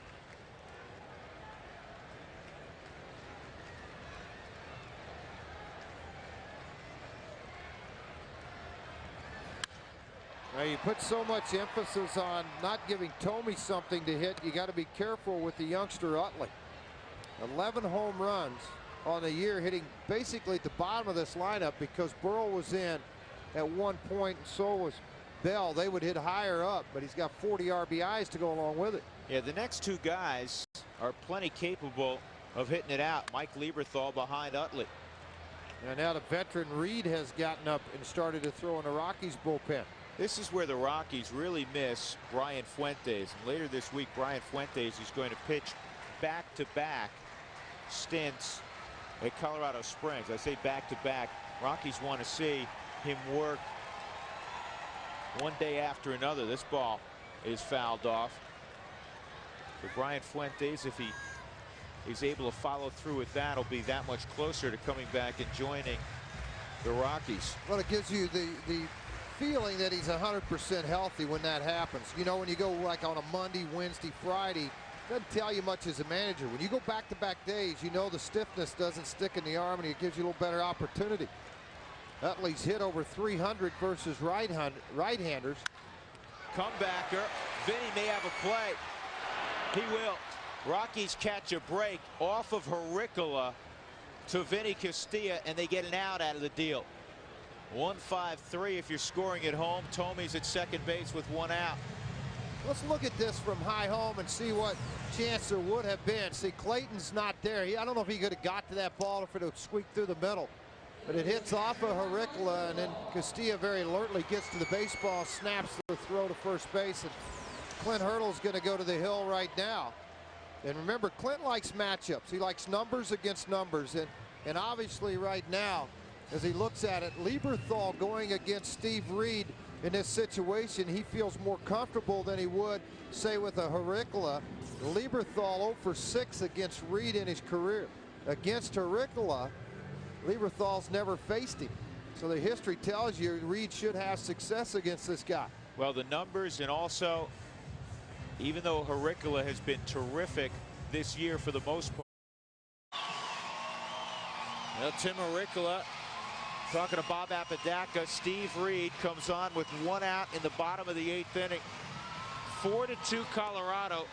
Now you put so much emphasis on not giving Thome something to hit. You got to be careful with the youngster Utley. 11 home runs on the year, hitting basically at the bottom of this lineup because Burrell was in at one point and so was Bell. They would hit higher up, but he's got 40 RBIs to go along with it. Yeah, the next 2 guys are plenty capable of hitting it out. Mike Lieberthal behind Utley. And now the veteran Reed has gotten up and started to throw in the Rockies bullpen. This is where the Rockies really miss Brian Fuentes. And later this week, Brian Fuentes is going to pitch back-to-back stints at Colorado Springs. I say back-to-back Rockies want to see him work one day after another. This ball is fouled off. But Brian Fuentes, if he is able to follow through with that, will be that much closer to coming back and joining the Rockies. Well, it gives you the feeling that he's 100% healthy when that happens. You know, when you go like on a Monday, Wednesday, Friday, doesn't tell you much as a manager. When you go back-to-back days, you know the stiffness doesn't stick in the arm, and it gives you a little better opportunity. Utley's hit over 300 versus right-handers. Comebacker. Vinny may have a play. He will. Rockies catch a break off of Hurricola to Vinny Castilla, and they get an out of the deal. 1-5-3 if you're scoring at home. Tomey's at second base with one out. Let's look at this from high home and see what chance there would have been. See, Clayton's not there. I don't know if he could have got to that ball if it would squeak through the middle. But it hits off of Hurricola, and then Castilla very alertly gets to the baseball, snaps the throw to first base, and Clint Hurdle's going to go to the hill right now. And remember, Clint likes matchups. He likes numbers against numbers. And obviously right now, as he looks at it, Lieberthal going against Steve Reed in this situation, he feels more comfortable than he would, say, with a Hurricola. Lieberthal 0 for 6 against Reed in his career. Against Hurricola, Lieberthal's never faced him. So the history tells you Reed should have success against this guy. Well, the numbers, and also, even though Hurricola has been terrific this year for the most part. Well, Tim Hurricola talking to Bob Apodaca. Steve Reed comes on with one out in the bottom of the 8th inning. 4-2 Colorado.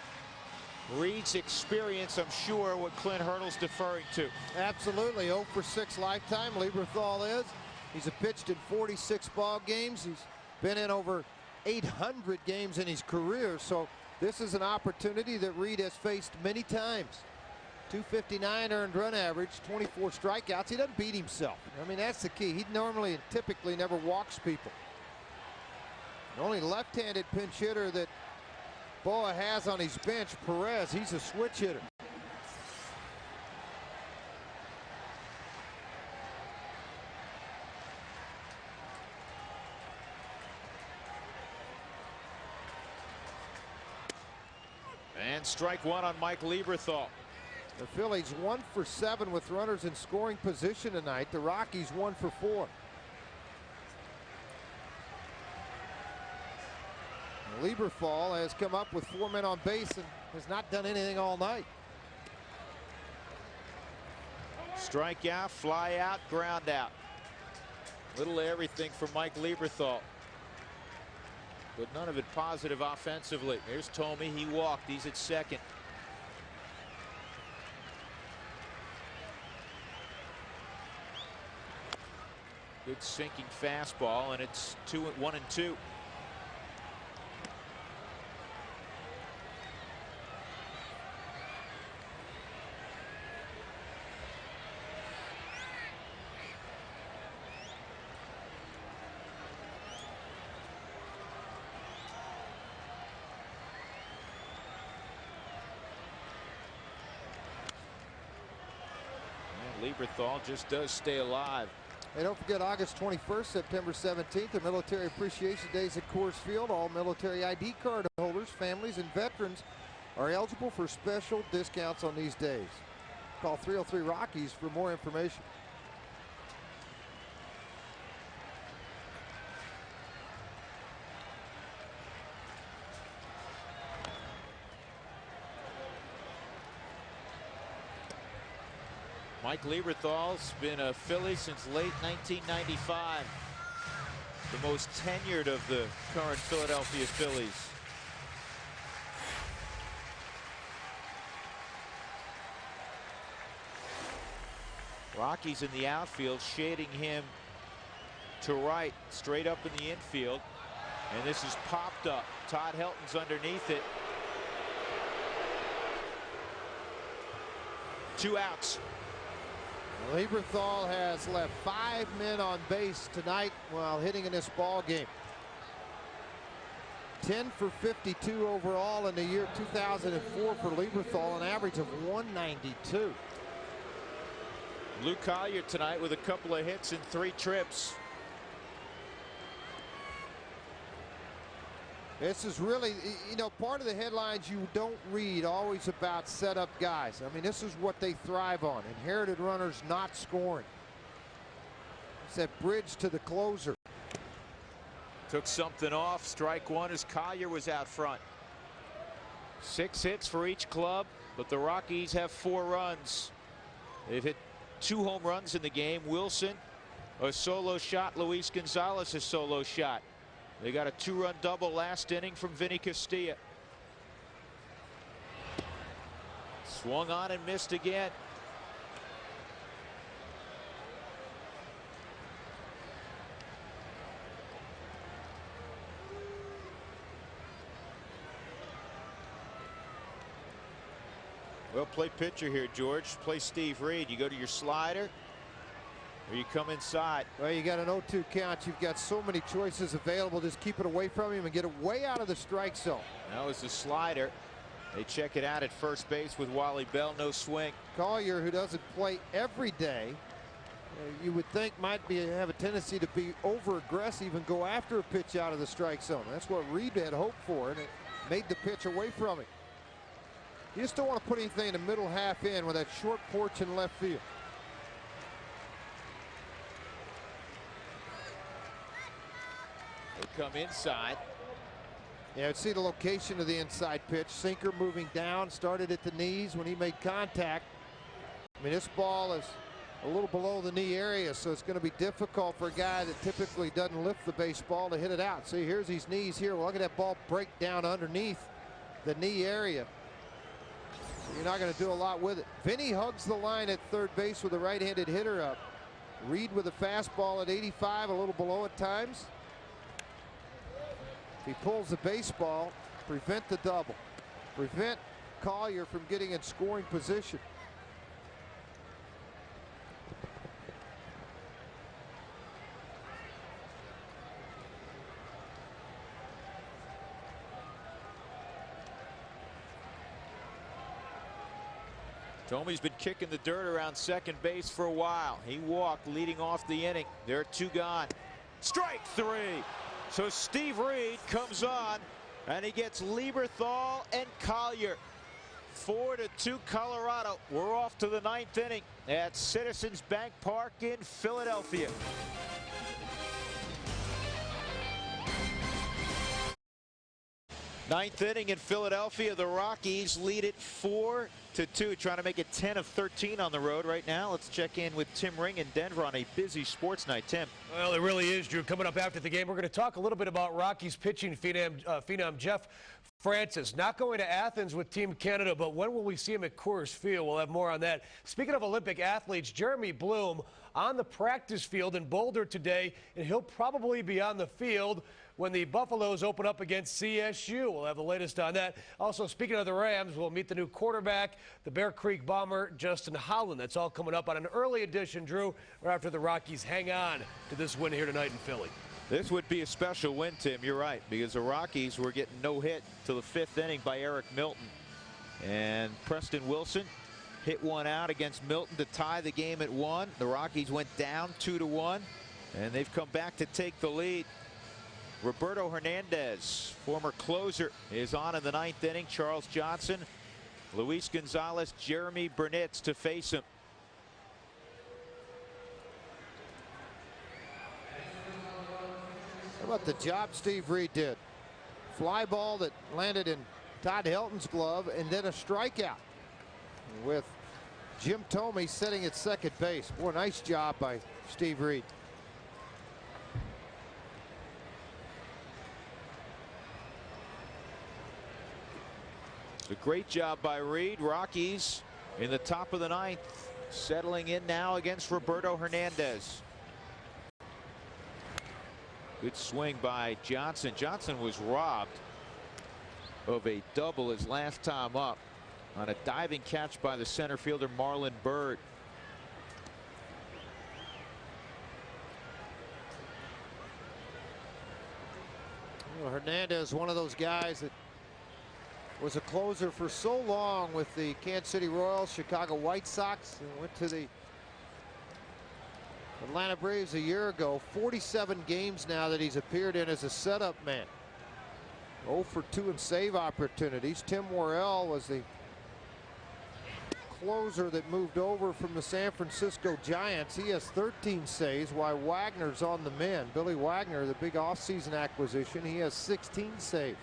Reed's experience, I'm sure, what Clint Hurdle's deferring to. Absolutely. 0 for 6 lifetime. Lieberthal is. He's pitched in 46 ball games. He's been in over 800 games in his career. So this is an opportunity that Reed has faced many times. 259 earned run average, 24 strikeouts. He doesn't beat himself. I mean, that's the key. He normally and typically never walks people. The only left-handed pinch hitter that Boa has on his bench, Perez, he's a switch hitter. And strike one on Mike Lieberthal. The Phillies 1 for 7 with runners in scoring position tonight. The Rockies 1 for 4. Lieberthal has come up with 4 men on base and has not done anything all night. Strike out, fly out, ground out. Little everything for Mike Lieberthal, but none of it positive offensively. Here's Tomey. He walked. He's at second. Good sinking fastball, and it's 1-2. Lieberthal just does stay alive. And don't forget, August 21st, September 17th, the Military Appreciation Days at Coors Field. All military ID card holders, families, and veterans are eligible for special discounts on these days. Call 303 Rockies for more information. Mike Lieberthal's been a Philly since late 1995. The most tenured of the current Philadelphia Phillies. Rockies in the outfield, shading him to right, straight up in the infield. And this is popped up. Todd Helton's underneath it. 2 outs. Lieberthal has left 5 men on base tonight while hitting in this ball game. 10 for 52 overall in the year 2004 for Lieberthal, an average of 192. Luke Collier tonight with a couple of hits and 3 trips. This is really, you know, part of the headlines you don't read always about setup guys. I mean, this is what they thrive on. Inherited runners not scoring. It's that bridge to the closer. Took something off. Strike one as Collier was out front. 6 hits for each club, but the Rockies have 4 runs. They've hit 2 home runs in the game. Wilson, a solo shot. Luis Gonzalez, a solo shot. They got a 2-run double last inning from Vinny Castilla. Swung on and missed again. Well, play pitcher here, George. Play Steve Reed. You go to your slider, or you come inside. Well, you got an 0-2 count. You've got so many choices available. Just keep it away from him and get it way out of the strike zone. That was the slider. They check it out at first base with Wally Bell. No swing. Collier, who doesn't play every day, you would think might have a tendency to be over aggressive and go after a pitch out of the strike zone. That's what Reed had hoped for, and it made the pitch away from him. You just don't want to put anything in the middle half in with that short porch in left field. They come inside. Yeah, see the location of the inside pitch. Sinker moving down, started at the knees when he made contact. I mean, this ball is a little below the knee area, so it's going to be difficult for a guy that typically doesn't lift the baseball to hit it out. See, here's his knees here. Well, look at that ball break down underneath the knee area. You're not going to do a lot with it. Vinny hugs the line at third base with a right-handed hitter up. Reed with a fastball at 85, a little below at times. If he pulls the baseball, prevent the double. Prevent Collier from getting in scoring position. Tomey's been kicking the dirt around second base for a while. He walked leading off the inning. There are 2 gone. Strike 3. So Steve Reed comes on, and he gets Lieberthal and Collier. 4-2 Colorado. We're off to the 9th inning at Citizens Bank Park in Philadelphia. Ninth inning in Philadelphia. The Rockies lead it 4-2, trying to make it 10 of 13 on the road right now. Let's check in with Tim Ring in Denver on a busy sports night. Tim. Well, it really is, Drew. Coming up after the game, we're going to talk a little bit about Rockies pitching phenom Jeff Francis. Not going to Athens with Team Canada, but when will we see him at Coors Field? We'll have more on that. Speaking of Olympic athletes, Jeremy Bloom on the practice field in Boulder today, and he'll probably be on the field when the Buffaloes open up against CSU. We'll have the latest on that. Also, speaking of the Rams, we'll meet the new quarterback, the Bear Creek Bomber, Justin Howland. That's all coming up on an early edition, Drew, right after the Rockies hang on to this win here tonight in Philly. This would be a special win, Tim. You're right, because the Rockies were getting no hit till the 5th inning by Eric Milton. And Preston Wilson hit one out against Milton to tie the game at 1. The Rockies went down 2-1, and they've come back to take the lead. Roberto Hernandez, former closer, is on in the 9th inning. Charles Johnson, Luis Gonzalez, Jeremy Burnitz to face him. How about the job Steve Reed did? Fly ball that landed in Todd Helton's glove, and then a strikeout with Jim Thome sitting at second base. Boy, nice job by Steve Reed. A great job by Reed. Rockies in the top of the 9th, settling in now against Roberto Hernandez. Good swing by Johnson. Johnson was robbed of a double his last time up on a diving catch by the center fielder Marlon Byrd. Well, Hernandez, one of those guys that was a closer for so long with the Kansas City Royals, Chicago White Sox, and went to the Atlanta Braves a year ago, 47 games now that he's appeared in as a setup man. 0 for 2 in save opportunities. Tim Worrell was the closer that moved over from the San Francisco Giants. He has 13 saves, while Wagner's on the mend. Billy Wagner, the big offseason acquisition, he has 16 saves.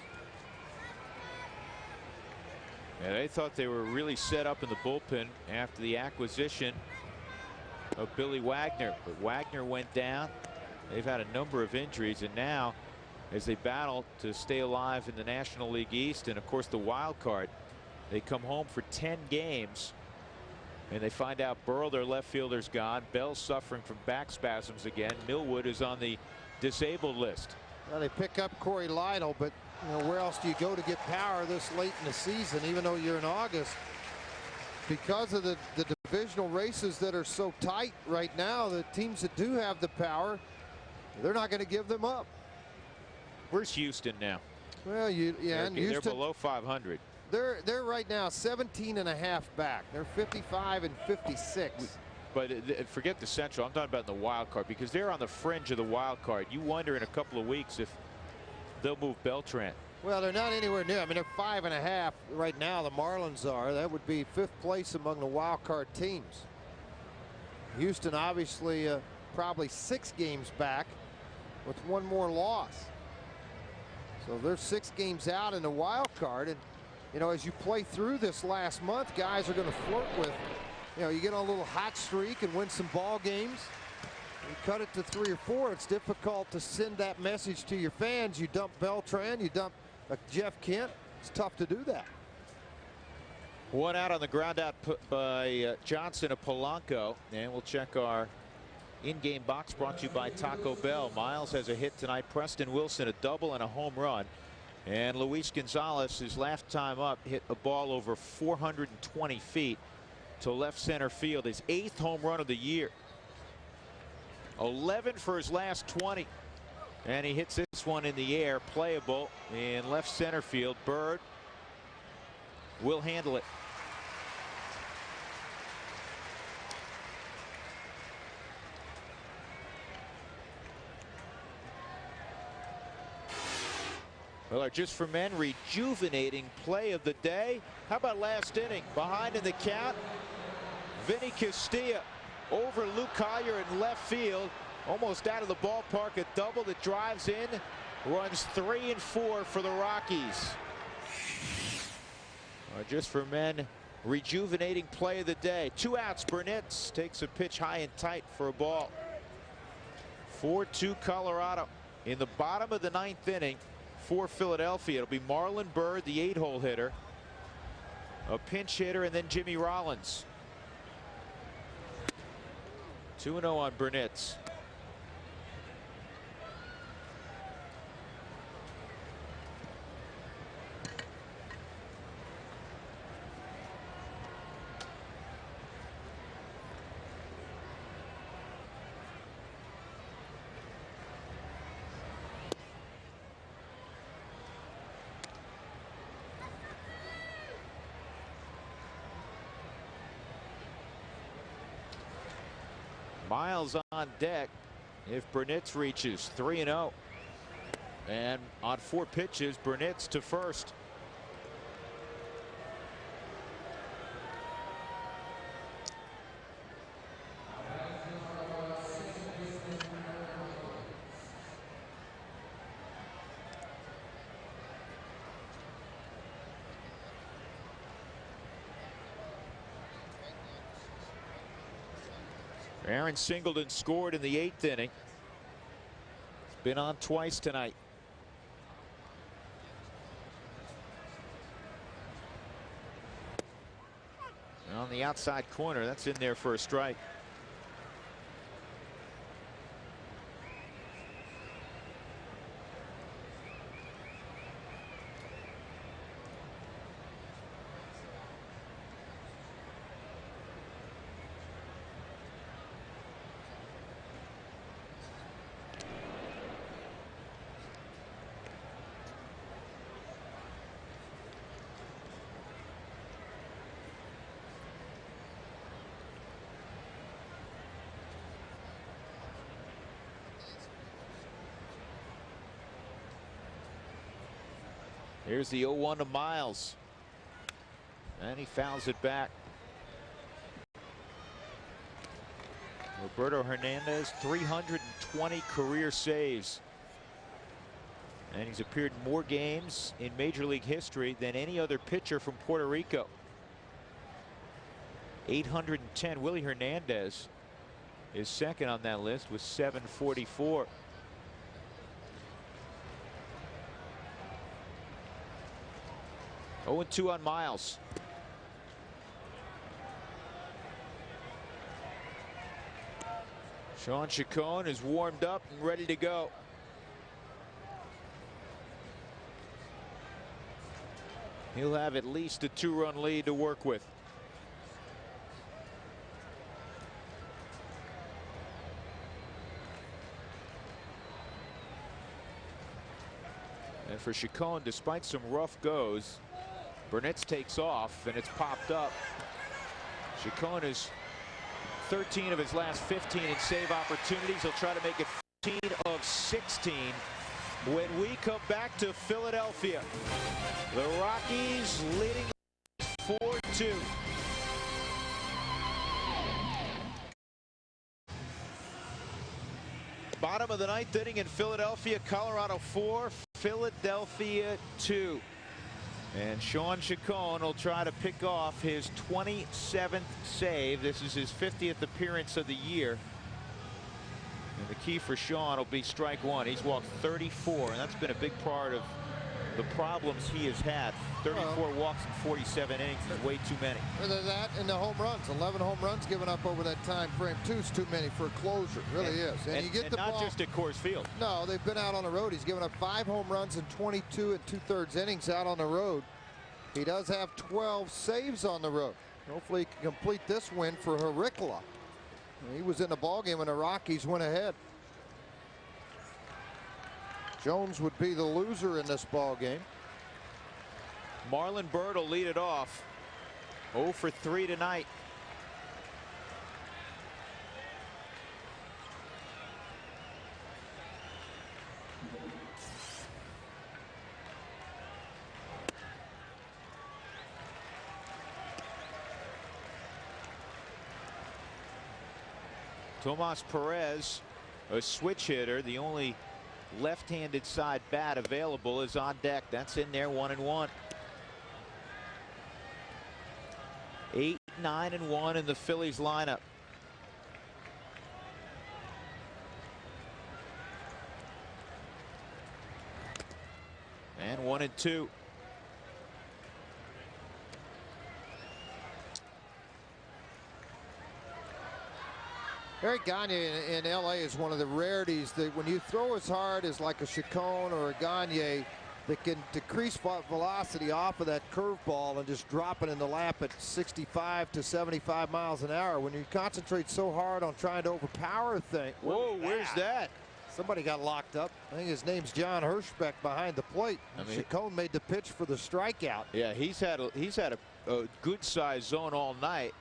And they thought they were really set up in the bullpen after the acquisition of Billy Wagner, but Wagner went down. They've had a number of injuries, and now as they battle to stay alive in the National League East and of course the wild card, they come home for 10 games and they find out Burrell, their left fielder's gone. Bell's suffering from back spasms again. Millwood is on the disabled list. Well, they pick up Corey Lytle, but where else do you go to get power this late in the season, even though you're in August? Because of the divisional races that are so tight right now, the teams that do have the power, they're not going to give them up. Where's Houston now? Well, and they're Houston, below 500. They're right now 17.5 back. They're 55 and 56. But forget the Central. I'm talking about the wild card, because they're on the fringe of the wild card. You wonder in a couple of weeks if they'll move Beltran. Well, they're not anywhere near. I mean, they're 5.5 right now. The Marlins are. That would be 5th place among the wild card teams. Houston obviously probably 6 games back with 1 more loss. So they're 6 games out in the wild card, and as you play through this last month, guys are going to flirt with, you get on a little hot streak and win some ball games. You cut it to 3 or 4. It's difficult to send that message to your fans. You dump Beltran, you dump Jeff Kent. It's tough to do that. 1 out on the ground out by Johnson of Polanco, and we'll check our in-game box brought to you by Taco Bell. Miles has a hit tonight. Preston Wilson a double and a home run. And Luis Gonzalez, his last time up, hit a ball over 420 feet to left center field. His 8th home run of the year. 11 for his last 20. And he hits this one in the air, playable in left center field. Bird will handle it. Well, our Just for Men rejuvenating play of the day. How about last inning? Behind in the count, Vinny Castilla over Luke Collier in left field, almost out of the ballpark. A double that drives in, runs 3 and 4 for the Rockies. Our Just for Men rejuvenating play of the day. 2 outs. Burnett takes a pitch high and tight for a ball. 4-2 Colorado in the bottom of the 9th inning. For Philadelphia, it'll be Marlon Byrd, the 8-hole hitter, a pinch hitter, and then Jimmy Rollins. 2-0 on Burnett. Miles on deck if Burnett reaches 3-0. And on 4 pitches, Burnett's to first. Aaron Singleton scored in the 8th inning. He's been on twice tonight. On the outside corner, that's in there for a strike. Here's the 0-1 to Miles. And he fouls it back. Roberto Hernandez, 320 career saves. And he's appeared in more games in Major League history than any other pitcher from Puerto Rico. 810. Willie Hernandez is second on that list with 744. 0-2 on Miles. Sean Chacon is warmed up and ready to go. He'll have at least a 2-run lead to work with. And for Chacon, despite some rough goes, Burnett takes off and it's popped up. Chacon is 13 of his last 15 in save opportunities. He'll try to make it 15 of 16 when we come back to Philadelphia. The Rockies leading 4-2. Bottom of the ninth inning in Philadelphia. Colorado 4, Philadelphia 2. And Sean Chacon will try to pick off his 27th save. This is his 50th appearance of the year. And the key for Sean will be strike one. He's walked 34, and that's been a big part of the problems he has had. 34 walks in 47 innings is way too many. Whether that and the home runs, 11 home runs given up over that time frame too is too many for a closer. Really is. And you get the not ball, just at Coors Field. No, they've been out on the road. He's given up 5 home runs in 22 2/3 innings out on the road. He does have 12 saves on the road. Hopefully he can complete this win for Hurricula. He was in the ballgame when the Rockies went ahead. Jones would be the loser in this ball game. Marlon Byrd will lead it off. 0 for 3 tonight. Tomas Perez, a switch hitter, the only left-handed side bat available, is on deck. That's in there, 1-1. 8, 9, and 1 in the Phillies lineup. And 1-2. Eric Gagne in LA is one of the rarities that when you throw as hard as like a Chacon or a Gagne that can decrease velocity off of that curveball and just drop it in the lap at 65 to 75 miles an hour. When you concentrate so hard on trying to overpower a thing. Whoa, where's that? Somebody got locked up. I think his name's John Hirschbeck behind the plate. Chacon made the pitch for the strikeout. Yeah, he's had a good size zone all night.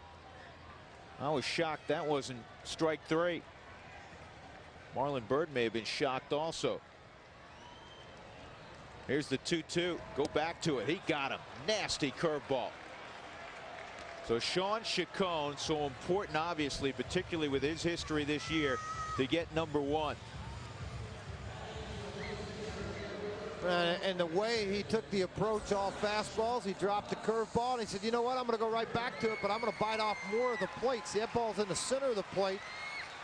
I was shocked that wasn't strike 3. Marlon Byrd may have been shocked also. Here's the 2-2. Go back to it. He got him. Nasty curveball. So Sean Chacon, so important obviously, particularly with his history this year, to get number 1. And the way he took the approach all fastballs, he dropped the curveball and he said, you know what, I'm going to go right back to it, but I'm going to bite off more of the plate. See, that ball's in the center of the plate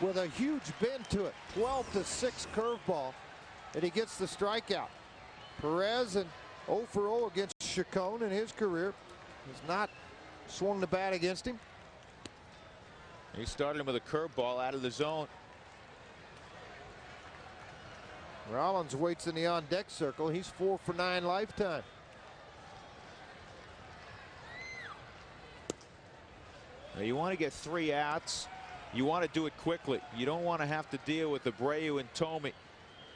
with a huge bend to it. 12-6 curveball, and he gets the strikeout. Perez and 0 for 0 against Chacon in his career. Has not swung the bat against him. He started him with a curveball out of the zone. Rollins waits in the on-deck circle. He's 4 for 9 lifetime. Now you want to get 3 outs. You want to do it quickly. You don't want to have to deal with Abreu and Tomey.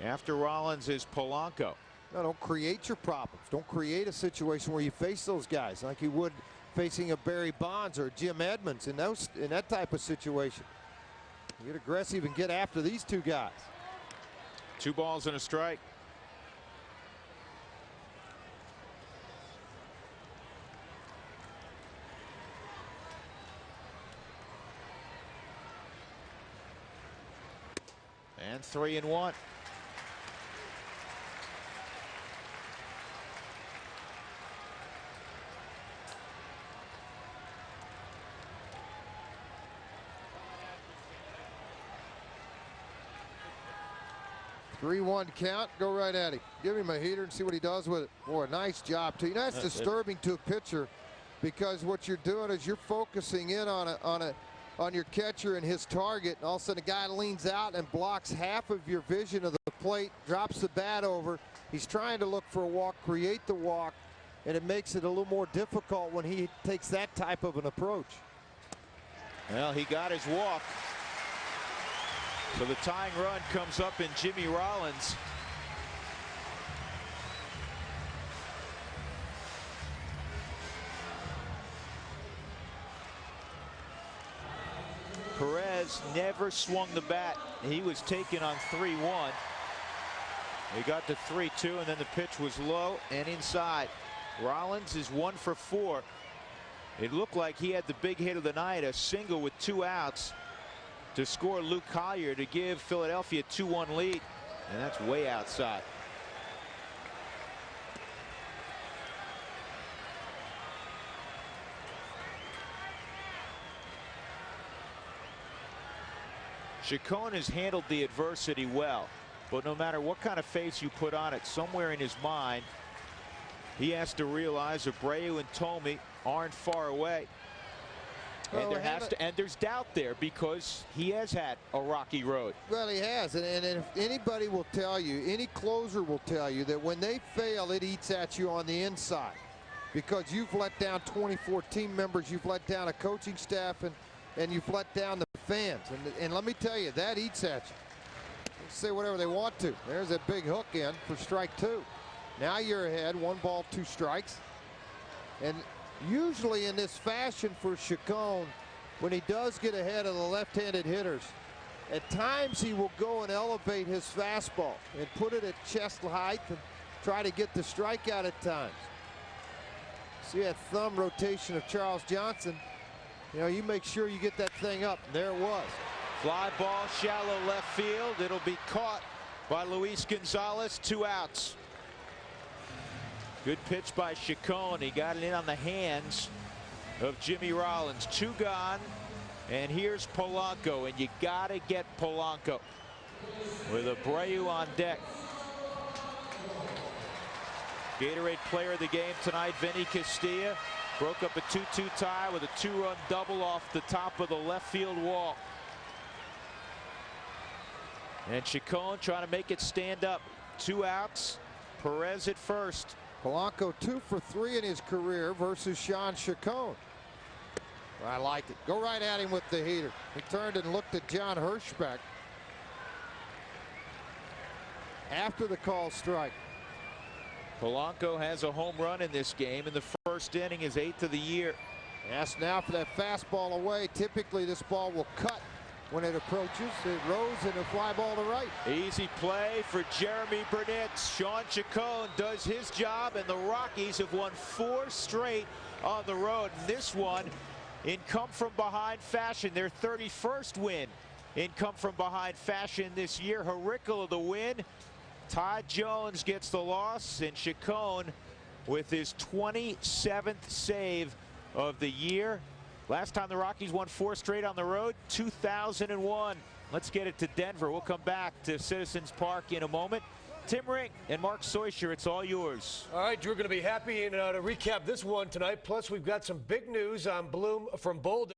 After Rollins is Polanco. No, don't create your problems. Don't create a situation where you face those guys like you would facing a Barry Bonds or Jim Edmonds in that type of situation. Get aggressive and get after these 2 guys. 2 balls and a strike. And 3-1. Three-one count. Go right at him. Give him a heater and see what he does with it. Boy, nice job too. You know, that's disturbing to a pitcher, because what you're doing is you're focusing in on your catcher and his target, and all of a sudden a guy leans out and blocks half of your vision of the plate, drops the bat over. He's trying to look for a walk, create the walk, and it makes it a little more difficult when he takes that type of an approach. Well, he got his walk. So the tying run comes up in Jimmy Rollins. Perez never swung the bat. He was taken on 3-1. He got to 3-2, and then the pitch was low and inside. Rollins is 1 for 4. It looked like he had the big hit of the night, a single with 2 outs to score Luke Collier to give Philadelphia a 2-1 lead, and that's way outside. Chacon has handled the adversity well, but no matter what kind of face you put on it, somewhere in his mind he has to realize Abreu and Thome aren't far away. And there's doubt there, because he has had a rocky road. Well, he has, and if anybody will tell you, any closer will tell you, that when they fail, it eats at you on the inside, because you've let down 24 team members, you've let down a coaching staff, and you've let down the fans. And let me tell you, that eats at you. They say whatever they want to. There's a big hook in for strike 2. Now you're ahead, 1 ball, 2 strikes. And usually in this fashion for Chacon, when he does get ahead of the left-handed hitters, at times he will go and elevate his fastball and put it at chest height and try to get the strikeout at times. See that thumb rotation of Charles Johnson. You know, you make sure you get that thing up. And there it was. Fly ball, shallow left field. It'll be caught by Luis Gonzalez. 2 outs. Good pitch by Chacon. He got it in on the hands of Jimmy Rollins. 2 gone. And here's Polanco, and you got to get Polanco with Abreu on deck. Gatorade player of the game tonight, Vinny Castilla, broke up a 2-2 tie with a 2-run double off the top of the left field wall. And Chacon trying to make it stand up. 2 outs. Perez at first. Polanco 2 for 3 in his career versus Sean Chacon. I like it. Go right at him with the heater. He turned and looked at John Hirschbeck after the call strike. Polanco has a home run in this game in the first inning, his 8th of the year. Asked now for that fastball away. Typically this ball will cut when it approaches. It rose and a fly ball to right. Easy play for Jeremy Burnett. Sean Chacon does his job, and the Rockies have won 4 straight on the road. This one in come-from-behind fashion, their 31st win in come-from-behind fashion this year. Hurrickle the win. Todd Jones gets the loss, and Chacon with his 27th save of the year. Last time the Rockies won 4 straight on the road, 2001. Let's get it to Denver. We'll come back to Citizens Park in a moment. Tim Ring and Mark Soischer, it's all yours. All right, you're going to be happy to recap this one tonight. Plus, we've got some big news on Bloom from Boulder.